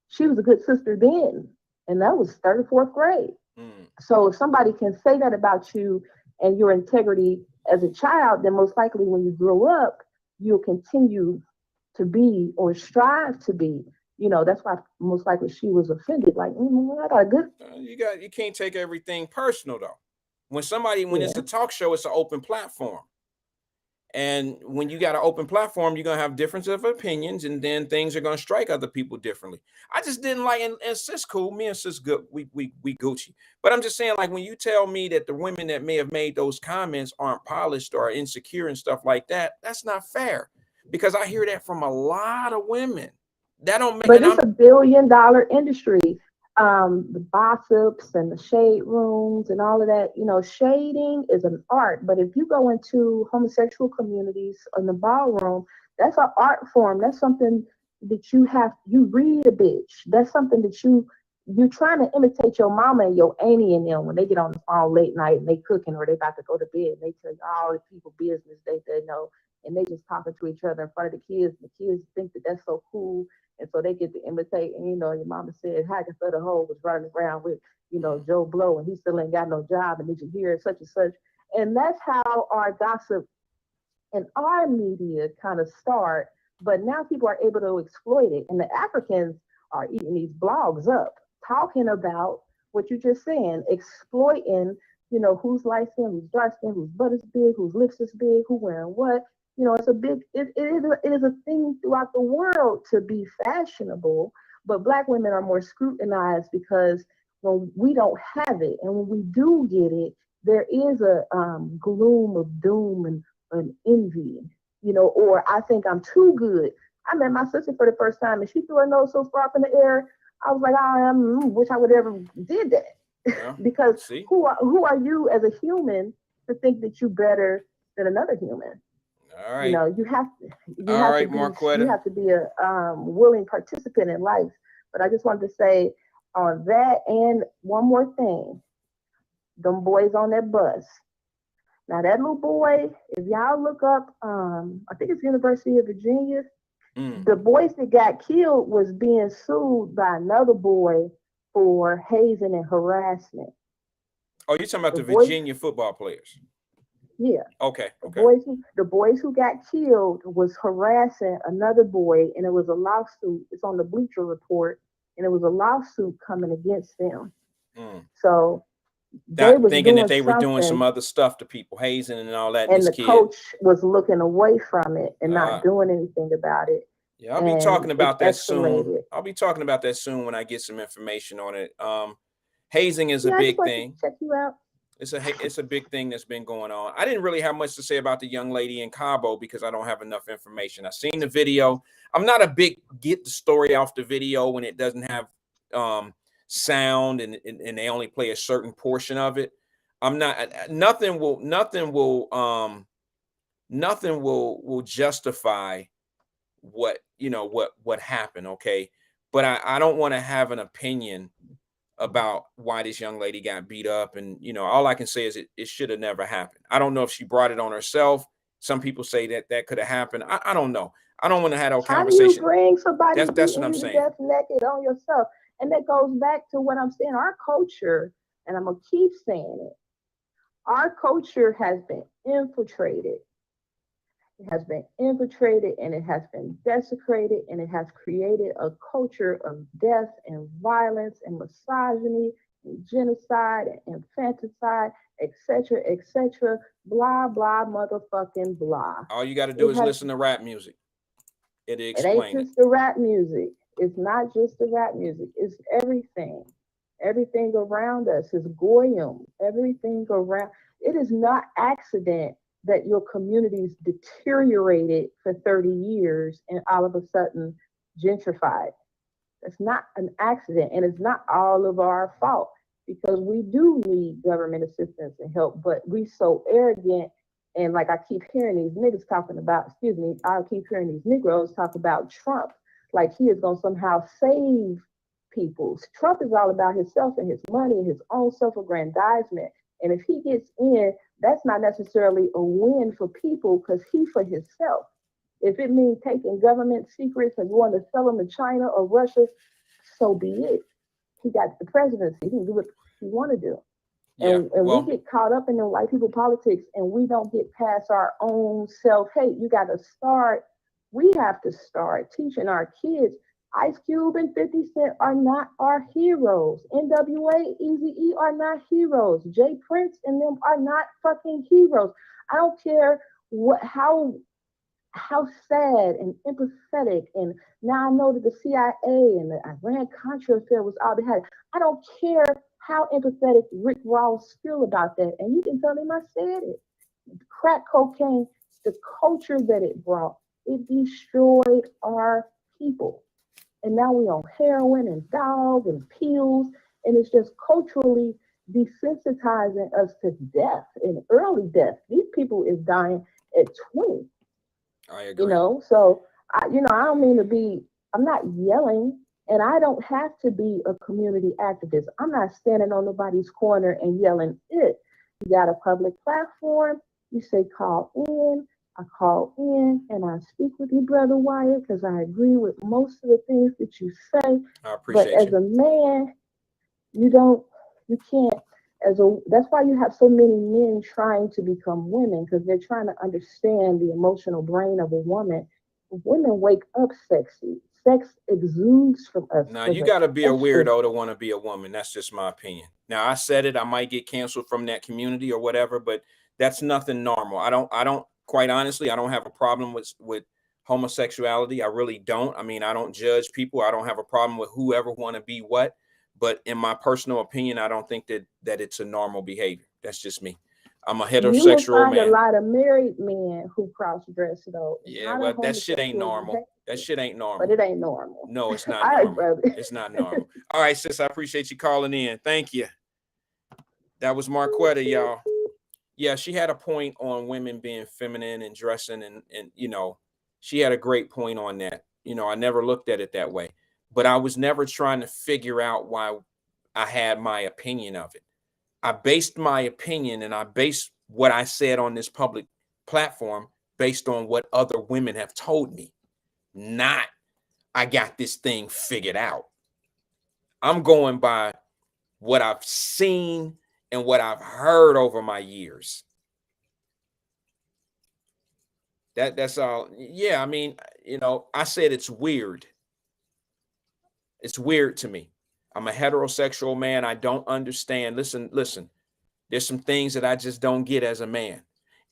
She was a good sister then. And that was third, fourth grade. Mm. So if somebody can say that about you and your integrity as a child, then most likely when you grow up, you'll continue to be or strive to be. You know, that's why most likely she was offended. Like, I got a good, You can't take everything personal though. When it's yeah. a talk show, it's an open platform. And when you got an open platform, you're gonna have difference of opinions, and then things are gonna strike other people differently. I just didn't like, and sis cool. Me and sis good. We Gucci. But I'm just saying, like when you tell me that the women that may have made those comments aren't polished or are insecure and stuff like that, that's not fair. Because I hear that from a lot of women. That don't make, But and it's I'm $1 billion industry. The gossips and the shade rooms and all of that, you know, shading is an art. But if you go into homosexual communities in the ballroom, that's an art form. That's something that you read a bitch. That's something that you're trying to imitate your mama and your auntie and them when they get on the phone late night and they cooking or they about to go to bed and they tell you all the people business they know and they just talking to each other in front of the kids. And the kids think that that's so cool and so they get to imitate. And, you know, your mama said, Hackensack the Hole was running around with, you know, Joe Blow and he still ain't got no job. And did you hear such and such? And that's how our gossip and our media kind of start. But now people are able to exploit it. And the Africans are eating these blogs up, talking about what you're just saying, exploiting, you know, who's light skinned, who's dark skinned, whose butt is big, whose lips is big, who wearing what. You know, it's a big, it is a thing throughout the world to be fashionable, but Black women are more scrutinized because when we don't have it and when we do get it, there is a gloom of doom and envy, you know, or I think I'm too good. I met my sister for the first time and she threw her nose so far up in the air. I was like, I wish I would ever did that. yeah. Because See, who are you as a human to think that you better than another human? all You right, know, all right, you Marquetta. have to be a willing participant in life. But I just wanted to say on that and one more thing, them boys on that bus. Now that little boy, if y'all look up, I think it's University of Virginia. Mm. The boys that got killed was being sued by another boy for hazing and harassment. Oh, you're talking about The the boys, Virginia football players? yeah, Okay, the okay. boys who got killed was harassing another boy, and it was a lawsuit. It's on the Bleacher Report, and it was a lawsuit coming against them. Mm. So they Not was thinking that doing they were doing some something, other stuff to people, hazing and all that, and and this the kid. coach was looking away from it and not Uh, doing anything about it. Yeah, I'll be talking about that soon. Escalated. I'll be talking about that soon when I get some information on it. Hazing is a Yeah, I just big like thing. to check you out. It's a big thing that's been going on. I didn't really have much to say about the young lady in Cabo because I don't have enough information. I've seen the video. I'm not a big get the story off the video when it doesn't have sound and they only play a certain portion of it. I'm not nothing will justify what what happened, okay? But I don't want to have an opinion about why this young lady got beat up, and all I can say is it should have never happened. I don't know if she brought it on herself. Some people say that could have happened. I don't know. I don't want to have no How do you conversation. bring somebody That's beating what I'm you to saying. death naked on yourself? And that goes back to what I'm saying. Our culture, and I'm gonna keep saying it, our culture has been infiltrated. It has been infiltrated and it has been desecrated, and it has created a culture of death and violence and misogyny and genocide and infanticide, etc., blah, blah, motherfucking blah. All you got to do is listen to rap music. It'll It ain't explain it. just the rap music. It's not just the rap music. It's everything. Everything around us is goyim. Everything around. It is not accident that your communities deteriorated for 30 years and all of a sudden gentrified. It's not an accident, and it's not all of our fault, because we do need government assistance and help, but we so arrogant. And like I keep hearing these niggas talking about, excuse me, I keep hearing these Negroes talk about Trump like he is going to somehow save people. Trump is all about himself and his money and his own self-aggrandizement. And if he gets in, that's not necessarily a win for people, because he for himself. If it means taking government secrets and going to sell them to China or Russia, so be it. He got the presidency. He can do what he want to do. Yeah, And we get caught up in the white people politics, and we don't get past our own self-hate. You got to start, we have to start teaching our kids. Ice Cube and 50 Cent are not our heroes. NWA, Eazy-E are not heroes. Jay Prince and them are not fucking heroes. I don't care how sad and empathetic, and now I know that the CIA and the Iran-Contra affair was all they had. I don't care how empathetic Rick Ross feel about that, and you can tell him I said it. Crack cocaine, the culture that it brought, it destroyed our people. And now we on heroin and dog and pills, and it's just culturally desensitizing us to death and early death. These people is dying at 20. I agree. So I don't mean to be, I'm not yelling, and I don't have to be a community activist. I'm not standing on nobody's corner and yelling it. You got a public platform, you say call in, I call in and I speak with you, Brother Wyatt, because I agree with most of the things that you say. I appreciate but as a man, you can't, that's why you have so many men trying to become women, because they're trying to understand the emotional brain of a woman. Women wake up sexy. Sex exudes from us. Now, you got to be a weirdo to want to be a woman. That's just my opinion. Now, I said it, I might get canceled from that community or whatever, but that's nothing normal. I don't, quite honestly, I don't have a problem with homosexuality. I really don't. I mean, I don't judge people. I don't have a problem with whoever want to be what, but in my personal opinion, I don't think that it's a normal behavior. That's just me. I'm a heterosexual you will find man. a lot of married men who cross dress though. Yeah, well, that shit ain't normal. Behavior. That shit ain't normal. But it ain't normal. No, it's not All normal. right, brother. It's not normal. All right, sis, I appreciate you calling in. Thank you. That was Marquetta, y'all. Yeah, she had a point on women being feminine and dressing, and she had a great point on that. I never looked at it that way, but I was never trying to figure out why I had my opinion of it. I based my opinion, and I based what I said on this public platform based on what other women have told me, not I got this thing figured out. I'm going by what I've seen and what I've heard over my years. That's all. Yeah, I mean, I said it's weird. It's weird to me. I'm a heterosexual man. I don't understand. Listen. There's some things that I just don't get as a man.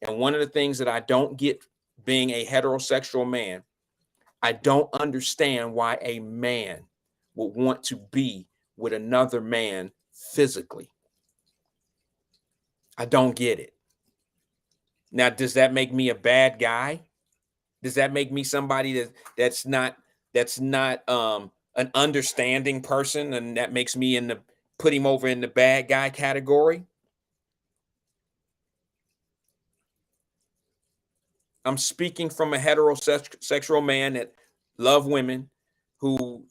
And one of the things that I don't get being a heterosexual man, I don't understand why a man would want to be with another man physically. I don't get it. Now, does that make me a bad guy? Does that make me somebody that's not an understanding person, and that makes me put him over in the bad guy category? I'm speaking from a heterosexual man that love women, who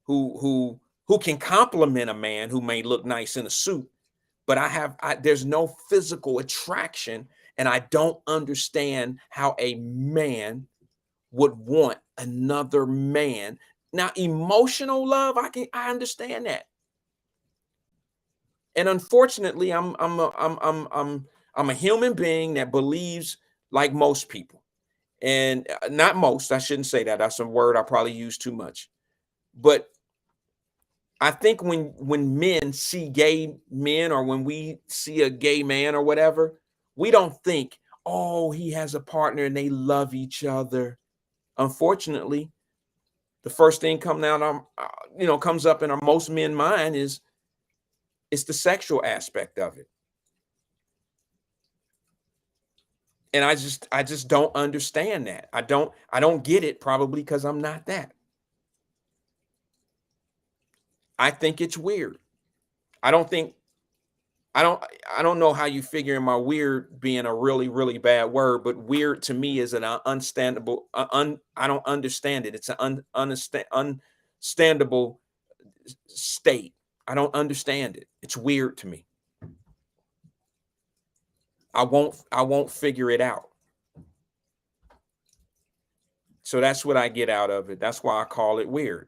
can compliment a man who may look nice in a suit, but there's no physical attraction, and I don't understand how a man would want another man. Now, emotional love, I understand that. And unfortunately, I'm a human being that believes like most people. And not most, I shouldn't say that. That's a word I probably use too much. But I think when men see gay men, or when we see a gay man or whatever, we don't think, oh, he has a partner and they love each other. Unfortunately, the first thing comes up in most men's mind is it's the sexual aspect of it. And I just don't understand that. I don't get it, probably because I'm not that. I think it's weird. I don't know how you figure in my weird being a really, really bad word, but weird to me is an unstandable. I don't understand it. It's an unstandable state. I don't understand it. It's weird to me. I won't figure it out. So that's what I get out of it. That's why I call it weird.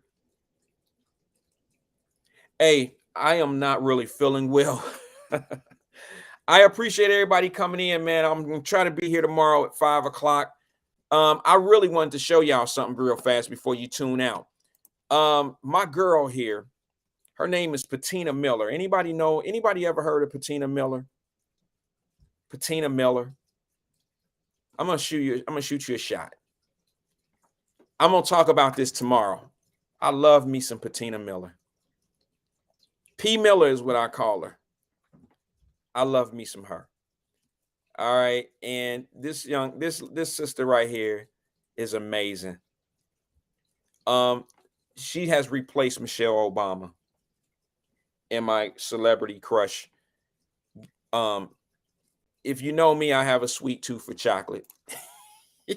Hey, I am not really feeling well. I appreciate everybody coming in, man. I'm gonna try to be here tomorrow at 5 o'clock. I really wanted to show y'all something real fast before you tune out. My girl here, her name is Patina Miller. Anybody ever heard of Patina Miller? Patina Miller. I'm gonna shoot you a shot. I'm gonna talk about this tomorrow. I love me some Patina Miller. P Miller is what I call her. I love me some her. All right, and this sister right here is amazing. She has replaced Michelle Obama in my celebrity crush. If you know me, I have a sweet tooth for chocolate.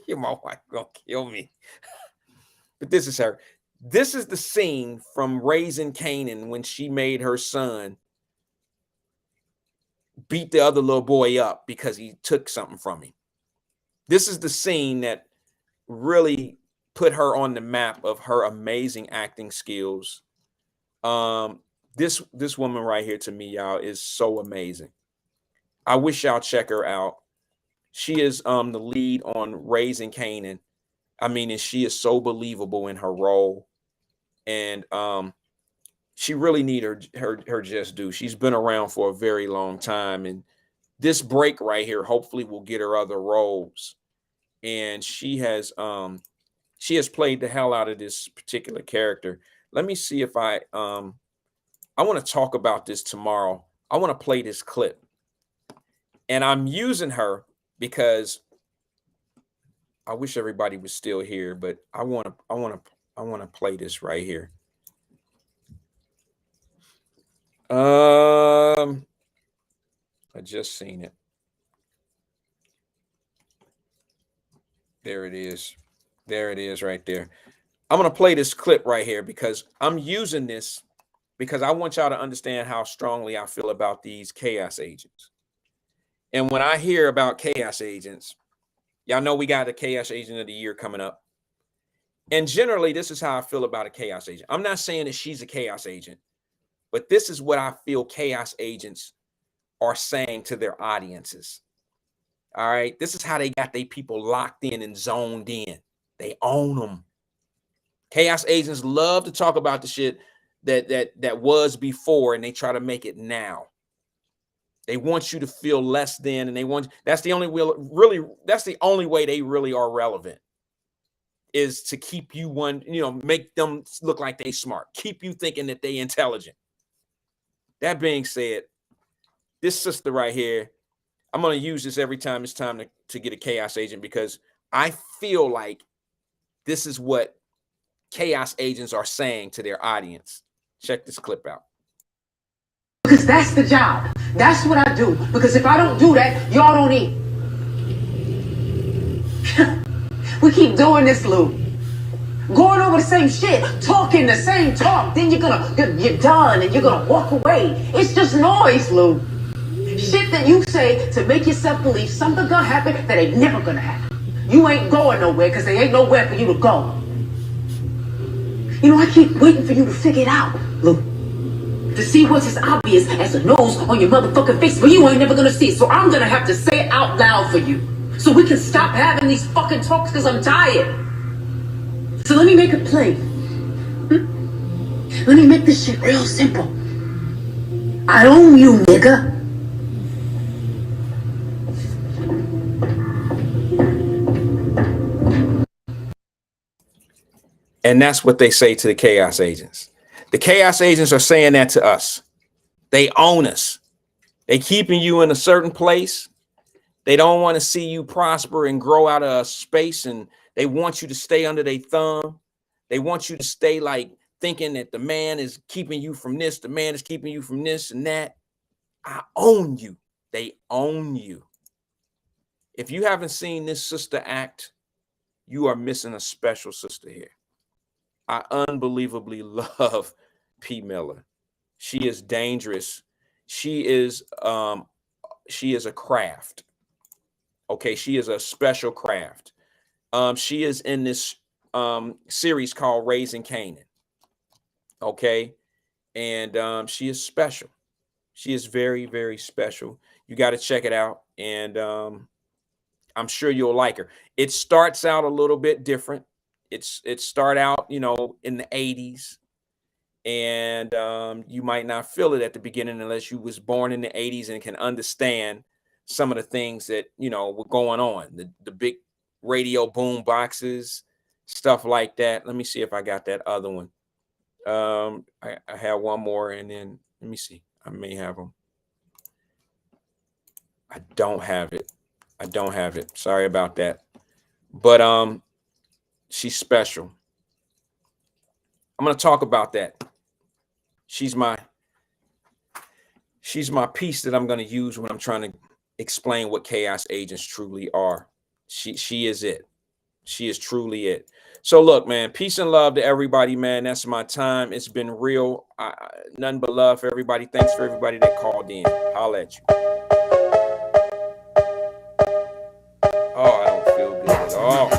My wife gonna kill me. But this is her. This is the scene from Raising Kanan when she made her son beat the other little boy up because he took something from him. This is the scene that really put her on the map of her amazing acting skills. This woman right here, to me, y'all, is so amazing. I wish y'all check her out. She is the lead on Raising Kanan. I mean, and she is so believable in her role. And she really need her just due. She's been around for a very long time. And this break right here hopefully will get her other roles. And she has played the hell out of this particular character. Let me see if I want to talk about this tomorrow. I want to play this clip. And I'm using her because I wish everybody was still here, but I want to play this right here. I just seen it. There it is. There it is right there. I'm going to play this clip right here because I'm using this because I want y'all to understand how strongly I feel about these chaos agents. And when I hear about chaos agents, y'all know we got a chaos agent of the year coming up. And generally, this is how I feel about a chaos agent. I'm not saying that she's a chaos agent, but this is what I feel chaos agents are saying to their audiences. All right. This is how they got their people locked in and zoned in. They own them. Chaos agents love to talk about the shit that was before, and they try to make it now. They want you to feel less than, and that's the only way they really are relevant. is to keep you make them look like they smart, keep you thinking that they intelligent. That being said, this sister right here, I'm going to use this every time it's time to get a chaos agent, because I feel like this is what chaos agents are saying to their audience. Check this clip out. Because that's the job. That's what I do. Because if I don't do that, y'all don't eat. We keep doing this, Lou. Going over the same shit, talking the same talk. Then you're done and you're gonna walk away. It's just noise, Lou. Shit that you say to make yourself believe something gonna happen that ain't never gonna happen. You ain't going nowhere because there ain't nowhere for you to go. You know, I keep waiting for you to figure it out, Lou. To see what's as obvious as a nose on your motherfucking face, but you ain't never gonna see it. So I'm gonna have to say it out loud for you. So we can stop having these fucking talks because I'm tired. So let me make it plain. Let me make this shit real simple. I own you, nigga. And that's what they say to the chaos agents. The chaos agents are saying that to us. They own us. They keeping you in a certain place. They don't want to see you prosper and grow out of a space, and they want you to stay under their thumb. They want you to stay like thinking that the man is keeping you from this, the man is keeping you from this and that. I own you. They own you. If you haven't seen this sister act, you are missing a special sister here. I unbelievably love P. Miller. She is dangerous. She is a craft. Okay, she is a special craft. She is in this series called Raising Canaan. Okay, and she is special. She is very, very special. You got to check it out, and I'm sure you'll like her. It starts out a little bit different. It start out, in the 80s, and you might not feel it at the beginning unless you was born in the 80s and can understand some of the things that were going on, the big radio boom boxes, stuff like that. Let me see if I got that other one. I have one more, and then let me see. I may have them. I don't have it. Sorry about that. But she's special. I'm going to talk about that. She's my piece that I'm going to use when I'm trying to explain what chaos agents truly are. She is it. She is truly it. So look, man, peace and love to everybody, man. That's my time. It's been real. Nothing but love for everybody. Thanks for everybody that called in. Holla at you. Oh, I don't feel good at all.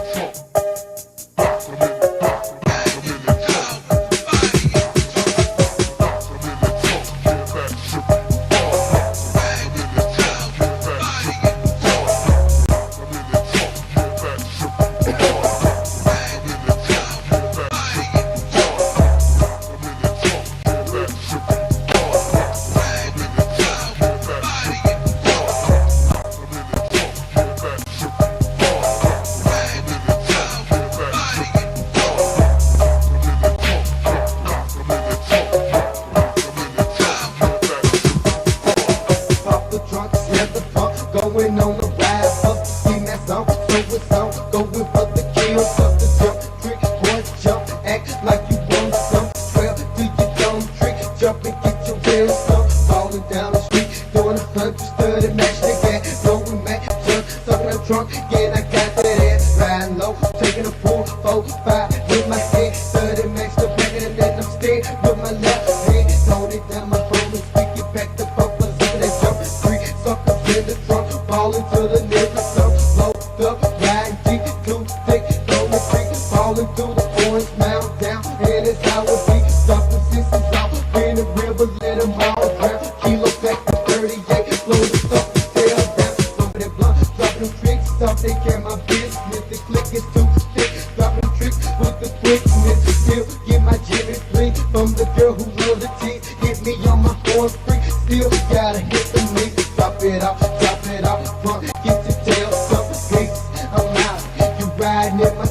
Get your tail, some gates. I'm out. You riding in my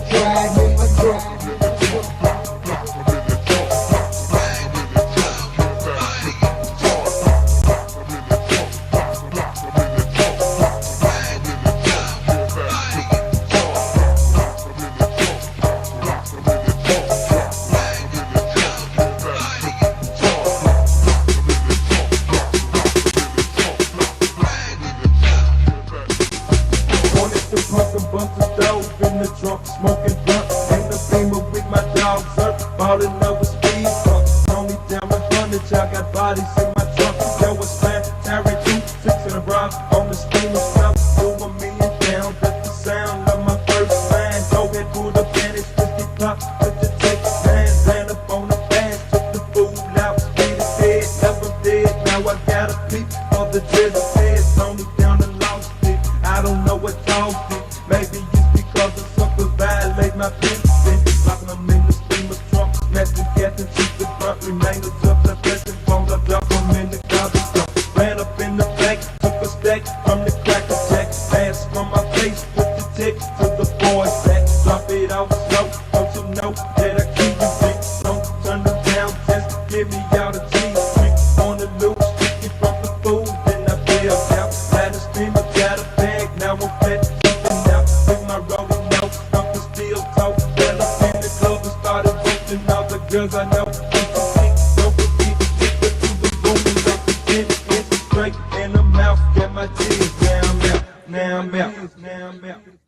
punk and bust the stove in the trunk, smoking blunt. Ain't no beamer with my dog, sir. Ballin' over speed bump. Only down the frontage, I got bodies in my trunk. Yo, it's flat, Terry 2, 6 in a rock on the steamer stuff. Do a million down, that's the sound of my first line. Go ahead, pull the bandage, 50 pop, put the take stand. Ran up on the band, took the food out, beat it dead, never dead. Now I got a peep of the drizzle heads, only down the lost it. I don't know what caused it. Maybe it's because the sucker violate my pencil. Locking them in the steamer trunk, messing gas and shoot the front. Remainers of the blessing bones, I drop them in the garbage dump. Ran up in the bank, took a stack from the cracker jack. Pass from my face, put the tick to the boy's back. Drop it off slow, don't you know that I keep you big. Don't turn them down, just give me all the cheese. On the loose, sticky from the food, then I bailed out. Had a steamer, got a bag, now I'm fat, keeping out. With my rolling notes, I'm the steel toe. Fell up in the club and started roasting all the girls I know. Don't forget to stick it to the boom and let the kid in straight in the mouth. Get my tears, now I'm out, now I'm out, now I'm out.